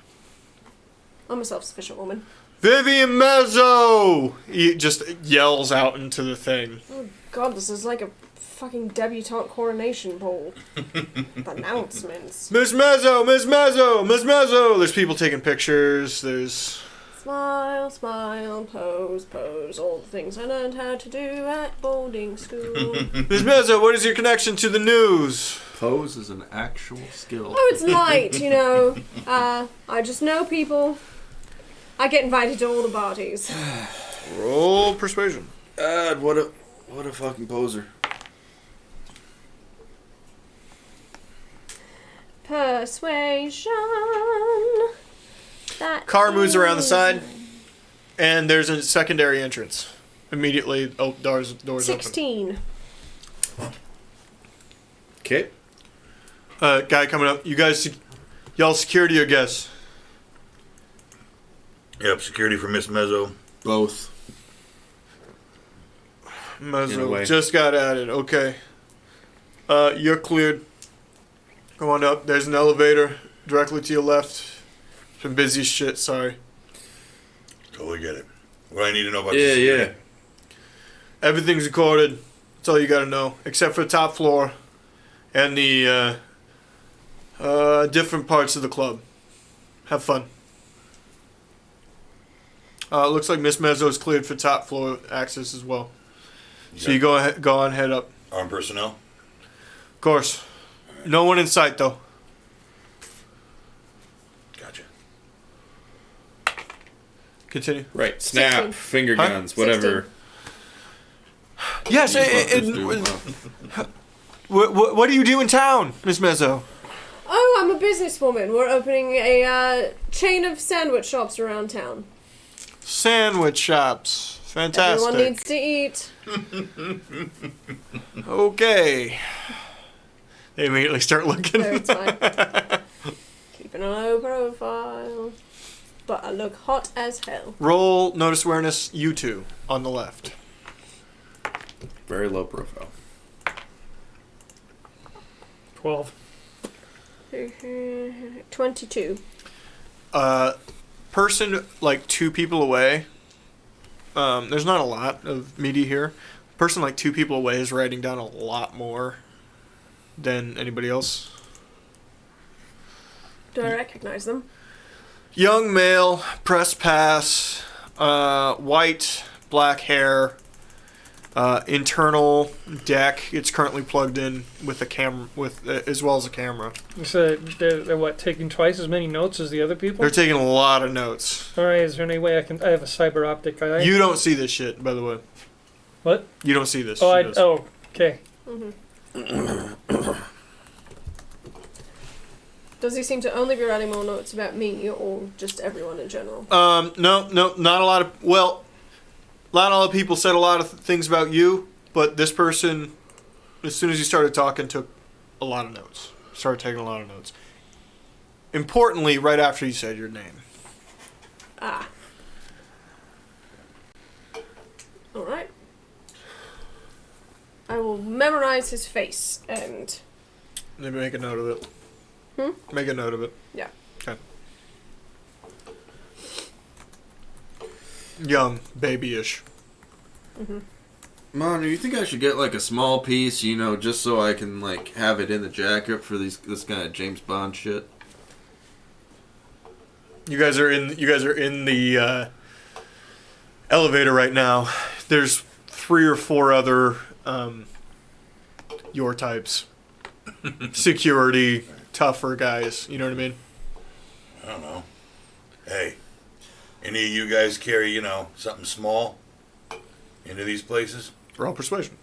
I'm a self-sufficient woman. Vivian Mezzo! He just yells out into the thing. Oh god, this is like a fucking debutante coronation ball. Announcements. Miss Mezzo! Miss Mezzo! Miss Mezzo! There's people taking pictures. There's... Smile, smile, pose, pose. All the things I learned how to do at boarding school. Miss Mezzo, what is your connection to the news? Pose is an actual skill. Oh, it's light, you know. I just know people. I get invited to all the parties. Roll persuasion. God, what a fucking poser. Persuasion. That Car moves around the is side, and there's a secondary entrance. Immediately, doors open. 16. Okay. Guy coming up. You guys, y'all security or guests? Yep, security for Miss Mezzo. Both. In a Mezzo way. just got added. Okay. You're cleared. Go on up. There's an elevator directly to your left. Been busy as shit. Sorry. Totally get it. What do I need to know about Yeah, this? yeah. Everything's recorded. That's all you gotta know, except for the top floor and the different parts of the club. Have fun. Looks like Miss Mezzo is cleared for top floor access as well. So you go on, head up. Armed personnel? Of course. No one in sight though. Gotcha. Continue. Right. Snap. 16. Finger Huh? guns. Whatever. Yes. you fuckers do. What do you do in town, Miss Mezzo? Oh, I'm a businesswoman. We're opening a chain of sandwich shops around town. Sandwich shops. Fantastic. Everyone needs to eat. Okay. They immediately start looking. No, it's fine. Keeping a low profile. But I look hot as hell. Roll notice awareness, you two, on the left. Very low profile. 12. 22. Person like 2 people away. There's not a lot of media here. Person like 2 people away is writing down a lot more than anybody else. Do I recognize them? Young male, press pass, white, black hair, internal deck. It's currently plugged in with a camera, as well as a camera. So they're what, taking twice as many notes as the other people? They're taking a lot of notes. Alright, is there any way I have a cyber optic eye? You don't see this shit, by the way. What? You don't see this. Oh, She does. okay. Does he seem to only be writing more notes about me or just everyone in general? No, not a lot of. Well, not all the people said a lot of things about you, but this person, as soon as you started talking, took a lot of notes. Started taking a lot of notes. Importantly, right after you said your name. Ah. Alright. I will memorize his face and... Let me make a note of it. Make a note of it. Yeah. Okay. Young, babyish. Mom, do you think I should get like a small piece, you know, just so I can like have it in the jacket for this kind of James Bond shit? You guys are in the elevator right now. There's 3 or 4 other your types. Security, tougher guys, you know what I mean? I don't know. Hey, any of you guys carry, you know, something small into these places? Roll persuasion.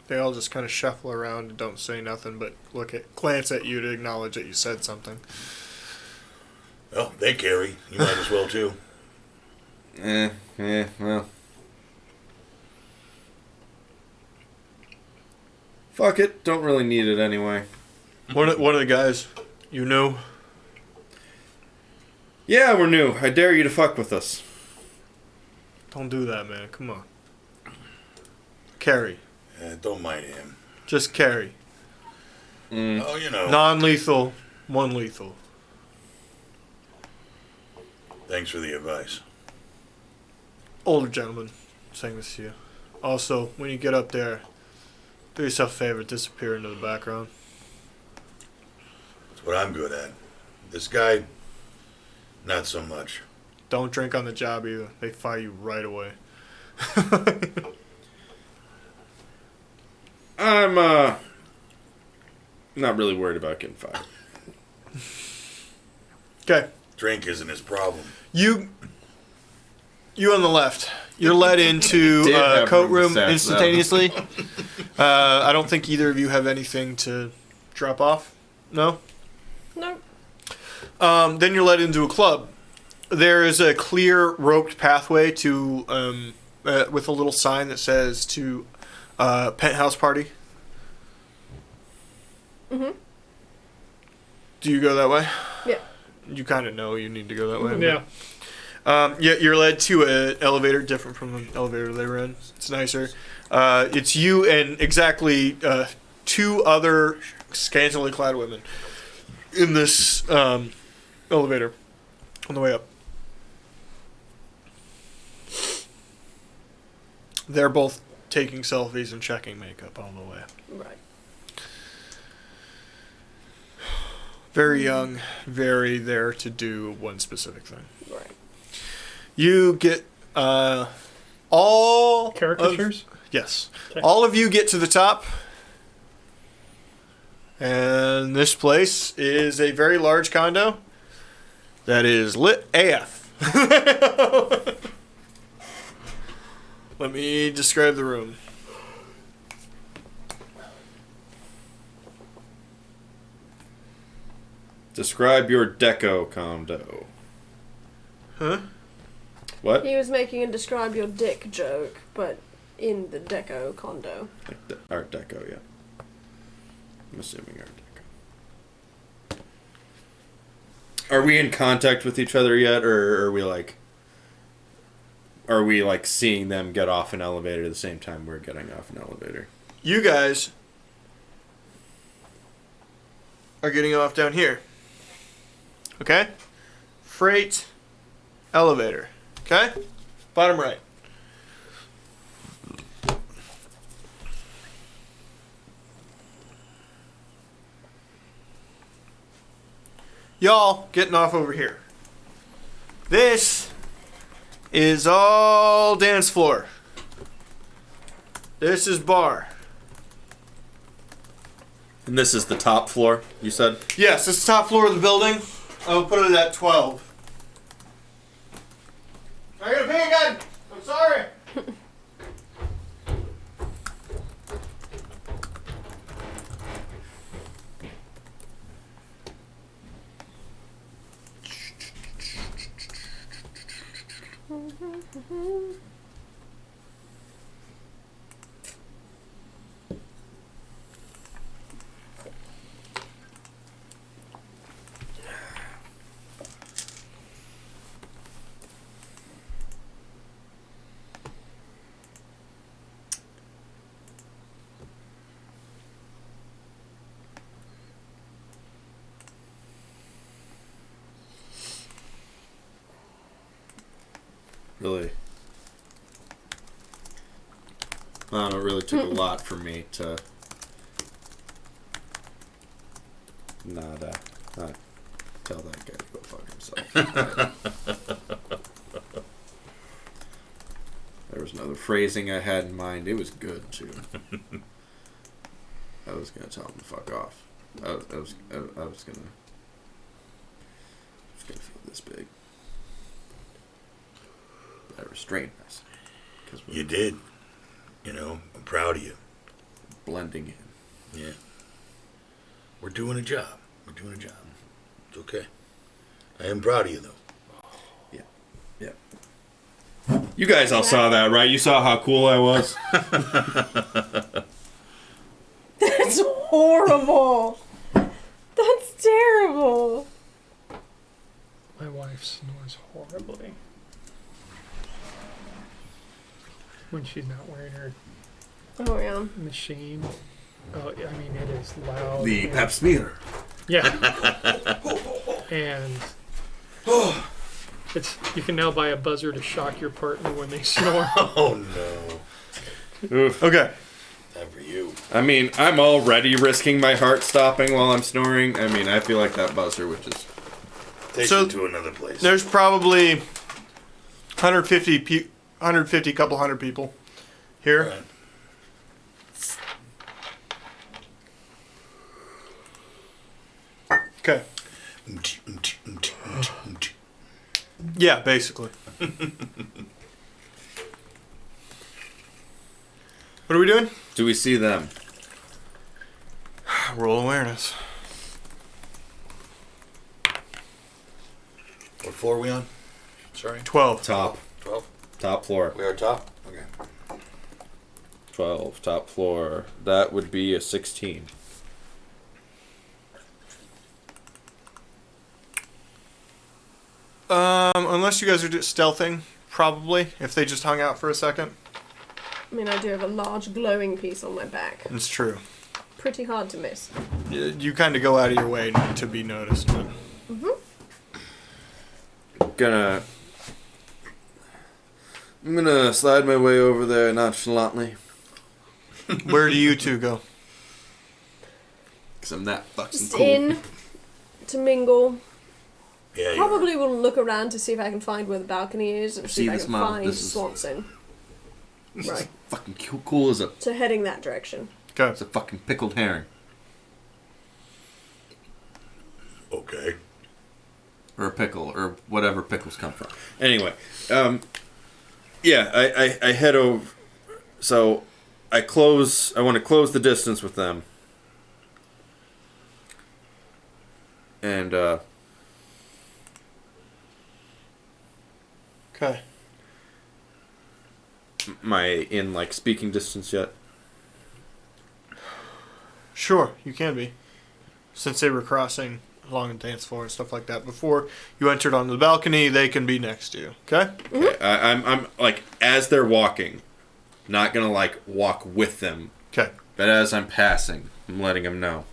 They all just kind of shuffle around and don't say nothing, but glance at you to acknowledge that you said something. Well, they carry. You might as well too. Well. Fuck it. Don't really need it anyway. One of the guys, you know. Yeah, we're new. I dare you to fuck with us. Don't do that, man. Come on. Carry. Don't mind him. Just carry. Oh, you know. Non-lethal, one lethal. Thanks for the advice. Older gentleman saying this to you. Also, when you get up there, do yourself a favor, disappear into the background. That's what I'm good at. This guy, not so much. Don't drink on the job either. They fire you right away. I'm not really worried about getting fired. Okay. Drink isn't his problem. You on the left. You're led into Did have coat room room to stack instantaneously. I don't think either of you have anything to drop off. No? Nope. Then you're led into a club. There is a clear roped pathway to with a little sign that says to penthouse party. Mhm. Do you go that way? Yeah. You kind of know you need to go that way. Yeah. Yeah, you're led to an elevator different from the elevator they were in. It's nicer. It's you and exactly two other scantily clad women in this elevator on the way up. They're both taking selfies and checking makeup on the way. Right. Very young, very there to do one specific thing. Right. You get all Caricatures? Yes. Okay. All of you get to the top. And this place is a very large condo that is lit AF. Let me describe the room. Describe your deco condo. Huh? What? He was making a describe your dick joke, but in the deco condo. Like Art Deco, yeah. I'm assuming Art Deco. Are we in contact with each other yet, or are we like seeing them get off an elevator at the same time we're getting off an elevator? You guys are getting off down here. Okay? Freight elevator. Okay? Bottom right. Y'all getting off over here. This is all dance floor. This is bar. And this is the top floor, you said? Yes, this is the top floor of the building. I'll put it at 12. I gotta pee again. I'm sorry. Really? I don't know, it really took a lot for me to not tell that guy to go fuck himself. There was another phrasing I had in mind. It was good, too. I was going to tell him to fuck off. I was going to feel this big. I restrained myself. You did. You know, I'm proud of you. Blending in. Yeah. We're doing a job. We're doing a job. It's okay. I am proud of you, though. Yeah. You guys all saw that, right? You saw how cool I was? That's horrible. terrible. My wife snores horribly when she's not wearing her Oh yeah. machine. Oh, I mean, it is loud. The and- pap smear. Yeah. And it's you can now buy a buzzer to shock your partner when they snore. Oh no. Oof. Okay. Not for you. I mean, I'm already risking my heart stopping while I'm snoring. I mean, I feel like that buzzer would just... Take So, you to another place. There's probably 150, couple hundred people here. Right. Okay. Yeah, basically. What are we doing? Do we see them? Roll awareness. What floor are we on? Sorry. 12. Top. 12. Top floor. We are top? Okay. 12. Top floor. That would be a 16. Unless you guys are just stealthing, probably, if they just hung out for a second. I mean, I do have a large glowing piece on my back. It's true. Pretty hard to miss. You kind of go out of your way to be noticed. But I'm gonna slide my way over there nonchalantly. where do you two go? Because I'm that fucking Just cool. in to mingle. Yeah, Probably will look around to see if I can find where the balcony is and see See if I this can model? find This is- Swanson. Right. Fucking cool as a... So heading that direction. Okay. It's a fucking pickled herring. Okay. Or a pickle, or whatever pickles come from. Anyway, yeah, I head over. So, I want to close the distance with them. And, Okay. am I in, like, speaking distance yet? Sure, you can be. Since they were crossing along the dance floor and stuff like that before you entered onto the balcony, they can be next to you. Okay? Okay, I'm, like, as they're walking, not gonna, like, walk with them. Okay. But as I'm passing, I'm letting them know.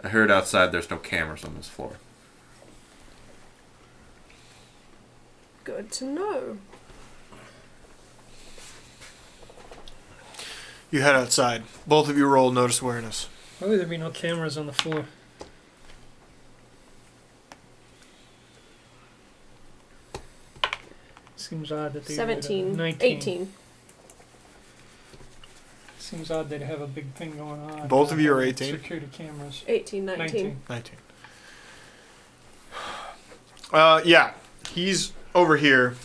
I heard outside there's no cameras on this floor. Good to know. You head outside. Both of you roll notice awareness. Why would there be no cameras on the floor? Seems odd that they would, 17. 19. 18. Seems odd they'd have a big thing going on. Both of you are Having 18? Security cameras. 18, 19. 19. Yeah. He's over here,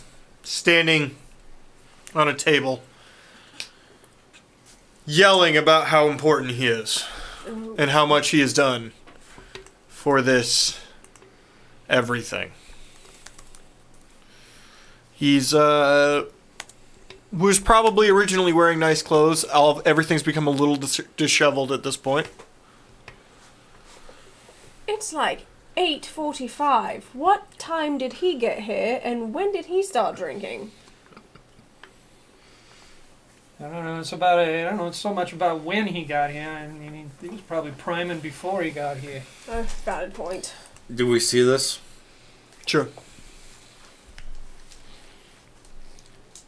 standing on a table, yelling about how important he is Oh, and how much he has done for this everything. He's was probably originally wearing nice clothes. Everything's become a little disheveled at this point. it's like 8:45. What time did he get here and when did he start drinking? I don't know. It's about. I don't know. It's so much about when he got here. I mean, he was probably priming before he got here. Oh, valid point. Do we see this? Sure.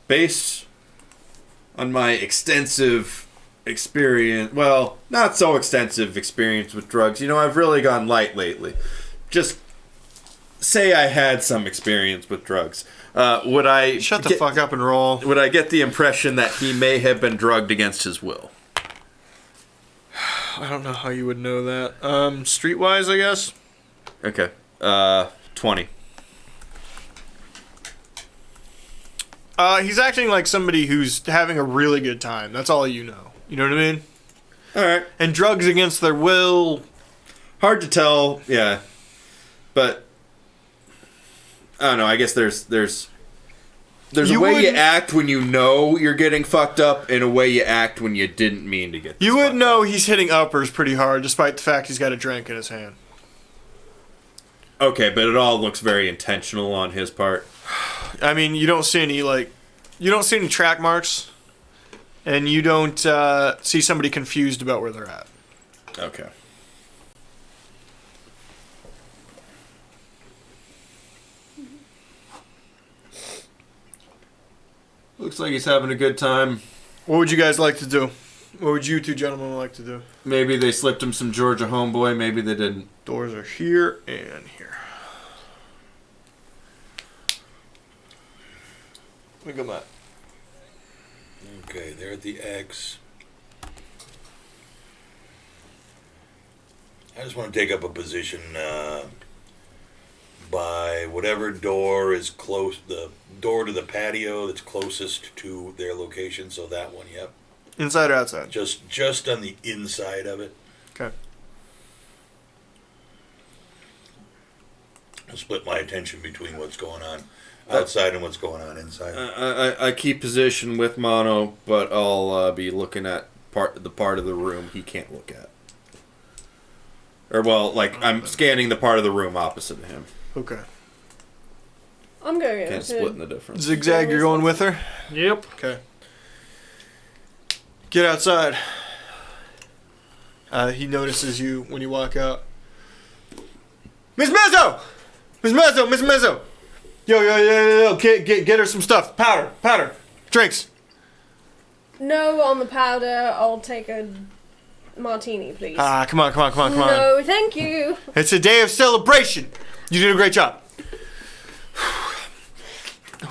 Based on my extensive experience, well, not so extensive experience with drugs, I've really gone light lately. Just say I had some experience with drugs. Would I Shut the fuck up and roll. Would I get the impression that he may have been drugged against his will? I don't know how you would know that. Streetwise, I guess. Okay. 20. He's acting like somebody who's having a really good time. That's all you know. You know what I mean? All right. And drugs against their will. Hard to tell, yeah. But I don't know. I guess there's There's a way you act when you know you're getting fucked up, and a way you act when you didn't mean to get. You would know he's hitting uppers pretty hard, despite the fact he's got a drink in his hand. Okay, but it all looks very intentional on his part. I mean, you don't see any track marks, and you don't see somebody confused about where they're at. Okay. Looks like he's having a good time. What would you guys like to do? What would you two gentlemen like to do? Maybe they slipped him some Georgia homeboy. Maybe they didn't. Doors are here and here. We go back. Okay, they're at the X. I just want to take up a position by whatever door is close, the door to the patio that's closest to their location. So that one, yep. Inside or outside? Just on the inside of it. Okay. I'll split my attention between what's going on outside and what's going on inside. I keep position with Mono, but I'll be looking at the part of the room he can't look at. Or, well, like, I'm scanning the part of the room opposite of him. Okay. I'm going Can't split in the difference. Zigzag, you're going with her? Yep. Okay. Get outside. He notices you when you walk out. Miss Mezzo! Miss Mezzo! Miss Mezzo! Yo. Get her some stuff. Powder. Drinks. No on the powder. I'll take a martini, please. Come on. No, thank you. It's a day of celebration. You did a great job.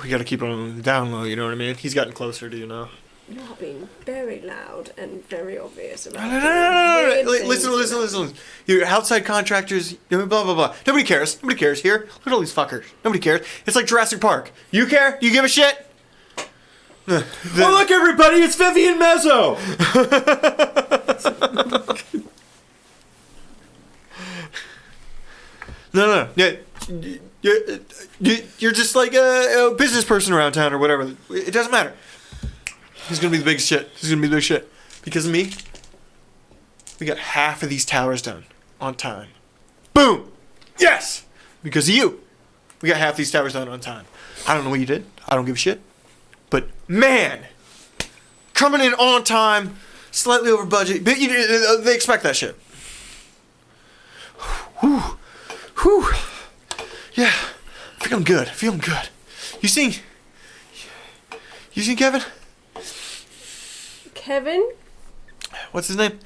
We gotta keep on the down low, you know what I mean? He's gotten closer to you now. You're being very loud and very obvious about No. Listen. You're outside contractors, blah, blah, blah. Nobody cares. Here. Look at all these fuckers. Nobody cares. It's like Jurassic Park. You care? You give a shit? Oh, look, everybody, it's Vivian Mezzo! No. Yeah, you're just like a business person around town or whatever. It doesn't matter. He's gonna be the biggest shit. Because of me, we got half of these towers done on time. Boom! Yes! Because of you, we got half these towers done on time. I don't know what you did. I don't give a shit. But man, coming in on time, slightly over budget. But they expect that shit. Whew. Yeah, feeling good. You seen Kevin? Kevin? What's his name?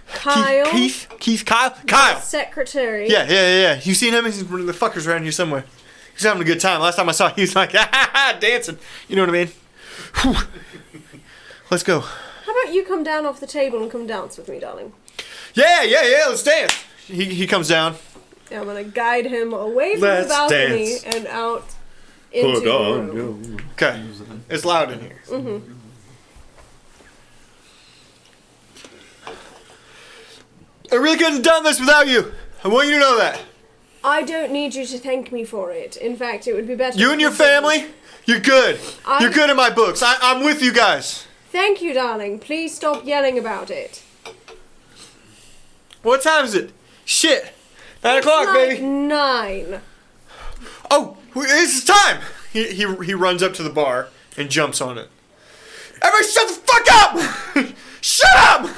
Kyle? Keith? Kyle! Secretary. Yeah. You seen him? He's one of the fuckers around here somewhere. He's having a good time. Last time I saw him, he was like, dancing. You know what I mean? Whew. Let's go. How about you come down off the table and come dance with me, darling? Yeah, let's dance. He comes down. Yeah, I'm gonna guide him away from the balcony and out into the room. Okay. It's loud in here. Mm-hmm. I really couldn't have done this without you. I want you to know that. I don't need you to thank me for it. In fact, it would be better. You and your family, you're good. You're good in my books. I'm with you guys. Thank you, darling. Please stop yelling about it. What time is it? Shit. 9 o'clock, like baby. 9. Oh, it's time. He runs up to the bar and jumps on it. Everybody shut the fuck up! Shut up!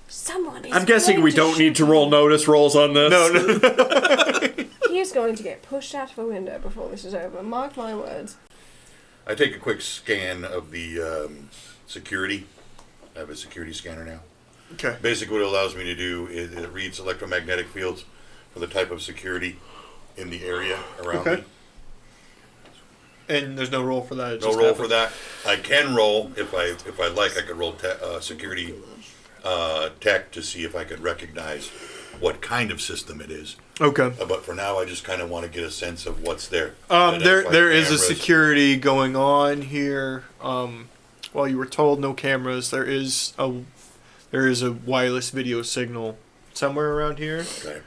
Someone is I'm guessing we don't need to roll notice rolls on this. No. He is going to get pushed out of a window before this is over. Mark my words. I take a quick scan of the security. I have a security scanner now. Okay. Basically, what it allows me to do is it reads electromagnetic fields for the type of security in the area around me. And there's no roll for that. No roll for that. I can roll if I like. I could roll security tech to see if I could recognize what kind of system it is. Okay. But for now, I just kind of want to get a sense of what's there. There is a security going on here. While you were told no cameras, there is a wireless video signal somewhere around here. Okay.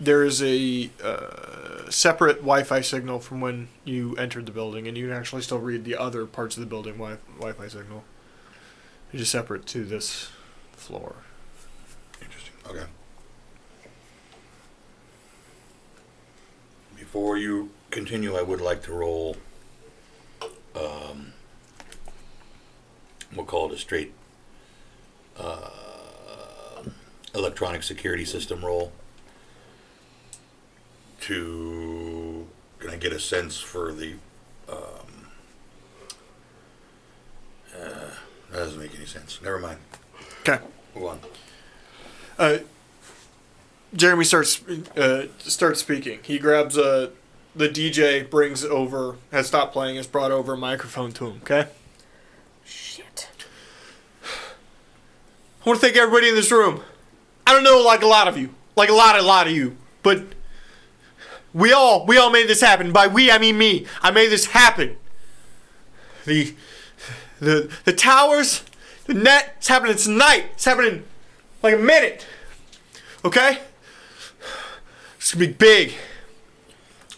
there is a separate Wi-Fi signal from when you entered the building, and you can actually still read the other parts of the building Wi-Fi signal. It's just separate to this floor. Interesting. Okay. Before you continue, I would like to roll. We'll call it a straight electronic security system roll. Can I get a sense for the? That doesn't make any sense. Never mind. Okay. Move on. Jeremy starts speaking. He grabs the DJ, has stopped playing, has brought over a microphone to him. Okay. Shit. I want to thank everybody in this room. I don't know, like a lot of you, but we all made this happen. By we, I mean me. I made this happen. The towers, the net, it's happening tonight. It's happening like a minute. Okay? It's gonna be big.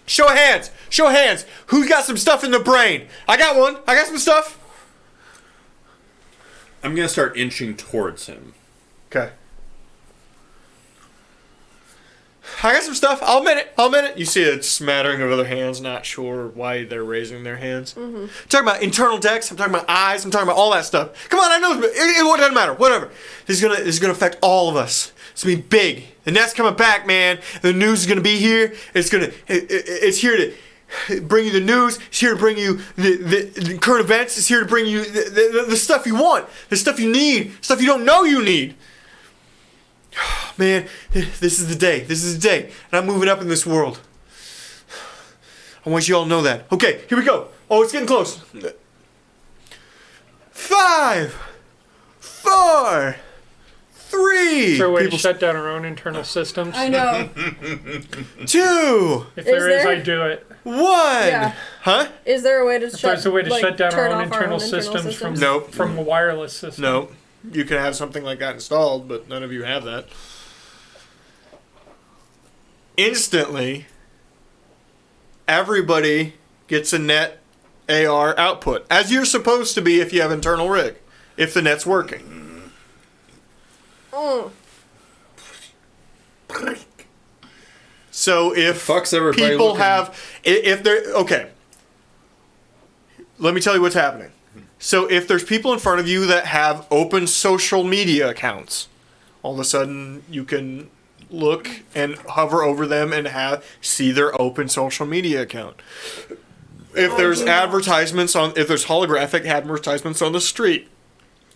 Show of hands. Show of hands. Who's got some stuff in the brain? I got one. I got some stuff. I'm gonna start inching towards him. Okay. I got some stuff. I'll admit it. You see a smattering of other hands, not sure why they're raising their hands. Mm-hmm. I'm talking about internal decks. I'm talking about eyes. I'm talking about all that stuff. Come on, I know. It doesn't matter. Whatever. This is gonna affect all of us. It's gonna be big. The net's coming back, man. The news is gonna be here. It's here to bring you the news. It's here to bring you the current events. It's here to bring you the stuff you want, the stuff you need, stuff you don't know you need. Man, this is the day. This is the day. And I'm moving up in this world. I want you all to know that. Okay, here we go. Oh, it's getting close. 5, 4, 3. Is there a way to shut down our own internal systems? I know. 2. If there is, there? I do it. 1. Yeah. Huh? Is there a way to There's a way to shut down turn our own off internal systems from Nope. from a wireless system. Nope. You can have something like that installed, but none of you have that. Instantly, everybody gets a net AR output, as you're supposed to be if you have internal rig, if the net's working. Mm. So if Fuck's everybody people looking- if they're okay, let me tell you what's happening. So if there's people in front of you that have open social media accounts, all of a sudden you can look and hover over them and see their open social media account. If there's if there's holographic advertisements on the street,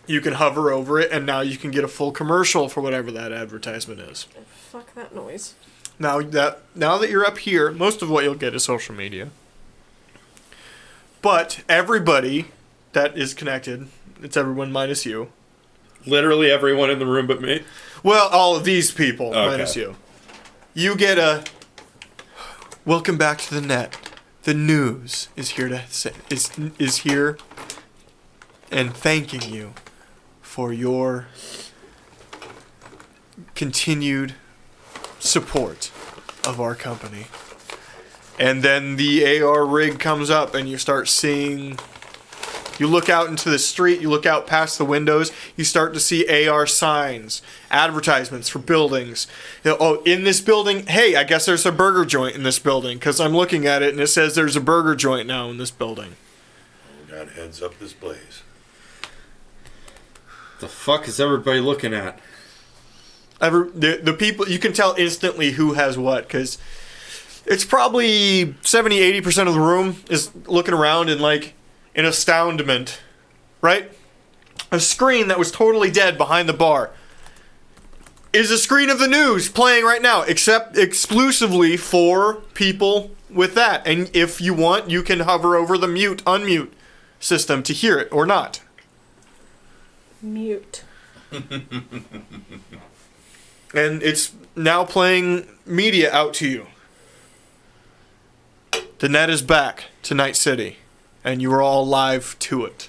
you can hover over it and now you can get a full commercial for whatever that advertisement is. Fuck that noise. Now that you're up here, most of what you'll get is social media. But everybody that is connected, it's everyone minus you. Literally everyone in the room but me. Well, all of these people Okay. minus you. You get a welcome back to the net. The news is here is here and thanking you for your continued support of our company. And then the AR rig comes up and you start seeing. You look out into the street, you look out past the windows, you start to see AR signs, advertisements for buildings. Oh, in this building, hey, I guess there's a burger joint in this building, because I'm looking at it and it says there's a burger joint now in this building. We got heads up displays. The fuck is everybody looking at? The people, you can tell instantly who has what, because it's probably 70-80% of the room is looking around and like, in astoundment, right? A screen that was totally dead behind the bar is a screen of the news playing right now, except exclusively for people with that. And if you want, you can hover over the unmute system to hear it or not. Mute. And it's now playing media out to you. The net is back to Night City. And you are all live to it.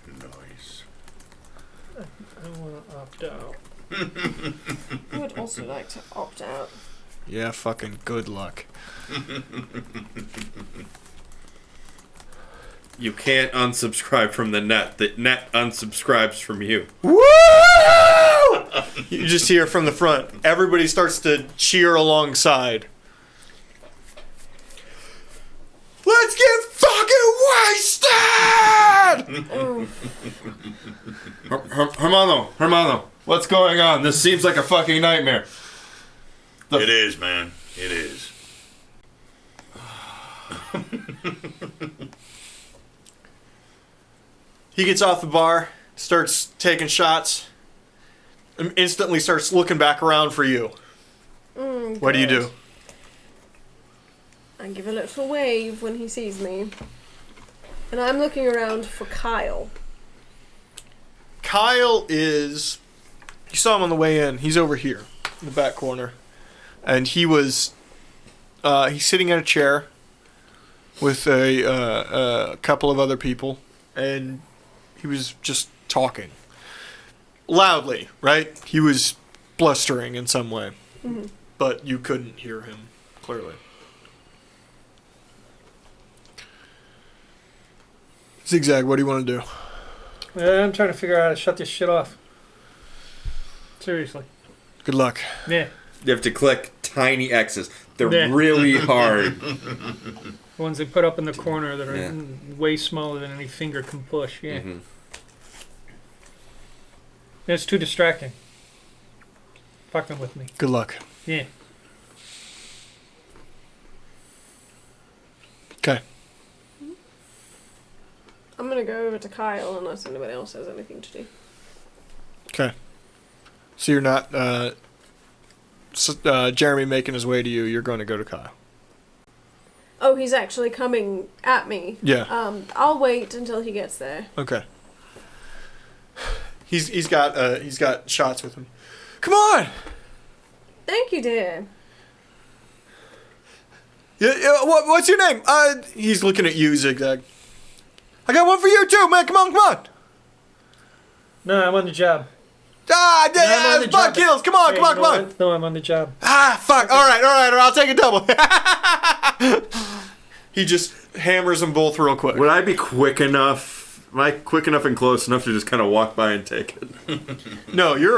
Nice. I want to opt out. I would also like to opt out. Yeah, fucking good luck. You can't unsubscribe from the net. The net unsubscribes from you. Woo! You just hear from the front. Everybody starts to cheer alongside. Let's get fucking wasted! Hermano, what's going on? This seems like a fucking nightmare. It is, man. It is. He gets off the bar, starts taking shots, and instantly starts looking back around for you. What do you do? I give a little wave when he sees me. And I'm looking around for Kyle. Kyle is... You saw him on the way in. He's over here in the back corner. And he was... he's sitting in a chair with a couple of other people. And he was just talking. Loudly, right? He was blustering in some way. Mm-hmm. But you couldn't hear him clearly. Zigzag, what do you want to do? I'm trying to figure out how to shut this shit off. Seriously. Good luck. Yeah. You have to click tiny X's. They're Yeah. really hard. The ones they put up in the corner that are Yeah. way smaller than any finger can push. Yeah. Mhm. It's too distracting. Fucking with me. Good luck. Yeah. Okay. I'm gonna go over to Kyle unless anybody else has anything to do. Okay. So you're not, Jeremy making his way to you, you're going to go to Kyle. Oh, he's actually coming at me. Yeah. I'll wait until he gets there. Okay. He's got shots with him. Come on! Thank you, dear. Yeah, what's your name? He's looking at you, Zigzag. I got one for you too, man. Come on. No, I'm on the job. Ah, No, I'm on the butt job. kills. Come on, Hey, come on, you come know on. what? No, I'm on the job. Ah, fuck. All right. I'll take a double. He just hammers them both real quick. Would I be quick enough? Am I quick enough and close enough to just kind of walk by and take it? No, you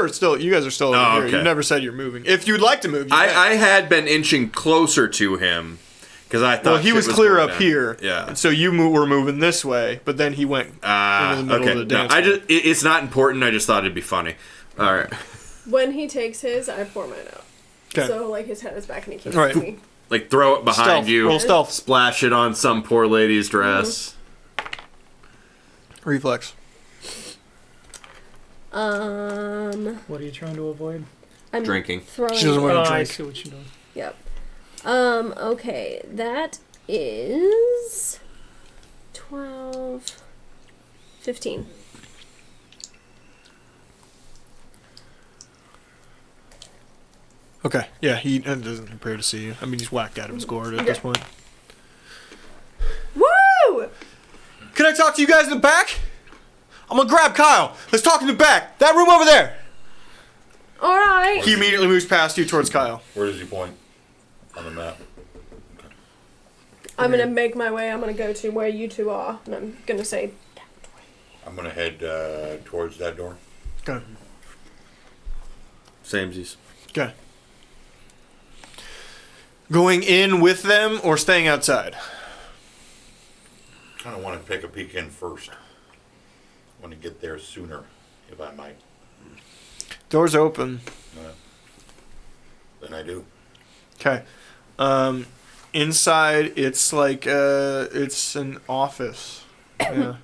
guys are still over Oh, here. okay. You never said you're moving. If you'd like to move, you can. I had been inching closer to him because I thought Well, he shit was clear going up down. here. Yeah. And so you were moving this way, but then he went into the middle Okay. of the No, dance. I just it's not important. I just thought it'd be funny. All right. When he takes his, I pour mine out. 'Kay. So, like, his head is back and he can't Right. see me. Like throw it behind Stealth. you. Roll stealth. Splash it on some poor lady's dress. Reflex. What are you trying to avoid? I'm Drinking. Throwing. She doesn't want Oh, to I drink. see what you're doing. Yep. Okay. That is 12, 15. Okay. Yeah, he doesn't appear to see you. I mean, he's whacked out of his gourd at this Yeah. point. Woo! Can I talk to you guys in the back? I'm gonna grab Kyle. Let's talk in the back. That room over there. All right. He immediately moves past you towards Kyle. Where does he point on the map? I'm gonna make my way. I'm gonna go to where you two are, and I'm gonna say, I'm gonna head towards that door. Okay. Samesies. Okay. Going in with them or staying outside? Kind of want to take a peek in first. Want to get there sooner, if I might. Doors open. Then I do. Okay. Inside, it's like it's an office. Yeah.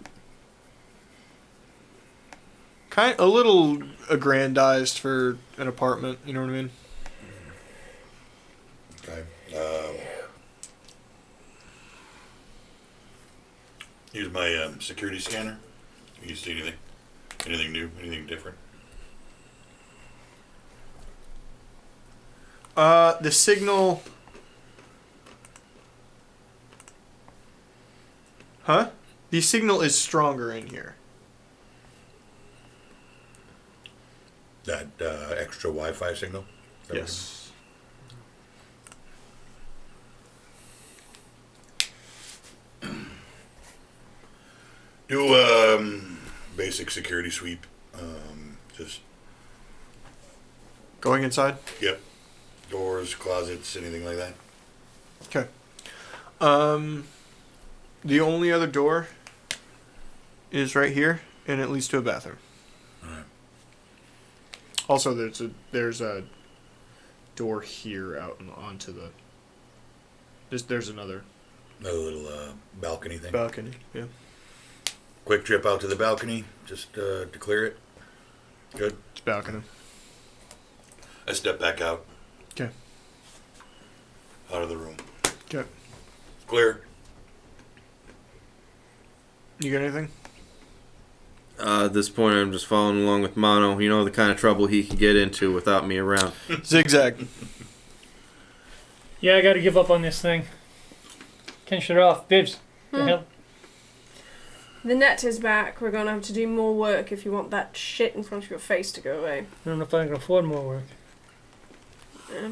Kind a little aggrandized for an apartment. You know what I mean? Okay. Use my security scanner. You see anything? Anything new? Anything different? The signal. Huh? The signal is stronger in here. That extra Wi-Fi signal? Is that Yes. Do basic security sweep. Just, Going inside? yep. Doors, closets, anything like that. Okay. The only other door is right here, and it leads to a bathroom. Alright. Also, there's a door here out onto the. There's another Another little balcony thing. balcony. Yeah. Quick trip out to the balcony, just to clear it. Good. It's balcony. I step back out. Okay. Out of the room. Okay. Clear. You got anything? At this point, I'm just following along with Mono. You know the kind of trouble he could get into without me around. Zigzag. Yeah, I gotta give up on this thing. Can't shut it off. Bibs. The hell? The net is back. We're going to have to do more work if you want that shit in front of your face to go away. I don't know if I can afford more work. Yeah.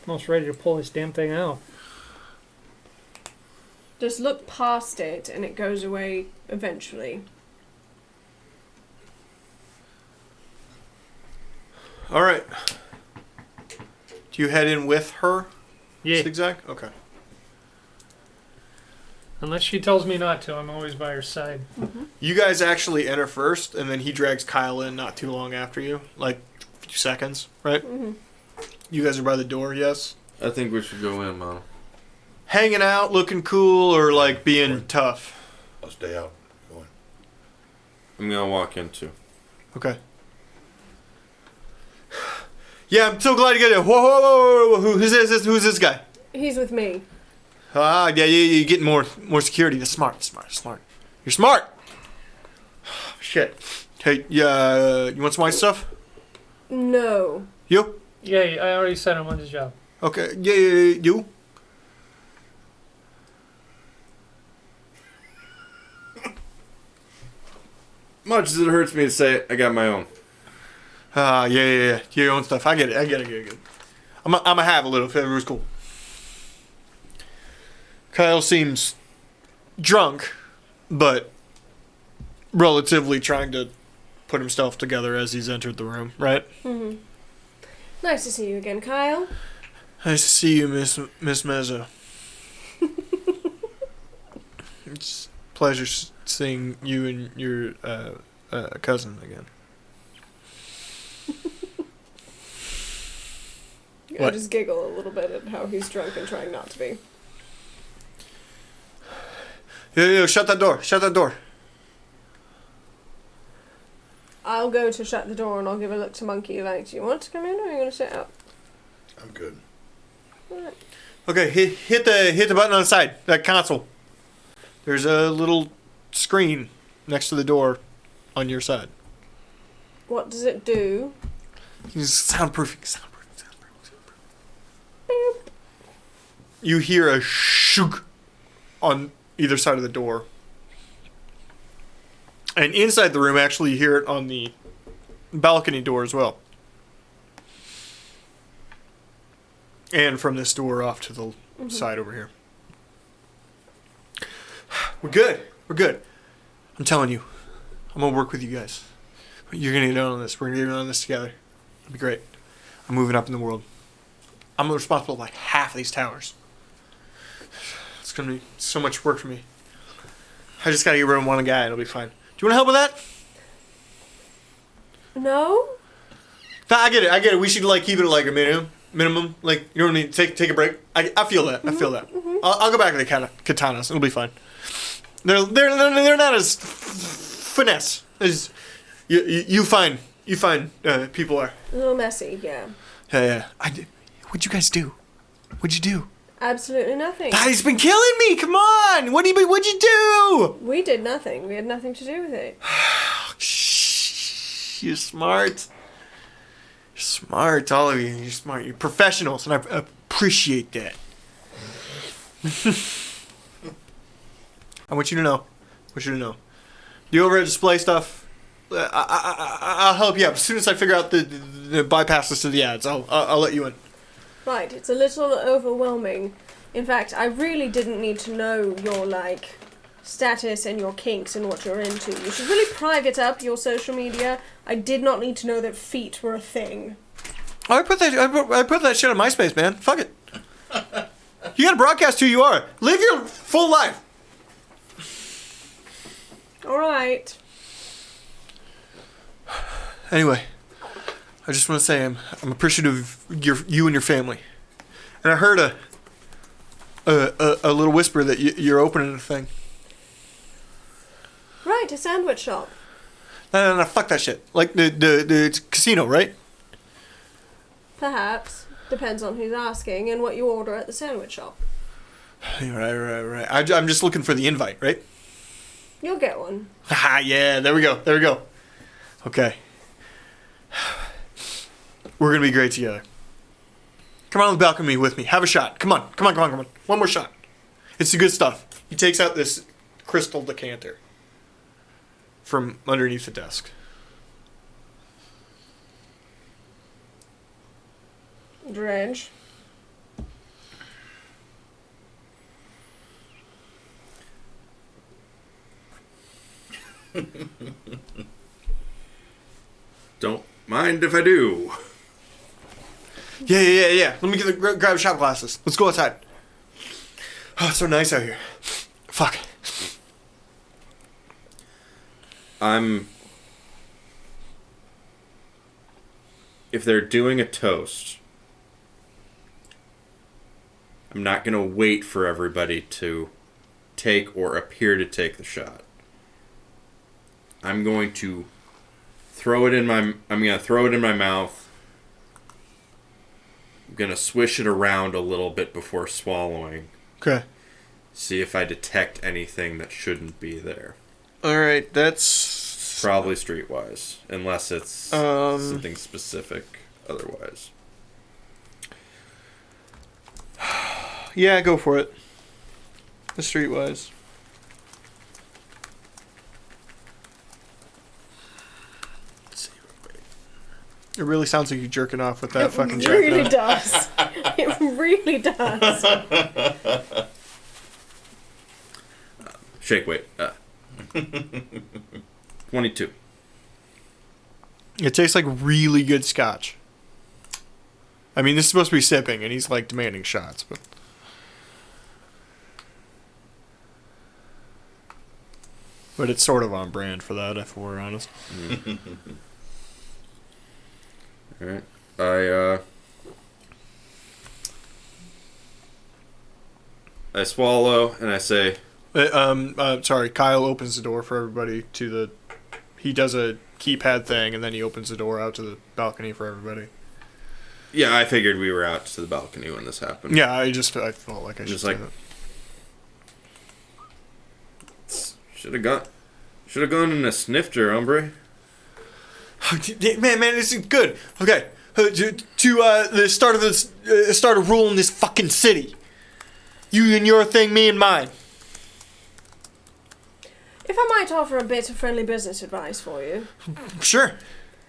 Almost ready to pull this damn thing out. Just look past it and it goes away eventually. All right. Do you head in with her? Yeah. Zigzag? Okay. Unless she tells me not to, I'm always by her side. You guys actually enter first, and then he drags Kyle in not too long after you. Like, a few seconds, right? Mm-hmm. You guys are by the door, yes? I think we should go in, Mono. Hanging out, looking cool, or like being tough? I'll stay out. Go on. I'm gonna walk in too. Okay. Yeah, I'm so glad to get it. Whoa, whoa, whoa, whoa. Who's this? Who's this guy? He's with me. Ah, yeah, you're getting more security. That's smart. You're smart. Shit. Hey, yeah, you want some white stuff? No. You? Yeah, I already said I'm on the job. Okay. Yeah, you? Much as it hurts me to say it, I got my own. Yeah. Your own stuff. I get it. I'm gonna have a little if everyone's cool. Kyle seems drunk, but relatively trying to put himself together as he's entered the room, right? Mm-hmm. Nice to see you again, Kyle. Nice to see you, Miss Mezzo. It's a pleasure seeing you and your cousin again. I What? just giggle a little bit at how he's drunk and trying not to be. Yo, shut that door. I'll go to shut the door and I'll give a look to Monkey like, do you want to come in or are you going to sit out? I'm good. Alright. Okay, hit the button on the side, that console. There's a little screen next to the door on your side. What does it do? Soundproofing. You hear a shook on either side of the door. And inside the room, actually, you hear it on the balcony door as well. And from this door off to the side over here. We're good. I'm telling you. I'm going to work with you guys. You're going to get on this. We're going to get on this together. It'll be great. I'm moving up in the world. I'm responsible for like half of these towers. It's going to be so much work for me. I just got to get rid of one guy. It'll be fine. Do you want to help with that? No? Nah, I get it. We should like keep it at like a minimum. Like, you know what I mean? Take a break. I feel that. I feel that. I'll go back to the katanas. It'll be fine. They're not as finesse as you find people are. A little messy, yeah. Yeah. What'd you guys do? What'd you do? Absolutely nothing. Ah, he's been killing me. Come on. What'd you do? We did nothing. We had nothing to do with it. You're smart. You're smart, all of you. You're smart. You're professionals, and I appreciate that. I want you to know. The overhead display stuff, I'll help you out. As soon as I figure out the bypasses to the ads, I'll let you in. Right, it's a little overwhelming. In fact, I really didn't need to know your, like, status and your kinks and what you're into. You should really private up your social media. I did not need to know that feet were a thing. Oh, I put that shit on MySpace, man. Fuck it. You gotta broadcast who you are. Live your full life. Alright. Anyway, I just want to say I'm appreciative of you and your family. And I heard a little whisper that you're opening a thing. Right, a sandwich shop. No, fuck that shit. Like the casino, right? Perhaps. Depends on who's asking and what you order at the sandwich shop. Right. I'm just looking for the invite, right? You'll get one. Haha, yeah, there we go. Okay. We're gonna be great together. Come on the balcony with me. Have a shot. Come on. One more shot. It's the good stuff. He takes out this crystal decanter from underneath the desk. Dredge. Don't mind if I do. Yeah. Let me grab shot glasses. Let's go outside. Oh, it's so nice out here. Fuck. If they're doing a toast, I'm not going to wait for everybody to take or appear to take the shot. I'm going to throw it in my mouth. I'm going to swish it around a little bit before swallowing. Okay. See if I detect anything that shouldn't be there. All right, that's Probably streetwise, unless it's something specific otherwise. Yeah, go for it. The streetwise. It really sounds like you're jerking off with that fucking It jacket really on. does. It really does. Shake weight. 22. It tastes like really good scotch. I mean, this is supposed to be sipping, and he's like demanding shots, but it's sort of on brand for that, if we're honest. All right. I swallow and I say, Sorry, Kyle opens the door for everybody to the... He does a keypad thing, and then he opens the door out to the balcony for everybody. yeah, I figured we were out to the balcony when this happened. Yeah, I felt like I should Just say like- Should have gone in a snifter, hombre. that. Man, this is good. Okay, the start of ruling this fucking city. You and your thing, me and mine. If I might offer a bit of friendly business advice for you. Sure.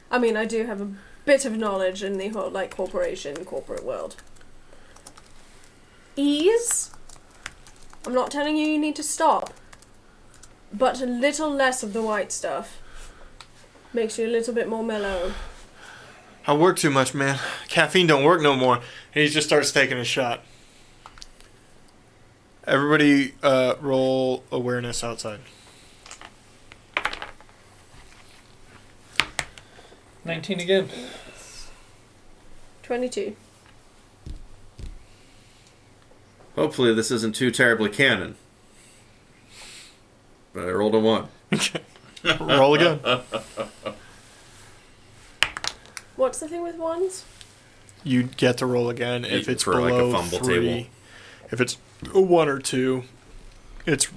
I mean, I do have a bit of knowledge in the whole, like, corporate world. Ease? I'm not telling you need to stop. But a little less of the white stuff makes you a little bit more mellow. I work too much, man. Caffeine don't work no more. And he just starts taking a shot. Everybody roll awareness outside. 19 again. 22. Hopefully this isn't too terribly canon. But I rolled a 1. Roll again. What's the thing with ones? You get to roll again if it's For, like, a below fumble 3. table. If it's a 1 or 2, it's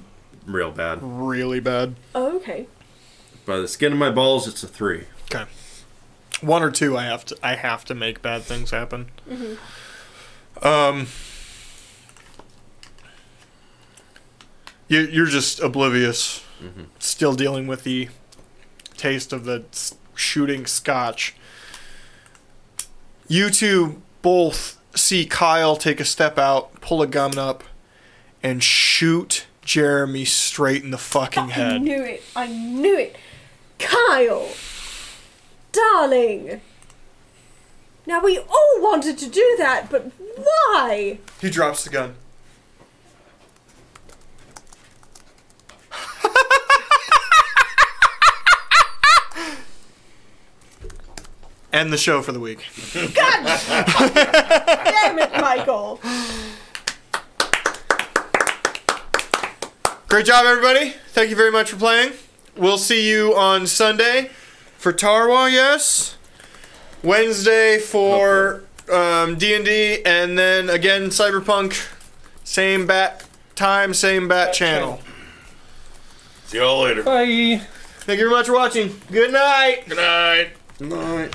Real bad. really bad. Oh, okay. By the skin of my balls, it's a 3. Okay. 1 or 2, I have to make bad things happen. You're just oblivious, still dealing with the taste of the shooting scotch. You two both see Kyle take a step out, pull a gun up, and shoot Jeremy straight in the fucking I head. knew it. I knew it. Kyle! Darling! Now, we all wanted to do that, but why? He drops the gun. End the show for the week. God damn it, Michael! Great job, everybody. Thank you very much for playing. We'll see you on Sunday for Tarwa, yes. Wednesday for D&D, and then again Cyberpunk. Same bat time, same bat channel. See y'all later. Bye. Thank you very much for watching. Good night. Good night. Night.